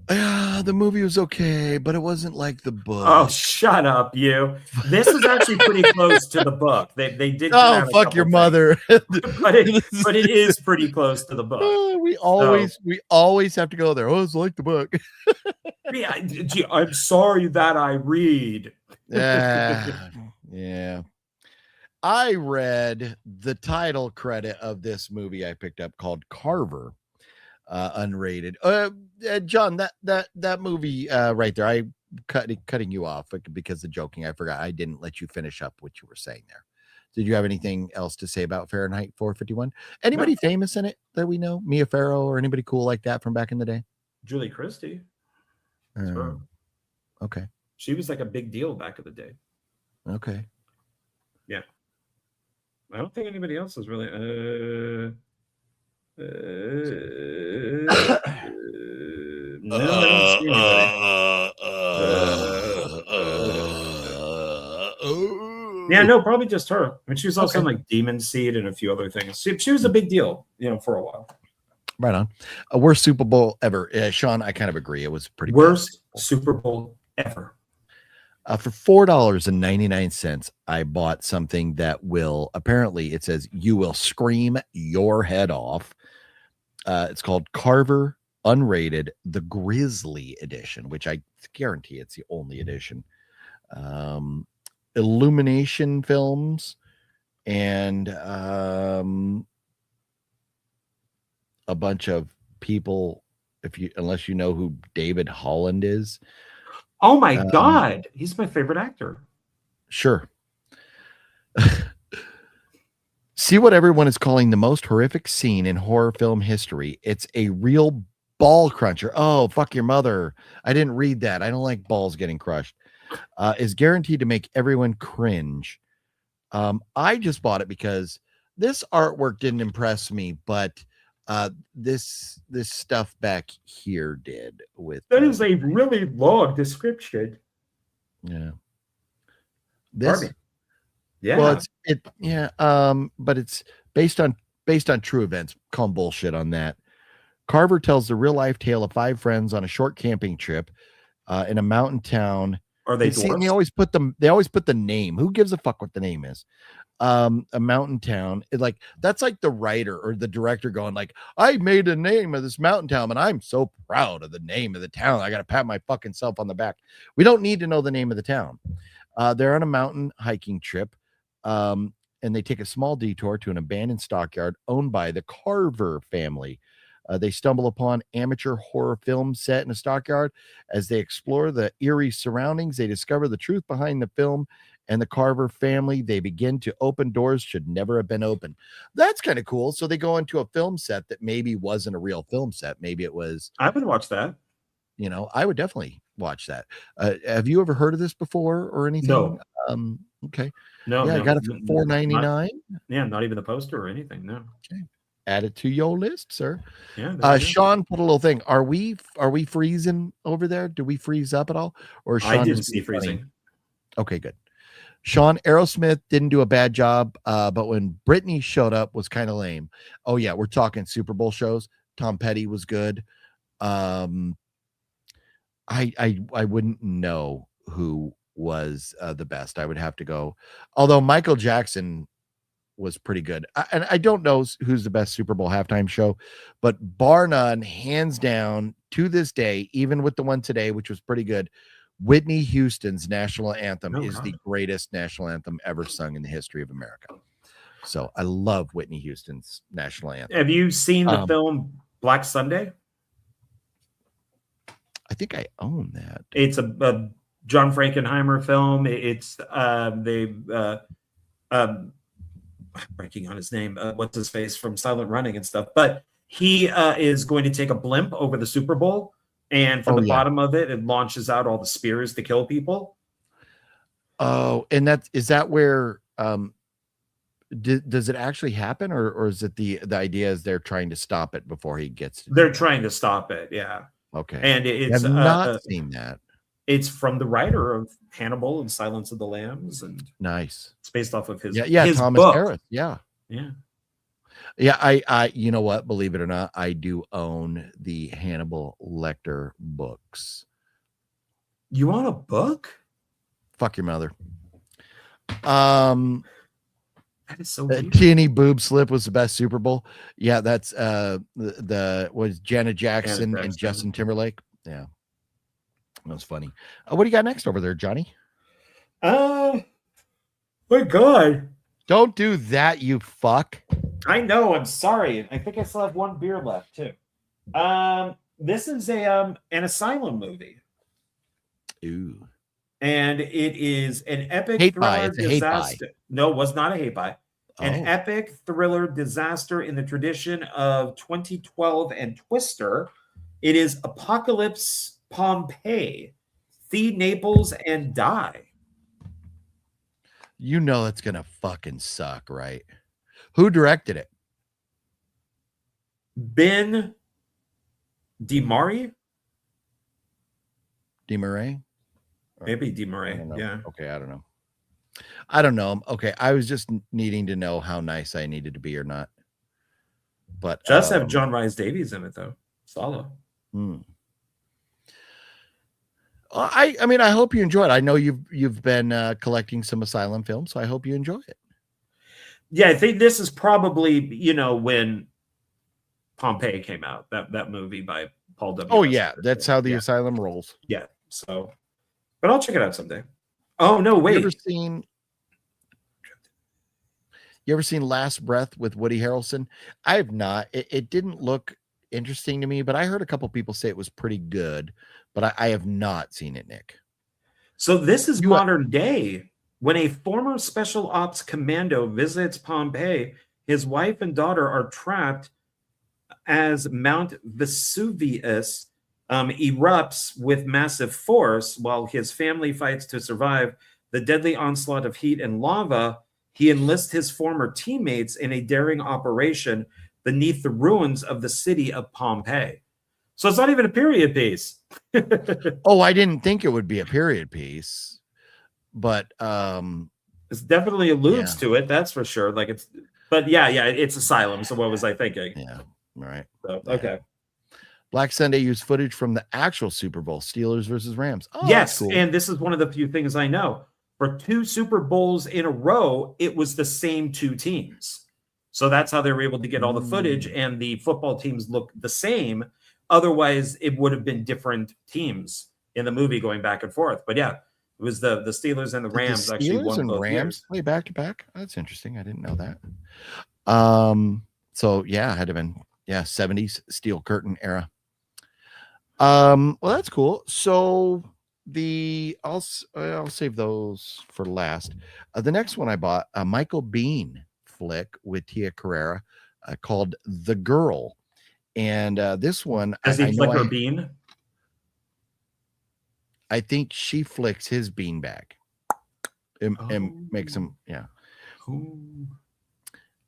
the movie was okay, but it wasn't like the book. Oh, shut up, you. This is actually pretty close to the book. They did. Oh, fuck your mother. but it is pretty close to the book. We always have to go there. Oh, it's like the book. Yeah, I'm sorry that I read. Yeah. I read the title credit of this movie I picked up called Carver, unrated. John, that movie right there, I cutting you off because of joking. I forgot. I didn't let you finish up what you were saying there. Did you have anything else to say about Fahrenheit 451? Anybody famous in it that we know? Mia Farrow or anybody cool like that from back in the day? Julie Christie. Okay. She was like a big deal back in the day. Okay. Yeah. I don't think anybody else is really. No, I don't see anybody. Yeah, no, probably just her. I mean, she was also in like Demon Seed and a few other things. She was a big deal, for a while. Right on. Worst Super Bowl ever. Sean, I kind of agree. It was pretty worst Super Bowl ever. For $4.99, I bought something that will apparently, it says you will scream your head off. It's called Carver Unrated, the Grizzly Edition, which I guarantee it's the only edition. Illumination Films and a bunch of people, unless you know who David Holland is. Oh my God, he's my favorite actor. Sure. See what everyone is calling the most horrific scene in horror film history. It's a real ball cruncher. Oh, fuck your mother. I didn't read that. I don't like balls getting crushed. Is guaranteed to make everyone cringe. I just bought it because this artwork didn't impress me, but this stuff back here did. With that is a really long description. Yeah. This. Barbie. Yeah. Well, but it's based on true events. Call bullshit on that. Carver tells the real life tale of 5 friends on a short camping trip in a mountain town. Are they dwarfs? They always put the name. Who gives a fuck what the name is? A mountain town. That's like the writer or the director going like, I made a name of this mountain town and I'm so proud of the name of the town. I got to pat my fucking self on the back. We don't need to know the name of the town. They're on a mountain hiking trip. And they take a small detour to an abandoned stockyard owned by the Carver family. They stumble upon amateur horror film set in a stockyard. As they explore the eerie surroundings, they discover the truth behind the film and the Carver family. They begin to open doors should never have been opened. That's kind of cool. So they go into a film set that maybe wasn't a real film set. Maybe it was. I would watch that. I would definitely watch that. Have you ever heard of this before or anything? No. Okay. No. Yeah, I got it for $4.99. Not even the poster or anything. No. Okay. Add it to your list, sir. Yeah. Sean put a little thing. Are we freezing over there? Do we freeze up at all? Or Sean I didn't see freezing. Okay, good. Sean, Aerosmith didn't do a bad job, but when Britney showed up was kind of lame. Oh yeah, we're talking Super Bowl shows. Tom Petty was good. I wouldn't know who was the best. I would have to go. Although Michael Jackson was pretty good. And I don't know who's the best Super Bowl halftime show, but bar none, hands down, to this day, even with the one today, which was pretty good, Whitney Houston's national anthem is the greatest national anthem ever sung in the history of America. So I love Whitney Houston's national anthem. Have you seen the film Black Sunday? I think I own that. It's a John Frankenheimer film. It's I'm breaking on his name. What's his face from Silent Running and stuff. But he is going to take a blimp over the Super Bowl, and from the bottom of it, it launches out all the spears to kill people. Oh, and is that where does it actually happen, or is it the idea is they're trying to stop it before he gets to They're trying to stop it, yeah. Okay. And it's I've not seen that. It's from the writer of Hannibal and Silence of the Lambs, and nice. It's based off of his his Thomas book. Harris. Yeah. I you know what? Believe it or not, I do own the Hannibal Lecter books. You want a book? Fuck your mother. That is so weird. Teeny Boob Slip was the best Super Bowl. Yeah, that's the was Janet Jackson and Justin Timberlake. Yeah. That was funny. What do you got next over there, Johnny? My God. Don't do that, you fuck. I know. I'm sorry. I think I still have one beer left, too. This is an asylum movie. Ooh. And it is an epic hate thriller buy. It's a disaster. hate buy. No, it was not a hate buy. An Oh. epic thriller disaster in the tradition of 2012 and Twister. It is Apocalypse Pompeii. Feed Naples and die. You know it's gonna fucking suck, right? Who directed it? Ben DiMare? DiMarais? Maybe DiMarais. Yeah. Okay, I don't know. I don't know. Okay, I was just needing to know how nice I needed to be or not. But Just have John Rhys Davies in it though. Solo. I mean, I hope you enjoy it. I know you've been collecting some asylum films, so I hope you enjoy it. Yeah, I think this is probably when Pompeii came out. That movie by Paul W. Oh yeah, that's how the asylum rolls. Yeah. So, but I'll check it out someday. Oh no, wait. You ever seen Last Breath with Woody Harrelson? I have not. It didn't look interesting to me, but I heard a couple people say it was pretty good. But I have not seen it, Nick. So this is modern day. When a former special ops commando visits Pompeii, his wife and daughter are trapped as Mount Vesuvius erupts with massive force while his family fights to survive the deadly onslaught of heat and lava. He enlists his former teammates in a daring operation beneath the ruins of the city of Pompeii. So it's not even a period piece. Oh, I didn't think it would be a period piece, but it definitely alludes to it. That's for sure. But it's asylum. So what was I thinking? Yeah, right. So, okay. Black Sunday used footage from the actual Super Bowl, Steelers versus Rams. Oh, yes, cool. And this is one of the few things I know. For 2 Super Bowls in a row, it was the same 2 teams. So that's how they were able to get all the footage, and the football teams look the same. Otherwise, it would have been different teams in the movie going back and forth. But yeah, it was the Steelers and the Rams actually won both years. Play back to back. That's interesting. I didn't know that. So yeah, it had to have been 70s Steel Curtain era. Well, that's cool. So I'll save those for last. The next one I bought, a Michael Biehn flick with Tia Carrere called The Girl. And this one, does he flick her bean? I think she flicks his bean back and makes him,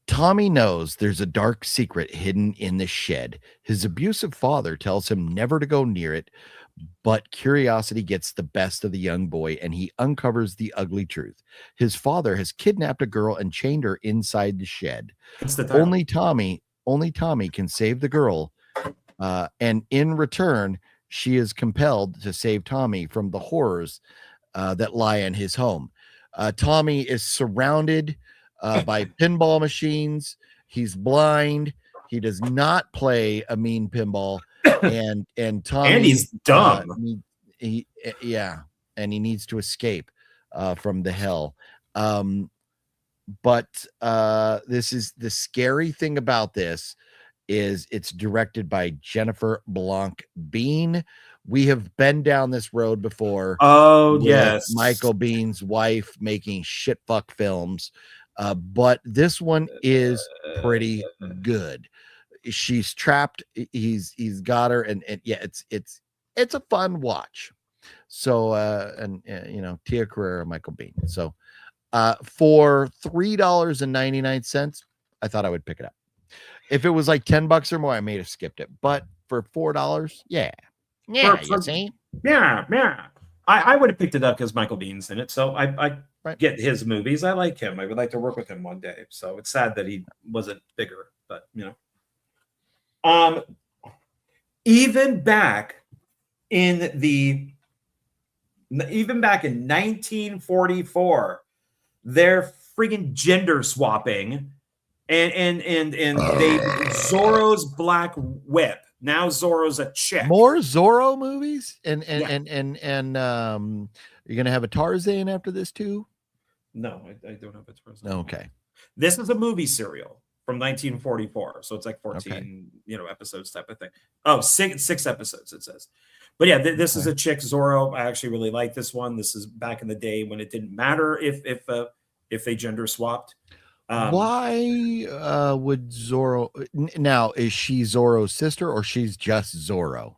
Tommy knows there's a dark secret hidden in the shed. His abusive father tells him never to go near it, but curiosity gets the best of the young boy, and he uncovers the ugly truth. His father has kidnapped a girl and chained her inside the shed. Only Tommy can save the girl, and in return, she is compelled to save Tommy from the horrors that lie in his home. Tommy is surrounded by pinball machines. He's blind. He does not play a mean pinball, and Tommy, and he's dumb. And he needs to escape from the hell. but this is the scary thing about this is it's directed by Jennifer Blanc Bean. We have been down this road before. Oh, with yes. Michael Bean's wife making shit fuck films. But this one is pretty good. She's trapped. He's got her, and yeah, it's a fun watch. So and you know, Tia Carrere, Michael Bean. So for $3.99, I thought I would pick it up. If it was like $10 or more, I may have skipped it. But for $4, yeah. Yeah, you see? Yeah. I would have picked it up because Michael Bean's in it. So I Right. get his movies. I like him. I would like to work with him one day. So it's sad that he wasn't bigger, but you know. Even back in 1944, they're freaking gender swapping and they Zorro's Black Whip. Now Zorro's a chick. More Zorro movies, and Yeah. you're gonna have a Tarzan after this too. No, I don't have a Tarzan. Okay, This is a movie serial from 1944, so it's like 14, Okay. episodes type of thing. Oh, six episodes it says. But yeah, this is Okay. a chick Zorro. I actually really like this one. This is back in the day when it didn't matter if they gender swapped. Why would Zorro now? Is she Zorro's sister or she's just Zorro?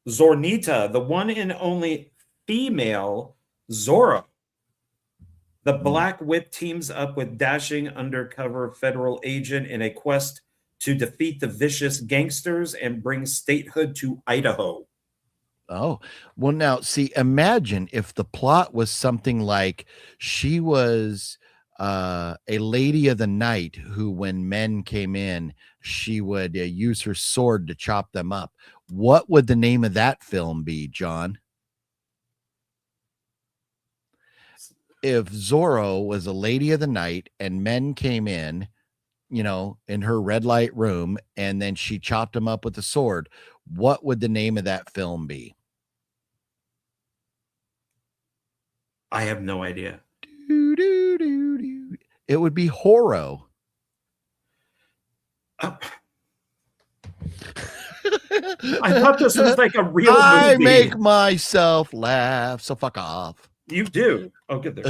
Zornita, the one and only female Zorro. The Black Whip teams up with dashing undercover federal agent in a quest to defeat the vicious gangsters and bring statehood to Idaho. Oh, well, now see, imagine if the plot was something like she was a lady of the night who, when men came in, she would use her sword to chop them up. What would the name of that film be, John? If Zorro was a lady of the night and men came in, you know, in her red light room, and then she chopped them up with a sword, what would the name of that film be? I have no idea. It would be Horror. I thought this was like a real movie. I make myself laugh, so fuck off. You do. Oh, good. There.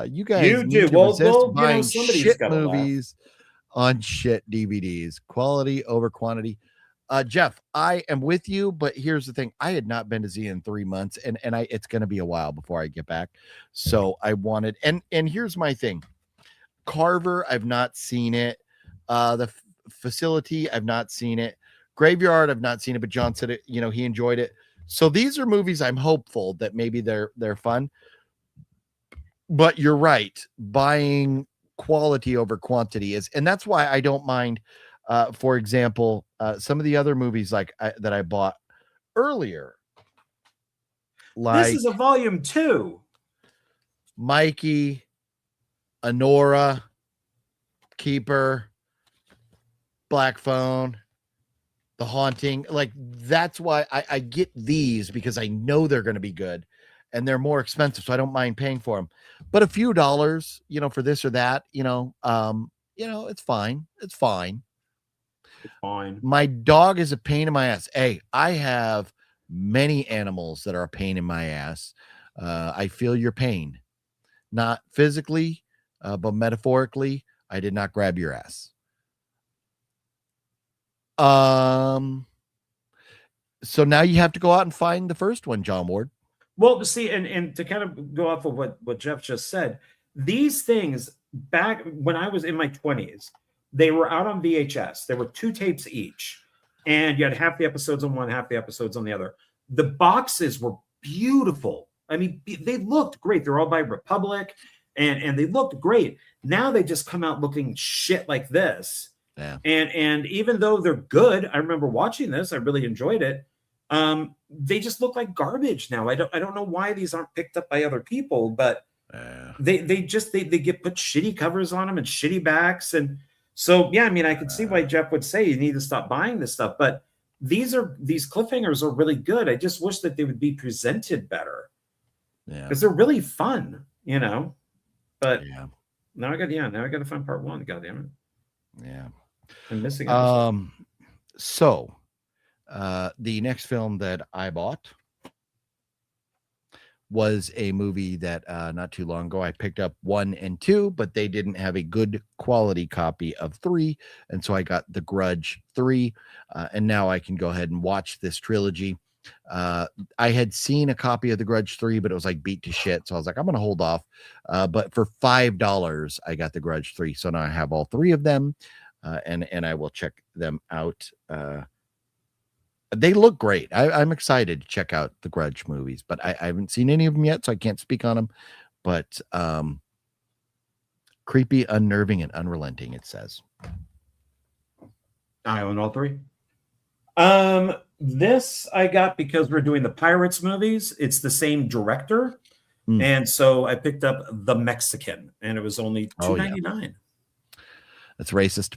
You guys You need do. to Well, resist buying somebody's shit gotta laugh. movies on shit DVDs. Quality over quantity. Jeff, I am with you, but here's the thing. I had not been to Z in 3 months, and it's going to be a while before I get back. So I wanted, and here's my thing. Carver, I've not seen it. The Facility, I've not seen it. Graveyard, I've not seen it, but John said it, you know, he enjoyed it. So these are movies I'm hopeful that maybe they're fun. But you're right, buying quality over quantity is, and that's why I don't mind. For example, some of the other movies that I bought earlier, like This is a volume 2. Mikey, Honora, Keeper, Black Phone, The Haunting. Like, that's why I get these, because I know they're going to be good and they're more expensive, so I don't mind paying for them. But a few dollars, you know, for this or that, it's fine. It's fine. It's fine. My dog is a pain in my ass. Hey, I have many animals that are a pain in my ass. I feel your pain, not physically, but metaphorically. I did not grab your ass. So now you have to go out and find the first one, John Ward. Well, see, and to kind of go off of what Jeff just said, these things back when I was in my 20s, they were out on VHS. There were 2 tapes each, and you had half the episodes on one, half the episodes on the other. The boxes were beautiful. I mean, they looked great. They're all by Republic, and they looked great. Now they just come out looking shit like this. Yeah. And even though they're good, I remember watching this. I really enjoyed it. They just look like garbage now. I don't know why these aren't picked up by other people, but they get put shitty covers on them and shitty backs. And so, yeah, I mean, I could see why Jeff would say you need to stop buying this stuff, but these cliffhangers are really good. I just wish that they would be presented better. Yeah. Because they're really fun, But Yeah. now I got to find part 1. God damn it. Yeah. I'm missing out. So the next film that I bought was a movie that not too long ago I picked up 1 and 2, but they didn't have a good quality copy of 3, and so I got The Grudge 3, and now I can go ahead and watch this trilogy. I had seen a copy of The Grudge 3, but it was like beat to shit, so I was like, I'm gonna hold off. But for $5 I got The Grudge 3, so now I have all 3 of them, and I will check them out. They look great. I'm excited to check out the Grudge movies, but I haven't seen any of them yet, so I can't speak on them. But creepy, unnerving, and unrelenting, it says. I own all 3. This I got because we're doing the Pirates movies. It's the same director. And so I picked up The Mexican, and it was only $2.99. Yeah. That's racist.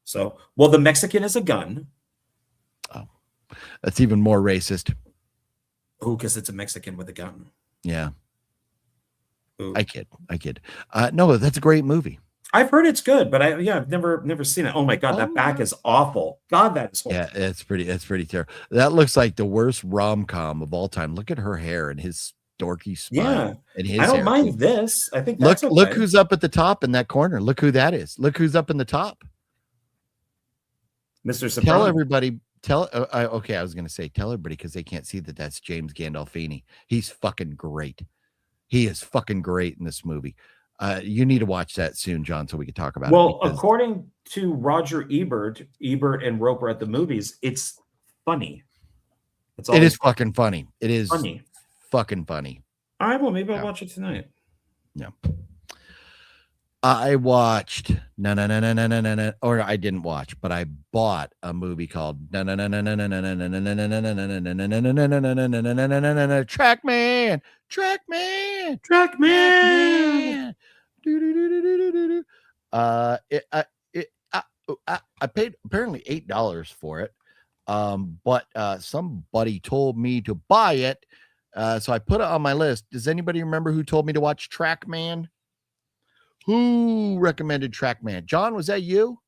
So, well, The Mexican is a gun. Oh, that's even more racist. Oh, because it's a Mexican with a gun. Yeah. Ooh. I kid. No, that's a great movie. I've heard it's good, but I've never seen it. Oh my God, that back is awful. God, that is horrible. Yeah, it's pretty terrible. That looks like the worst rom-com of all time. Look at her hair and his dorky spine. And his I don't hair. mind this. I think that's look who's up at the top in that corner. Look who that is. Look who's up in the top. Mr. Soprano. Tell everybody. Okay, I was gonna say tell everybody because they can't see that that's James Gandolfini. He's fucking great. He is fucking great in this movie. You need to watch that soon, John, so we can talk about it. Well, according to Roger Ebert and Roper at the movies, it's funny. It is fucking funny. It is funny. Fucking funny. All right, well, maybe I'll watch it tonight. Yeah. I watched or I didn't watch, but I bought a movie called Trackman. I paid apparently $8 for it, but somebody told me to buy it, so I put it on my list. Does anybody remember who told me to watch Trackman? Who recommended Trackman? John, was that you?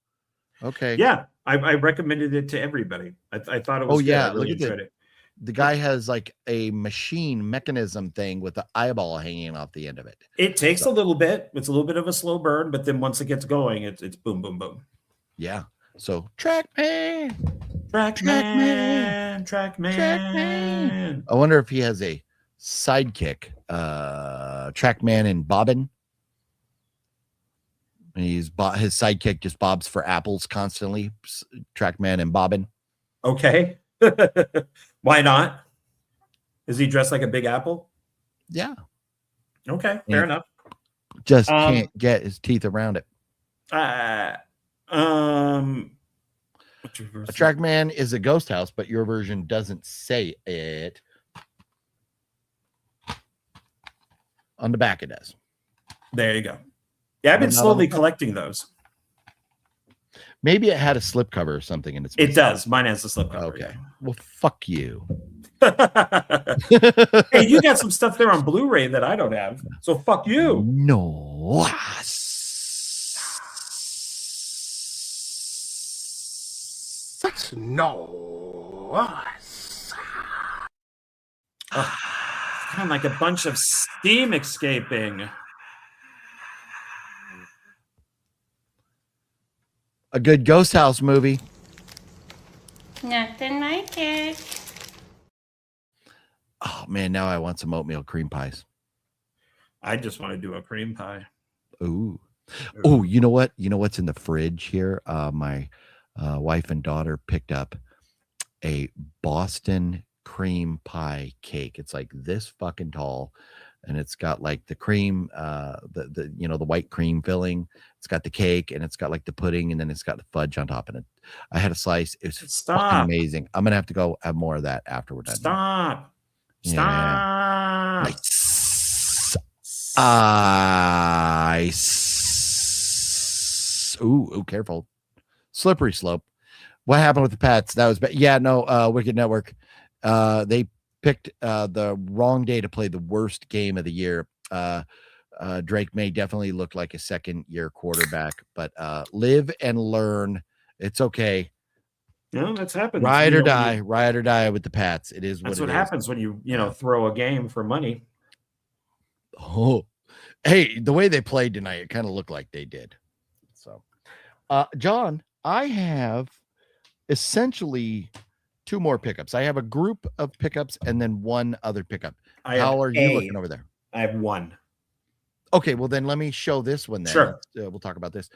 Okay. Yeah, I recommended it to everybody. I thought it was good. I really enjoyed it. The guy has like a machine mechanism thing with the eyeball hanging off the end of it. It takes a little bit. It's a little bit of a slow burn, but then once it gets going, it's boom, boom, boom. Yeah. So Trackman. I wonder if he has a sidekick, Trackman and Bobbin. And his sidekick just bobs for apples constantly. Trackman and Bobbin. Okay. Why not? Is he dressed like a big apple? Yeah. Okay, fair enough. Just can't get his teeth around it. What's your version? A Trackman is a ghost house, but your version doesn't say it. On the back it does. There you go. Yeah, I've been slowly collecting those. Maybe it had a slipcover or something in its. It does. Mine has a slipcover. Okay. Well, fuck you. Hey, you got some stuff there on Blu-ray that I don't have. So fuck you. No. Kind of like a bunch of steam escaping. A good ghost house movie. Nothing like it. Oh man, now I want some oatmeal cream pies. I just want to do a cream pie. Ooh. Oh, you know what? You know what's in the fridge here? My wife and daughter picked up a Boston cream pie cake. It's like this fucking tall, and it's got like the cream, the the white cream filling. It's got the cake, and it's got like the pudding, and then it's got the fudge on top of it. I had a slice. It was fucking amazing. I'm gonna have to go have more of that after we're done. Stop. Yeah. Ooh, careful. Slippery slope. What happened with the Pats? That was bad. Yeah, no, Wicked Network. They picked the wrong day to play the worst game of the year. Drake May definitely look like a second-year quarterback, but live and learn. It's okay. No, that's happened. Ride or die with the Pats. It is That's what what it is. happens when you throw a game for money. Oh, hey, the way they played tonight, it kind of looked like they did. So, John, I have essentially two more pickups. I have a group of pickups and then one other pickup. How are you looking over there? I have one. Okay, well then let me show this one then. Sure. We'll talk about this.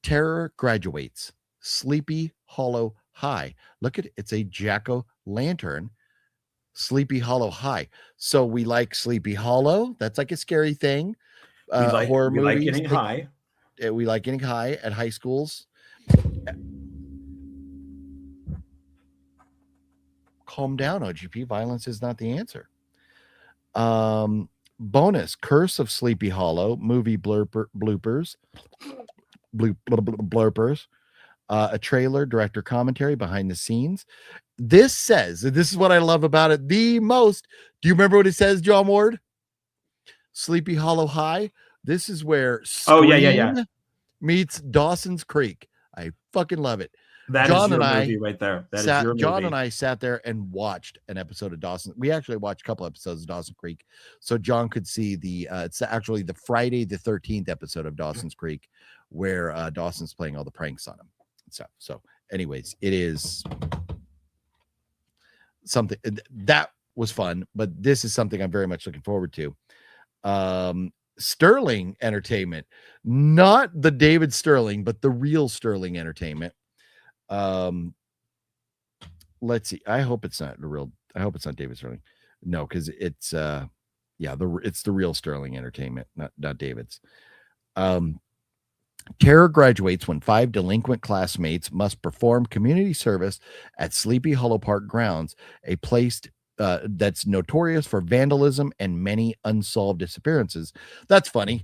Terror Graduates, Sleepy Hollow High. Look at it. It's a jack-o'-lantern, Sleepy Hollow High. So we like Sleepy Hollow. That's like a scary thing. Horror movies. Like getting high. We like getting high at high schools. Calm down, OGP. Violence is not the answer. Bonus, Curse of Sleepy Hollow, movie bloopers, blurpers, a trailer, director commentary, behind the scenes. This says, this is what I love about it the most. Do you remember what it says, John Ward? Sleepy Hollow High. This is where Scream meets Dawson's Creek. I fucking love it. That John is your and movie right there. John and I sat there and watched an episode of Dawson. We actually watched a couple episodes of Dawson Creek, so John could see it's actually the Friday the 13th episode of Dawson's Creek, where Dawson's playing all the pranks on him. So, anyways, it is something that was fun, but this is something I'm very much looking forward to. Sterling Entertainment, not the David Sterling, but the real Sterling Entertainment. Let's see. I hope it's not David Sterling. No, because it's it's the real Sterling Entertainment, not David's. Terror graduates when 5 delinquent classmates must perform community service at Sleepy Hollow Park grounds, a place that's notorious for vandalism and many unsolved disappearances. That's funny.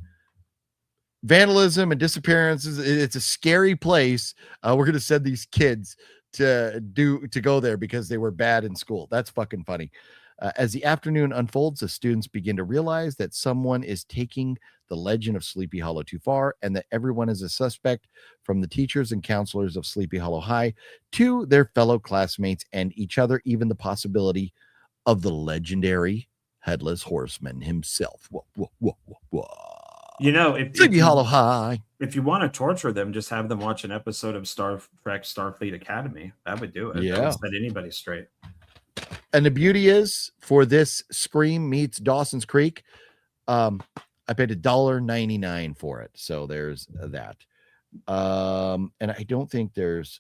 Vandalism and disappearances. It's a scary place. We're going to send these kids to go there because they were bad in school. That's fucking funny. As the afternoon unfolds, the students begin to realize that someone is taking the legend of Sleepy Hollow too far, and that everyone is a suspect, from the teachers and counselors of Sleepy Hollow High to their fellow classmates and each other, even the possibility of the legendary Headless Horseman himself. You know, if Sleepy Hollow High. If you want to torture them, just have them watch an episode of Star Trek Starfleet Academy. That would do it. Yeah. That would set anybody straight. And the beauty is, for this Scream meets Dawson's Creek, I paid $1.99 for it. So there's that. And I don't think there's.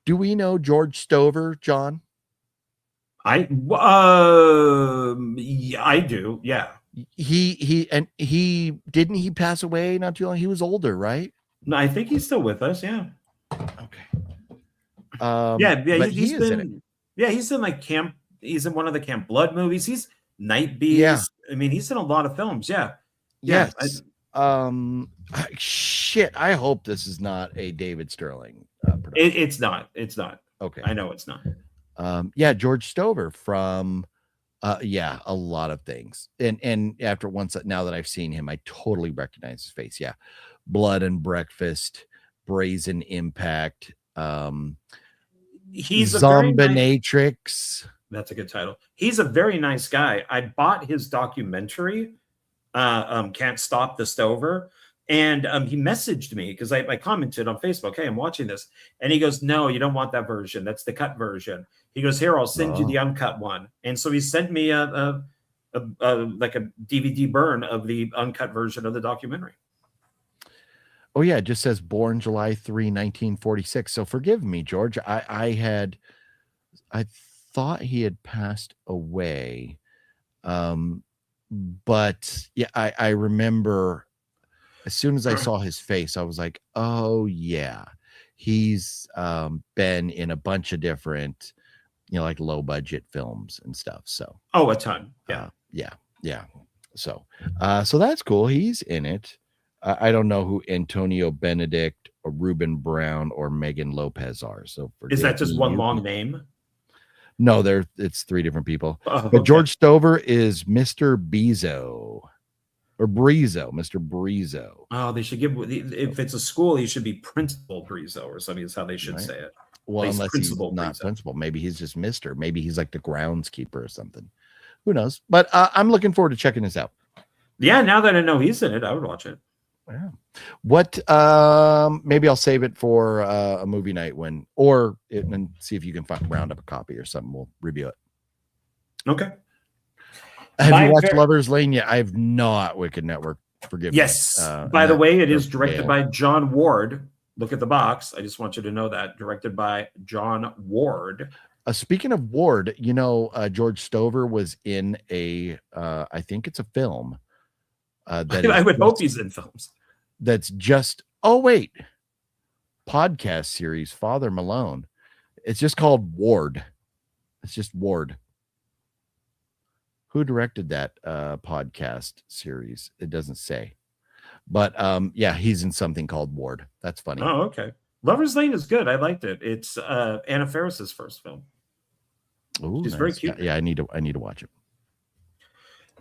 Do we know George Stover, John? I do. Yeah. He didn't he pass away not too long? He was older, right? No, I think he's still with us. Yeah. Okay. He's been like Camp. He's in one of the Camp Blood movies. He's Night Beast. Yeah. I mean, he's in a lot of films. Yeah. Yes. Shit. I hope this is not a David Sterling production. It's not. It's not. Okay. I know it's not. George Stover from a lot of things. And now that I've seen him, I totally recognize his face. Yeah. Blood and Breakfast, Brazen Impact, he's a Zombinatrix. That's a good title. He's a very nice guy. I bought his documentary, Can't Stop the Stover. And he messaged me because I commented on Facebook, hey, I'm watching this. And he goes, no, you don't want that version. That's the cut version. He goes, here, I'll send you the uncut one. And so he sent me a DVD burn of the uncut version of the documentary. Oh, yeah. It just says born July 3, 1946. So forgive me, George. I thought he had passed away. But yeah, I remember as soon as I saw his face, I was like, oh yeah, he's been in a bunch of different, like low budget films and stuff. So a ton. Yeah. So that's cool. He's in it. I don't know who Antonio Benedict Ruben Brown or Megan Lopez are. So Is that just one long you. name? No, it's 3 different people. Oh, But okay. George Stover is Mr. Bezo or Brizo, Mr. Brizo. Oh, they should give, if it's a school, he should be Principal Brizo or something is how they should Right. say it. Well, He's unless Principal he's not Brizo. principal. Maybe he's just Mr. Maybe he's like the groundskeeper or something. Who knows? But I'm looking forward to checking this out. Yeah, now that I know he's in it, I would watch it. Yeah. What maybe I'll save it for a movie night and see if you can round up a copy or something. We'll review it. Okay. Have you watched Lover's Lane yet? I have not. Wicked Network. Forgive me. Yes. By the way, it is directed by John Ward. Look at the box. I just want you to know that. Directed by John Ward. Speaking of Ward, George Stover was in I think it's a film. I would hope he's in films. That's just, podcast series, Father Malone. It's just called Ward. It's just Ward. Who directed that podcast series? It doesn't say. But yeah, he's in something called Ward. That's funny. Oh, okay. Lover's Lane is good. I liked it. It's Anna Faris's first film. Ooh, She's nice. very cute. Yeah, I need to watch it.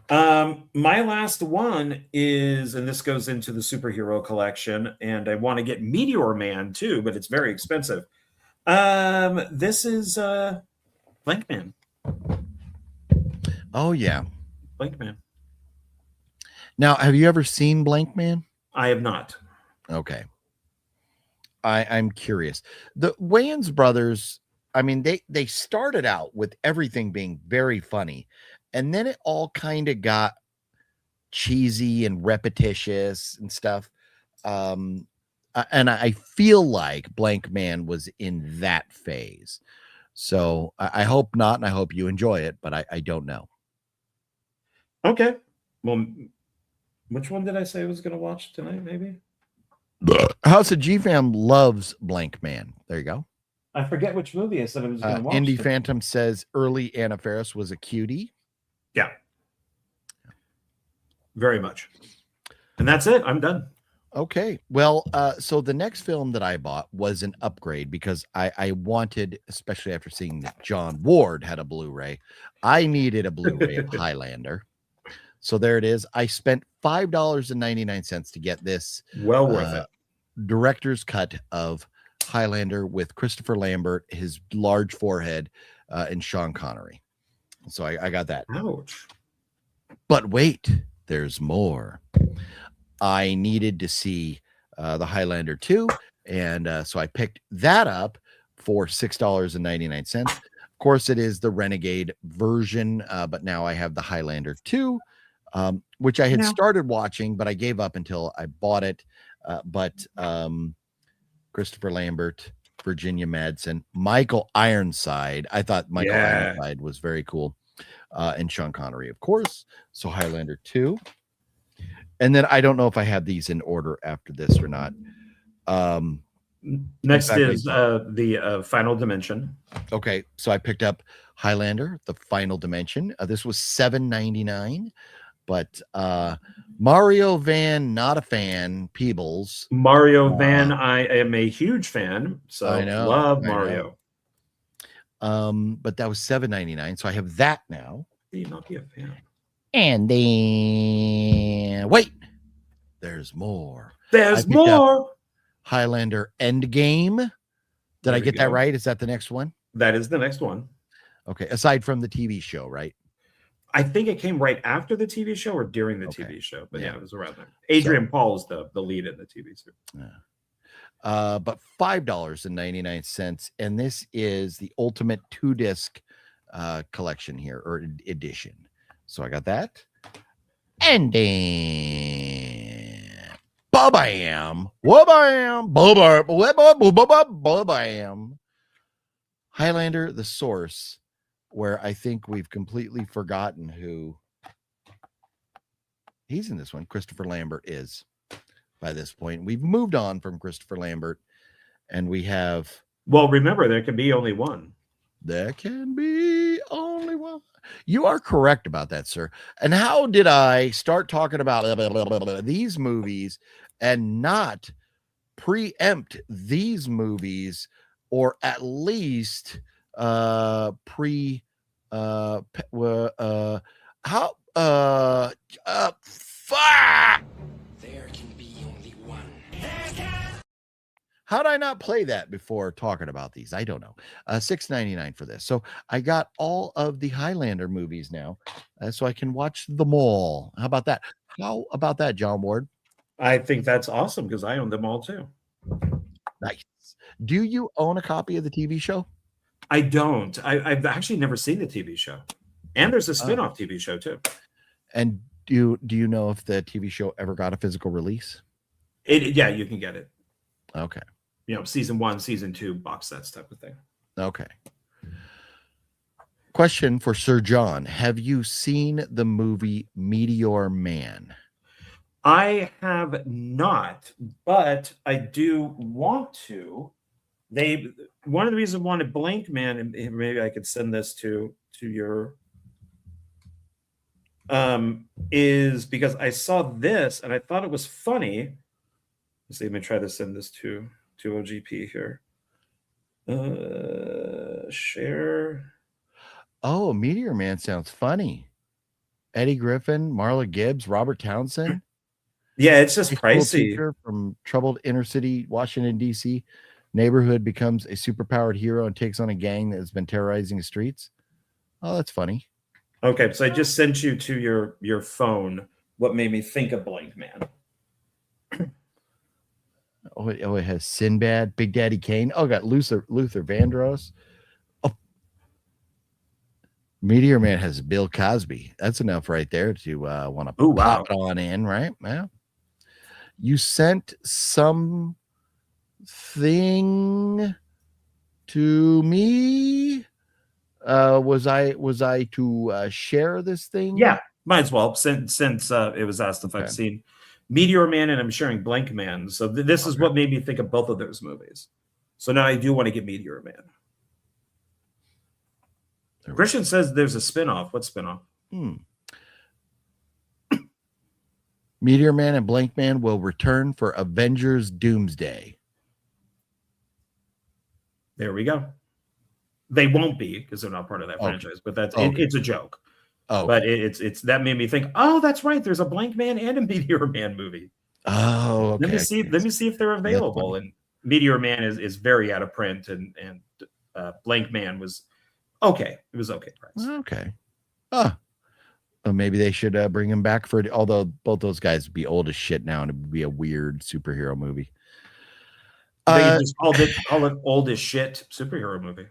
My last one is, and this goes into the superhero collection, and I want to get Meteor Man too, but it's very expensive. This is Blank Man. Oh yeah, Blank Man. Now, have you ever seen Blank Man? I have not. Okay. I'm curious. The Wayans brothers, I mean, they started out with everything being very funny, and then it all kind of got cheesy and repetitious and stuff. And I feel like Blank Man was in that phase. So I hope not, and I hope you enjoy it, but I don't know. Okay. Well, which one did I say I was going to watch tonight, maybe? House of G-Fam loves Blank Man. There you go. I forget which movie I said I was going to watch. Indy Phantom says early Anna Faris was a cutie. Yeah. Very much. And that's it. I'm done. Okay. Well, so the next film that I bought was an upgrade because I wanted, especially after seeing that John Ward had a Blu-ray, I needed a Blu-ray of Highlander. So there it is. I spent $5.99 to get this. Well worth it. Director's cut of Highlander with Christopher Lambert, his large forehead, and Sean Connery. So I got that. Ouch. But wait, there's more. I needed to see the Highlander 2, and so I picked that up for $6.99. Of course, it is the Renegade version, but now I have the Highlander 2, which I had started watching, but I gave up until I bought it. But Christopher Lambert, Virginia Madsen, Michael Ironside. I thought Michael Ironside was very cool. And Sean Connery, of course. So Highlander 2. And then I don't know if I had these in order after this or not. Next is the Final Dimension. Okay, so I picked up Highlander, the Final Dimension. This was $7.99. But Mario Van, not a fan, Peebles. Mario Van, I am a huge fan. So I know, love I Mario. But that was $7.99. So I have that now. You not be a fan. And then wait, there's more. There's more. Highlander Endgame. Did I get that right? Is that the next one? That is the next one. Okay. Aside from the TV show, right? I think it came right after the TV show or during the TV show, but yeah, it was around there. Adrian Paul is the lead in the TV show. Yeah. But $5.99, and this is the ultimate 2-disc collection here or edition. So I got that, and then ba-bam, wa-bam, ba-bam, Highlander: The Source, where I think we've completely forgotten who he's in this one. Christopher Lambert is by this point. We've moved on from Christopher Lambert, and we have. Well, remember, there can be only one. There can be only one. You are correct about that, sir. And how did I start talking about these movies and not preempt these movies, or at least pre how fuck. There can be only one. How did I not play that before talking about these? I don't know. $6.99 for this. So I got all of the Highlander movies now, so I can watch them all. How about that? How about that, John Ward? I think that's awesome because I own them all too. Nice. Do you own a copy of the TV show? I don't. I've actually never seen the TV show, and there's a spin-off TV show too. And do you know if the TV show ever got a physical release? Yeah, you can get it. Okay. Season 1, season 2, box sets type of thing. Okay. Question for Sir John. Have you seen the movie Meteor Man? I have not, but I do want to. One of the reasons I wanted Blank Man, and maybe I could send this to your is because I saw this and I thought it was funny. Let's see, let me try to send this to OGP here. Share. Oh, Meteor Man sounds funny. Eddie Griffin, Marla Gibbs, Robert Townsend. Yeah, it's just High school pricey. teacher from troubled inner city Washington, D.C. neighborhood becomes a superpowered hero and takes on a gang that has been terrorizing the streets. Oh, that's funny. Okay, so I just sent you to your phone what made me think of Blank Man. It has Sinbad, Big Daddy Kane. Oh, got Luther Vandross. Oh, Meteor Man has Bill Cosby. That's enough right there to want to pop it on in, right? Well, you sent something to me. Was I to share this thing? Yeah, might as well since it was asked if I've seen Meteor Man, and I'm sharing Blank Man. So this is what made me think of both of those movies. So now I do want to get Meteor Man. Christian says there's a spinoff. What spinoff? Meteor Man and Blank Man will return for Avengers Doomsday. There we go. They won't be because they're not part of that franchise, but it's a joke. Oh, but it's that made me think. Oh, that's right. There's a Blank Man and a Meteor Man movie. Oh, okay. Let me see if they're available. And Meteor Man is very out of print, and Blank Man was okay. It was okay price. Okay. Well, maybe they should bring him back for it. Although both those guys would be old as shit now, and it would be a weird superhero movie. They just call it old as shit superhero movie.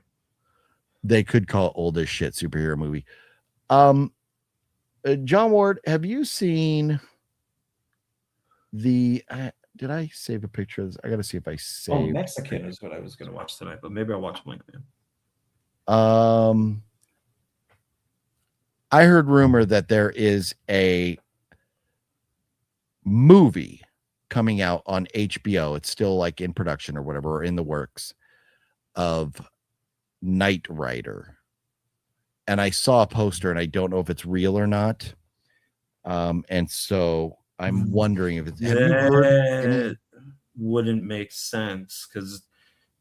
They could call it old as shit superhero movie. John Ward, have you seen the did I save a picture of this? I gotta see if I saved. Mexican is what I was gonna watch tonight, but maybe I'll watch Blank Man. I heard rumor that there is a movie coming out on HBO. It's still like in production or whatever, or in the works, of Knight Rider. And I saw a poster, and I don't know if it's real or not. And so I'm wondering if it's. Have you heard wouldn't make sense because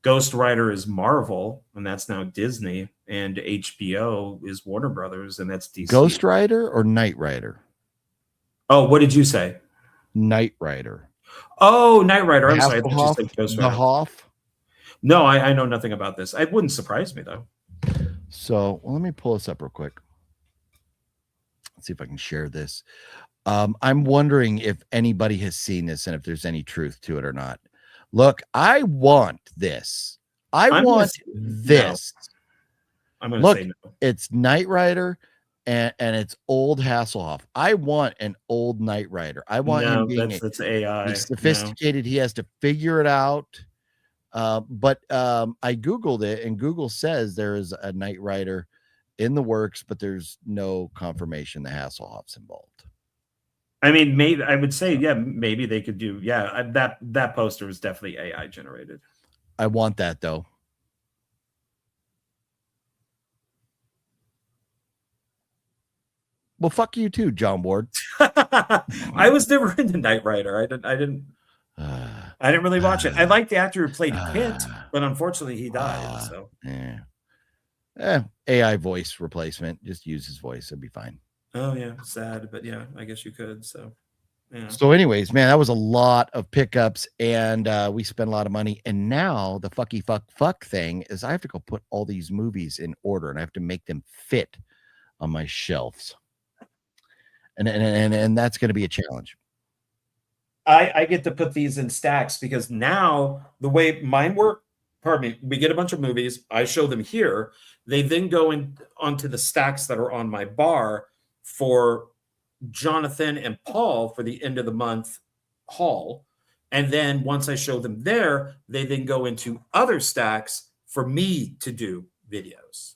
Ghost Rider is Marvel, and that's now Disney, and HBO is Warner Brothers, and that's DC. Ghost Rider or Knight Rider? Oh, what did you say? Knight Rider. Oh, Knight Rider. I'm sorry. I thought you said Ghost Rider. The Hoff? No, I know nothing about this. It wouldn't surprise me, though. So let me pull this up real quick. Let's see if I can share this. I'm wondering if anybody has seen this and if there's any truth to it or not. Look, I want this. I want this. I'm going to say no. It's Knight Rider and it's old Hasselhoff. I want an old Knight Rider. I want him being that's AI. He's sophisticated. No. He has to figure it out. But I Googled it, and Google says there is a Knight Rider in the works, but there's no confirmation the Hasselhoff's involved. I mean, maybe I would say, maybe they could do. Yeah, that poster is definitely AI generated. I want that though. Well, fuck you too, John Ward. I was never into Knight Rider. I didn't. I didn't really watch it. I like the actor who played Kit, Ah. but unfortunately he died. So AI voice replacement. Just use his voice. It'll be fine. oh yeah, sad, but yeah, I guess you could. So yeah. So, anyways, man, that was a lot of pickups, and we spent a lot of money. And now the fuck thing is, I have to go put all these movies in order, and I have to make them fit on my shelves, and that's going to be a challenge. I get to put these in stacks because now the way mine work, pardon me, we get a bunch of movies. I show them here. They then go onto the stacks that are on my bar for Jonathan and Paul for the end of the month haul. And then once I show them there, they then go into other stacks for me to do videos.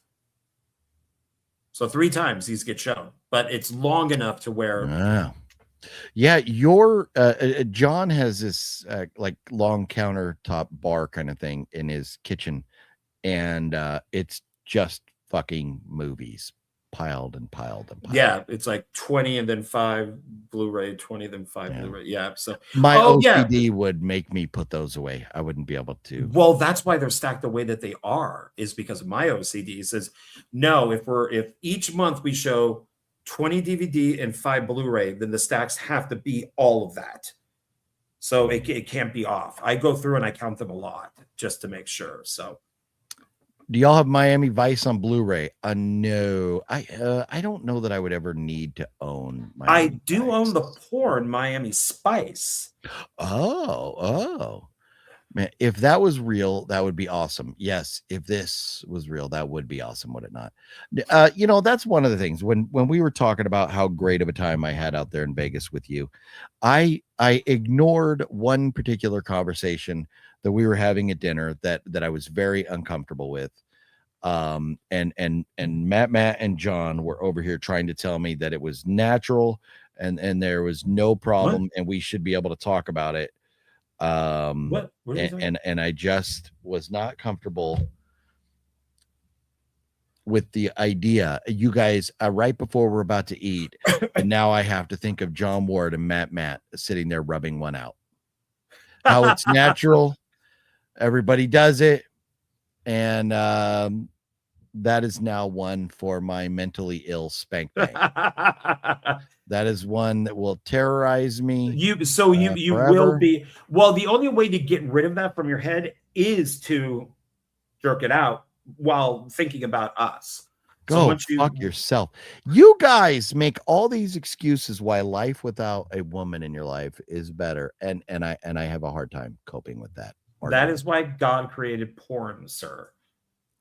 So 3 times these get shown, but it's long enough to where Wow. Yeah, your John has this like long countertop bar kind of thing in his kitchen, and it's just fucking movies piled and piled and piled. yeah, it's like 20 and then 5 Blu-ray, 20 then 5 Blu-ray. Yeah, so My yeah. OCD would make me put those away. I wouldn't be able to. Well, that's why they're stacked the way that they are, is because of my OCD. It says, no, if each month we show 20 DVD and 5 Blu-ray, then the stacks have to be all of that. So it can't be off. I go through and I count them a lot just to make sure. So do y'all have Miami Vice on Blu-ray? No, I don't know that I would ever need to own. I do own the porn Miami Spice. Oh, man! If that was real, that would be awesome. Yes, if this was real, that would be awesome. Would it not? That's one of the things when we were talking about how great of a time I had out there in Vegas with you. I ignored one particular conversation that we were having at dinner that I was very uncomfortable with. And Matt and John were over here trying to tell me that it was natural and there was no problem and we should be able to talk about it. What and I just was not comfortable with the idea. You guys, right before we're about to eat, and now I have to think of John Ward and Matt sitting there rubbing one out. How it's natural. Everybody does it. And that is now one for my mentally ill spank bank. That is one that will terrorize me. You forever. will be. Well, the only way to get rid of that from your head is to jerk it out while thinking about us. Go fuck yourself. You guys make all these excuses why life without a woman in your life is better, and I have a hard time coping with that. That is why God created porn, sir.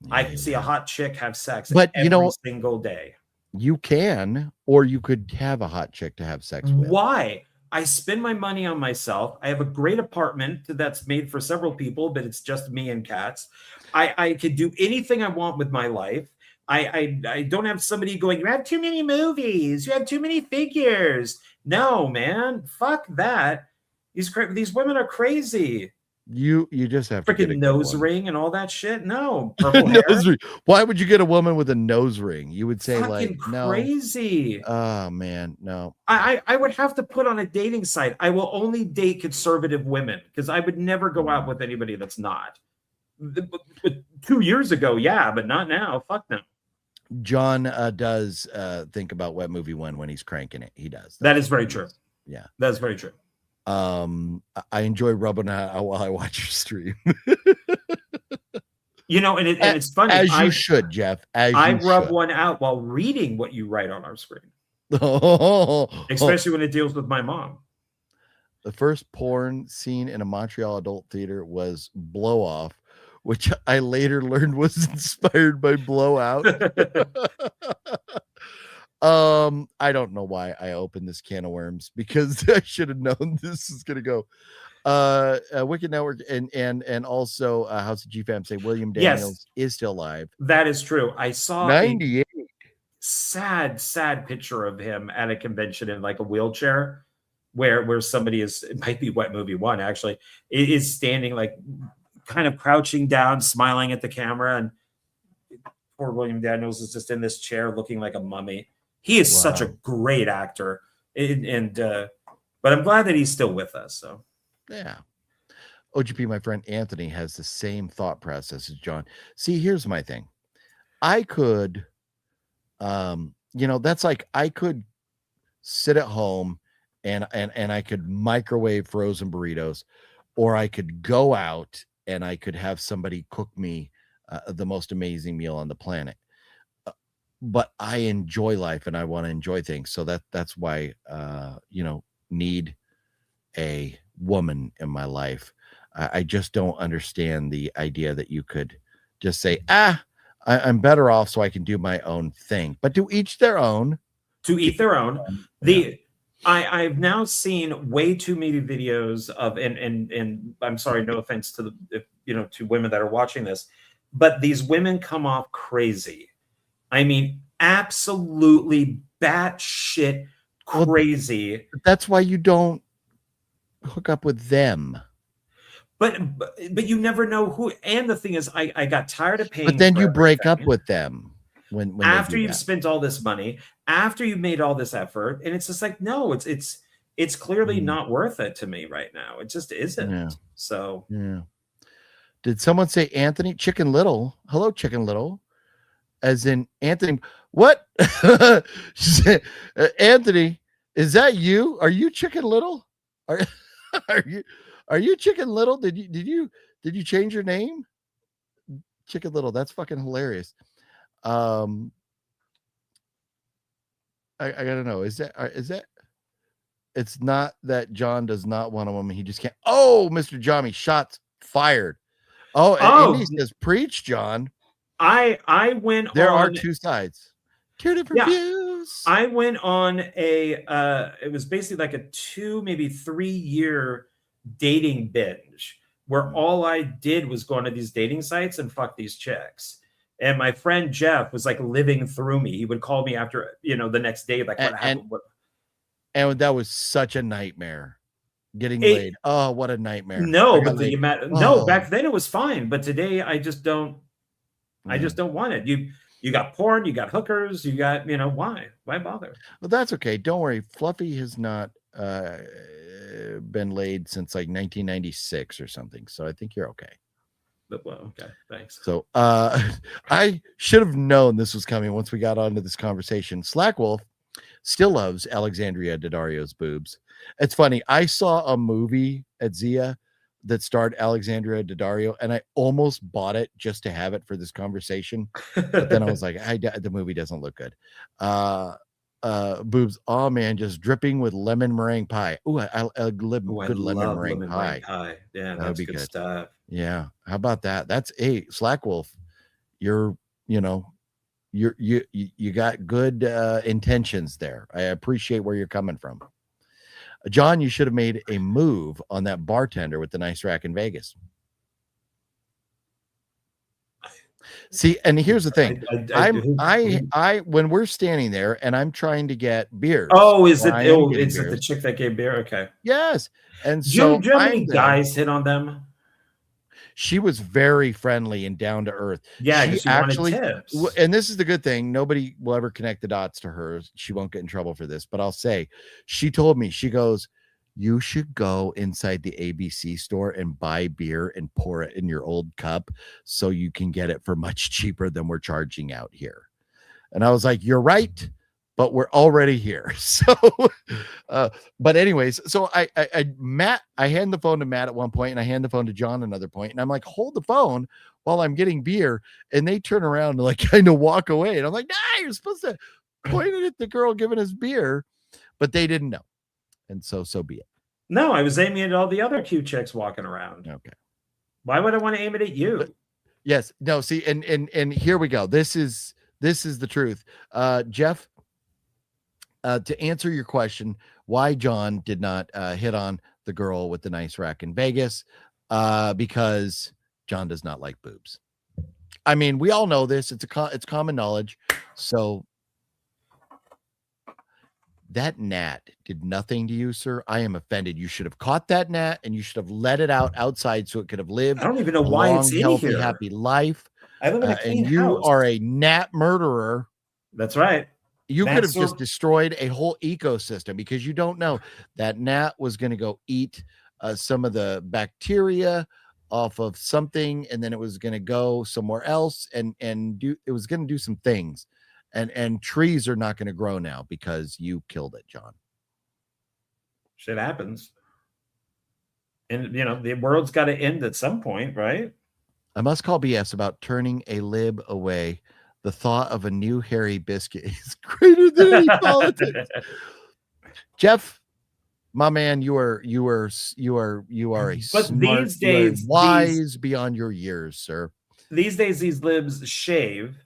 Yeah. I can see a hot chick have sex every single day. You can, or you could have a hot chick to have sex with. Why? I spend my money on myself. I have a great apartment that's made for several people, but it's just me and cats. I could do anything I want with my life. I don't have somebody going, you have too many movies. You have too many figures. No, man. Fuck that. These women are crazy. You just have to get a nose ring and all that shit. No, purple nose ring. Why would you get a woman with a nose ring? You would say fucking crazy. No. Oh man, no. I would have to put on a dating site. I will only date conservative women because I would never go out with anybody that's not. 2 years ago, yeah, but not now. Fuck no. John does think about Wet Movie 1 when he's cranking it. He does. That is very true. Yeah, that's very true. I enjoy rubbing out while I watch your stream. And it's funny. As you should, Jeff. I rub one out while reading what you write on our screen. Especially when it deals with my mom. The first porn scene in a Montreal adult theater was Blow Off, which I later learned was inspired by Blowout. I don't know why I opened this can of worms because I should have known this is gonna go. Wicked Network and also House of GFam say William Daniels is still alive. That is true. I saw 98. Sad picture of him at a convention in like a wheelchair where somebody it might be Wet Movie 1 actually, is standing like kind of crouching down, smiling at the camera, and poor William Daniels is just in this chair looking like a mummy. He is such a great actor, but I'm glad that he's still with us. So yeah. OGP, my friend Anthony, has the same thought process as John. See, here's my thing. I could, that's like I could sit at home and I could microwave frozen burritos, or I could go out and I could have somebody cook me the most amazing meal on the planet. But I enjoy life and I want to enjoy things. So that's why, need a woman in my life. I just don't understand the idea that you could just say, I'm better off so I can do my own thing. But to each their own. To eat their own. I've now seen way too many videos of, and I'm sorry, no offense to to women that are watching this, but these women come off crazy. I mean, absolutely batshit crazy. Well, that's why you don't hook up with them. But you never know who. And the thing is, I got tired of paying. But then you break up with them when after you've spent all this money, after you've made all this effort, and it's just like, no, it's clearly not worth it to me right now. It just isn't. Yeah. So yeah. Did someone say Anthony Chicken Little? Hello, Chicken Little. As in Anthony, what? Anthony, is that you? Are you Chicken Little? Are you Chicken Little? Did you change your name? Chicken Little, that's fucking hilarious. I gotta know. Is that? It's not that John does not want a woman. He just can't. Oh, Mr. Jommy, shots fired. Oh, and Indy says, "Preach, John." I went. There are two sides, two different views. I went on it was basically like a 2, maybe 3 year dating binge where all I did was go onto these dating sites and fuck these chicks. And my friend Jeff was like living through me. He would call me after, the next day, like, what happened? And that was such a nightmare. Getting laid. Oh, what a nightmare. No, but no, back then it was fine. But today I just don't want it. You got porn, you got hookers, you got, why bother? Well, that's okay. Don't worry. Fluffy has not been laid since like 1996 or something. So I think you're okay. But well, okay, thanks. So I should have known this was coming once we got onto this conversation. Slackwolf still loves Alexandria Daddario's boobs. It's funny. I saw a movie at Zia that starred Alexandria Daddario, and I almost bought it just to have it for this conversation. But then I was like, the movie doesn't look good. Boobs, oh man, just dripping with lemon meringue pie. Ooh, good lemon meringue pie. Yeah, that would be good stuff. Yeah, how about that? That's Slackwolf. You got good intentions there. I appreciate where you're coming from. John, you should have made a move on that bartender with the nice rack in Vegas. See, and here's the thing. I when we're standing there and I'm trying to get beers. Oh, is it the chick that gave beer? Okay. Yes. And so do you have any guys hit on them? She was very friendly and down to earth. Yeah, she actually, tips. And this is the good thing. Nobody will ever connect the dots to her. She won't get in trouble for this, but I'll say, she told me, she goes, you should go inside the ABC store and buy beer and pour it in your old cup so you can get it for much cheaper than we're charging out here. And I was like, you're right, but we're already here. So, but anyways, so I hand the phone to Matt at one point and I hand the phone to John another point, and I'm like, hold the phone while I'm getting beer. And they turn around and like kind of walk away. And I'm like, nah, you're supposed to point it at the girl giving us beer, but they didn't know. And so be it. No, I was aiming at all the other cute chicks walking around. Okay. Why would I want to aim it at you? Yes. No, see, and here we go. This is the truth. Jeff, to answer your question, why John did not hit on the girl with the nice rack in Vegas, because John does not like boobs. I mean, we all know this. It's common knowledge. So that gnat did nothing to you, sir. I am offended. You should have caught that gnat and you should have let it out outside so it could have lived. I don't even know why it's in healthy, here. Happy life. I live in a clean and you house. are a gnat murderer. That's right. You could have just destroyed a whole ecosystem because you don't know that gnat was going to go eat some of the bacteria off of something, and then it was going to go somewhere else, and it was going to do some things, and trees are not going to grow now because you killed it, John. Shit happens. And, the world's got to end at some point, right? I must call BS about turning a lib away. The thought of a new hairy biscuit is greater than any politics. Jeff, my man, you are a smart, these days, wise beyond your years, sir. These days, these libs shave.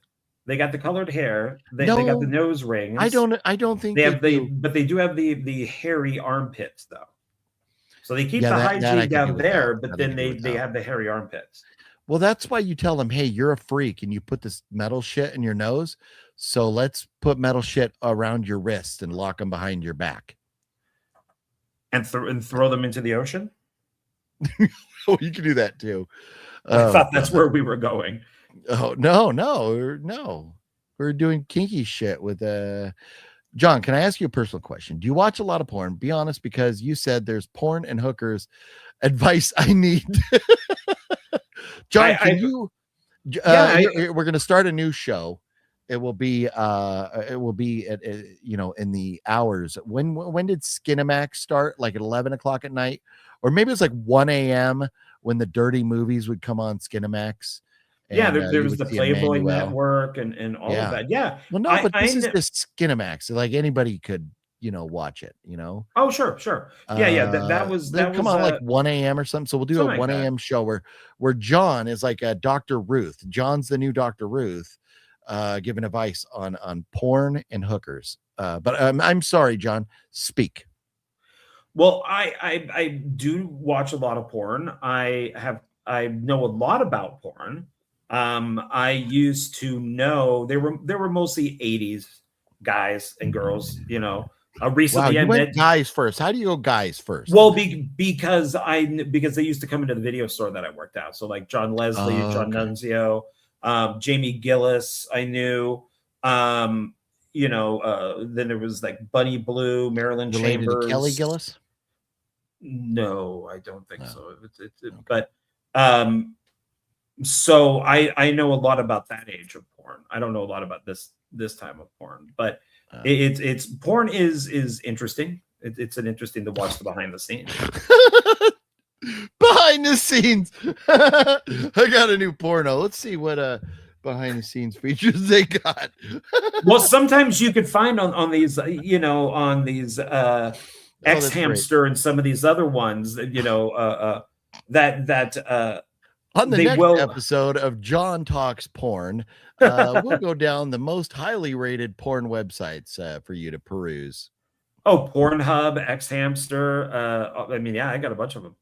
They got the colored hair. They got the nose rings. I don't think they have but they do have the hairy armpits though. So they keep the hygiene down there, but then they have the hairy armpits. Well, that's why you tell them, hey, you're a freak and you put this metal shit in your nose. So let's put metal shit around your wrist and lock them behind your back. And throw them into the ocean? Oh, you can do that too. I thought that's where we were going. Oh, no. We're doing kinky shit with John, can I ask you a personal question? Do you watch a lot of porn? Be honest, because you said there's porn and hookers advice I need. John, we're going to start a new show. It will be at, in the hours. When did Skinamax start? Like at 11 o'clock at night, or maybe it's like 1 a.m. when the dirty movies would come on Skinamax. And, there was the Playboy Network and all of that. Yeah. Well, no, but this is the Skinamax. Like anybody could, watch it, Oh, sure. Yeah. That was come on like 1 a.m. or something. So we'll do a 1 a.m. show where John is like a Dr. Ruth. John's the new Dr. Ruth, giving advice on porn and hookers. But I'm sorry, John. Speak. Well, I do watch a lot of porn. I know a lot about porn. I used to know they were mostly 80s guys and girls, recently I went guys first. How do you go guys first? Well, because they used to come into the video store that I worked out. So like John Leslie, John Nunzio, Jamie Gillis, I knew. Then there was like Bunny Blue, Marilyn Related Chambers. To Kelly Gillis? No, I don't think so. But so I know a lot about that age of porn. I don't know a lot about this time of porn, but it's porn is interesting. It's an interesting to watch the behind the scenes. Behind the scenes. I got a new porno. Let's see what behind the scenes features they got. Well, sometimes you could find on these X Hamster and some of these other ones that on the next episode of John Talks Porn, we'll go down the most highly rated porn websites for you to peruse. Oh, Pornhub, X Hamster. I got a bunch of them.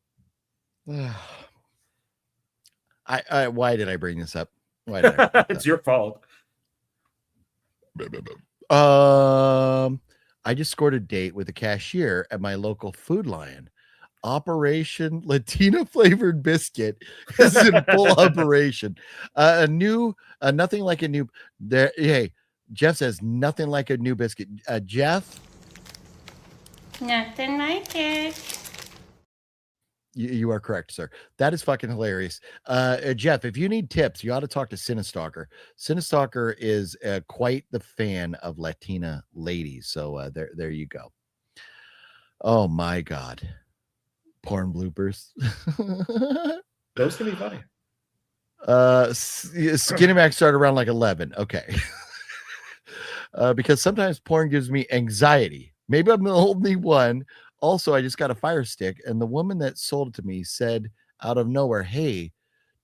Why did I bring this up? It's your fault. I just scored a date with a cashier at my local Food Lion. Operation Latina flavored biscuit is in full operation. Nothing like a new. Hey, Jeff says nothing like a new biscuit. Jeff, nothing like it. You are correct, sir. That is fucking hilarious. Jeff, if you need tips, you ought to talk to Cinestalker. Cinestalker is quite the fan of Latina ladies. So there you go. Oh my God. Porn bloopers. Those can be funny. Skinamax started around like 11. Okay. Because sometimes porn gives me anxiety. Maybe I'm the only one. Also, I just got a Fire Stick, and the woman that sold it to me said out of nowhere, "Hey,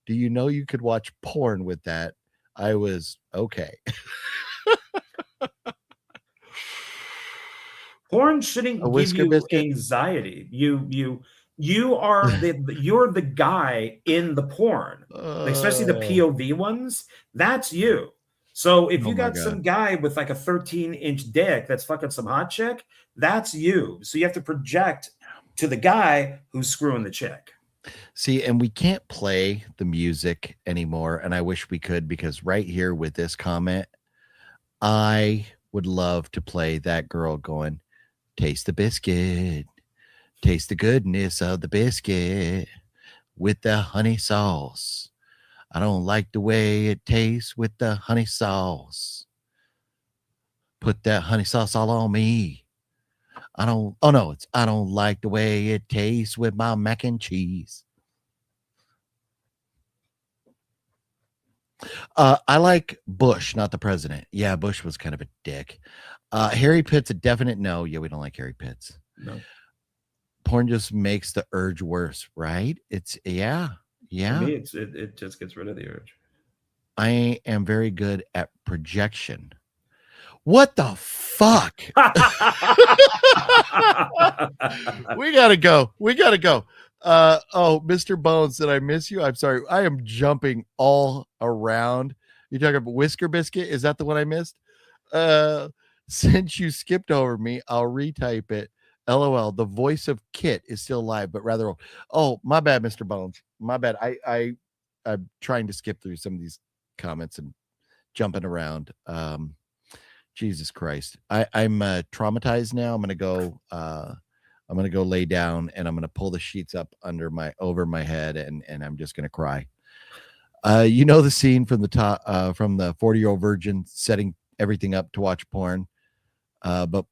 do you know you could watch porn with that?" I was okay. Porn shouldn't give you anxiety. You are you're the guy in the porn, especially the POV ones. That's you. So if you got some guy with like a 13-inch dick that's fucking some hot chick, that's you. So you have to project to the guy who's screwing the chick. See, and we can't play the music anymore, and I wish we could, because right here with this comment, I would love to play that girl going, "Taste the biscuit, Taste the goodness of the biscuit with the honey sauce. I don't like the way it tastes with the honey sauce. Put that honey sauce all on me. I don't like the way it tastes with my mac and cheese. I like Bush, not the president. Yeah, Bush was kind of a dick. Harry Pitt's a definite no. Yeah, we don't like Harry Pitts. No. Porn just makes the urge worse, right? It's yeah. For me, it just gets rid of the urge. I am very good at projection. What the fuck? We gotta go. Oh, Mr. Bones, did I miss you? I'm sorry. I am jumping all around. You talking about Whisker Biscuit? Is that the one I missed? Since you skipped over me, I'll retype it. LOL. The voice of Kit is still live, but rather old. Oh, my bad, Mr. Bones. My bad. I'm trying to skip through some of these comments and jumping around. Jesus Christ. I'm traumatized now. I'm gonna go lay down and I'm gonna pull the sheets up over my head and I'm just gonna cry. You know the scene from the top from the 40-year-old virgin setting everything up to watch porn. But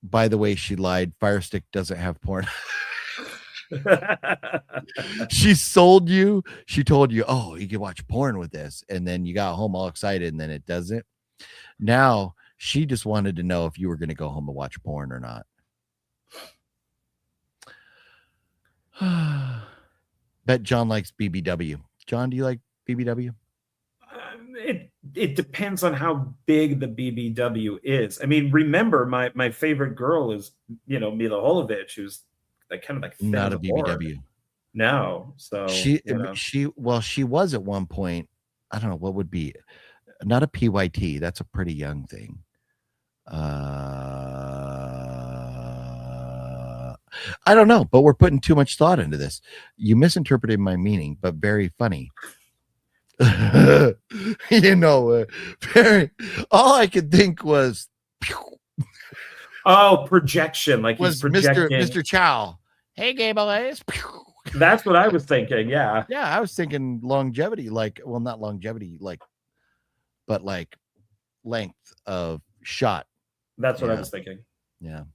by the way, she lied. Firestick doesn't have porn. She sold you. She told you, oh, you can watch porn with this, and then you got home all excited, and then it doesn't. Now she just wanted to know if you were going to go home and watch porn or not. Bet John likes BBW. John, do you like BBW? It depends on how big the BBW is. I mean, remember my favorite girl is Mila Jovovich, who's like kind of like not a BBW. No, so she was at one point. I don't know what would be not a PYT. That's a pretty young thing. I don't know, but we're putting too much thought into this. You misinterpreted my meaning, but very funny. Very. All I could think was, projection, like was he's projecting. Mr. Chow. Hey, gay boys. That's what I was thinking. Yeah, I was thinking longevity, not longevity, but like length of shot. That's what I was thinking. Yeah.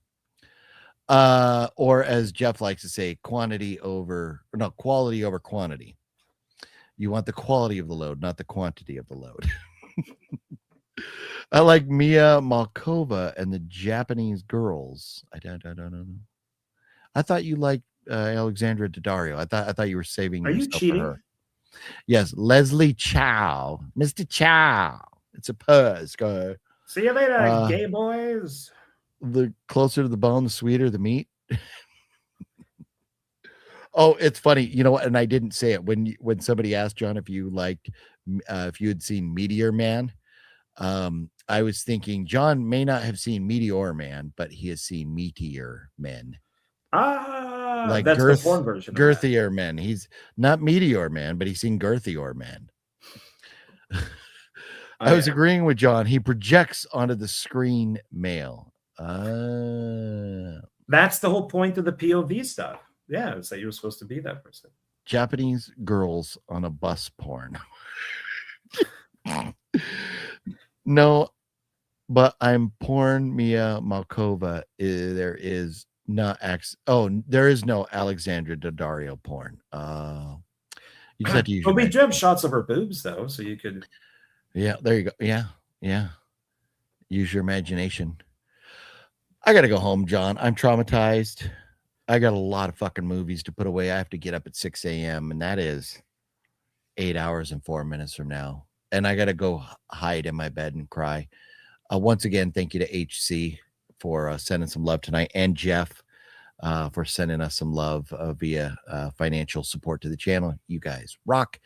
Or as Jeff likes to say, quality over quantity. You want the quality of the load, not the quantity of the load. I like Mia Malkova and the Japanese girls. I don't know. I thought you liked Alexandra Daddario. I thought you were saving. Are you cheating? For her. Yes, Leslie Chow, Mr. Chow. It's a puzz. Go. See you later, gay boys. The closer to the bone, the sweeter the meat. Oh, it's funny, and I didn't say it when somebody asked John if you liked, if you had seen Meteor Man. I was thinking John may not have seen Meteor Man, but he has seen Meteor Men. Like that's the porn version. Girthier Men. He's not Meteor Man, but he's seen Girthier Men. I was agreeing with John. He projects onto the screen male. That's the whole point of the POV stuff. Yeah, it's that you were supposed to be that person. Japanese girls on a bus porn. No, but I'm porn Mia Malkova. There is no Alexandra Daddario porn. You just had to use we do have shots of her boobs though, so you could. Yeah, there you go. Yeah. Use your imagination. I gotta go home, John. I'm traumatized. I got a lot of fucking movies to put away. I have to get up at 6 a.m. and that is 8 hours and 4 minutes from now. And I gotta go hide in my bed and cry. Once again, thank you to HC for sending some love tonight, and Jeff for sending us some love via financial support to the channel. You guys rock.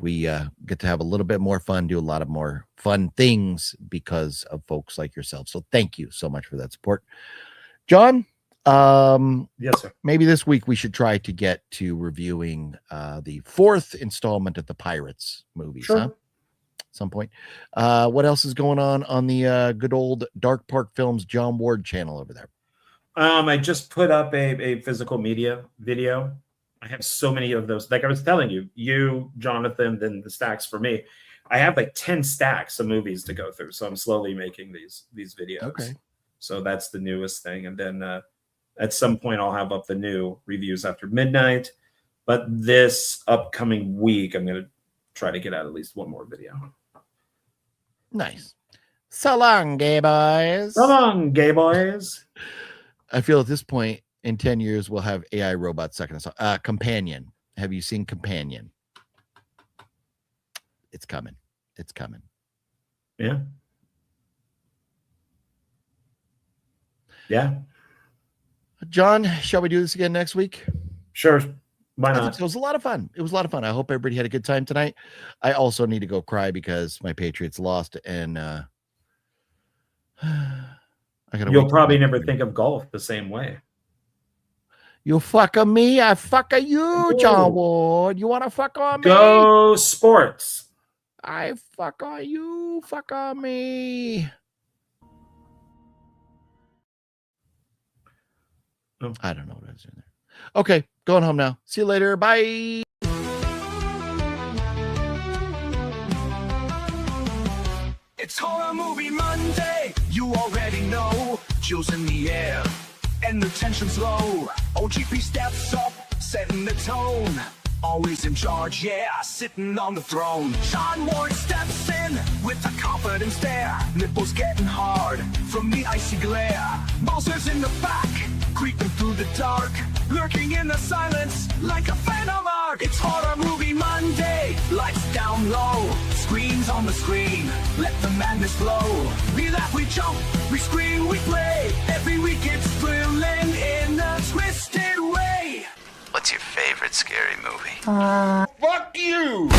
We get to have a little bit more fun, do a lot of more fun things because of folks like yourself. So thank you so much for that support. John, yes, sir. Maybe this week we should try to get to reviewing the 4th installment of the Pirates movies, sure. Huh? At some point. What else is going on the good old Dark Park Films John Ward channel over there? I just put up a physical media video. I have so many of those. Like I was telling you, Jonathan, then the stacks for me. I have like 10 stacks of movies to go through. So I'm slowly making these videos. Okay. So that's the newest thing. And then at some point I'll have up the new reviews after midnight. But this upcoming week, I'm going to try to get out at least one more video. Nice. So long, gay boys. So long, gay boys. I feel at this point in 10 years, we'll have AI robots sucking us off. Companion. Have you seen Companion? It's coming. It's coming. Yeah. Yeah. John, shall we do this again next week? Sure. Why I think not? so. It was a lot of fun. It was a lot of fun. I hope everybody had a good time tonight. I also need to go cry because my Patriots lost, and I gotta. You'll probably never think of golf the same way. You fuck on me, I fuck on you, John Ward. You want to fuck on me? Go sports. I fuck on you, fuck on me. Oh. I don't know what I was doing there. Okay, going home now. See you later. Bye. It's Horror Movie Monday, you already know. Chills in the air, and the tension's low. OGP steps up, setting the tone. Always in charge, yeah, sitting on the throne. Sean Ward steps in with a confident stare. Nipples getting hard from the icy glare. Bowser's in the back, creeping through the dark, lurking in the silence like a phantom arc. It's Horror Movie Monday, lights down low, screens on the screen, let the madness flow. We laugh, we jump, we scream, we play. Every week it's thrilling in a twisted way. What's your favorite scary movie? Fuck you!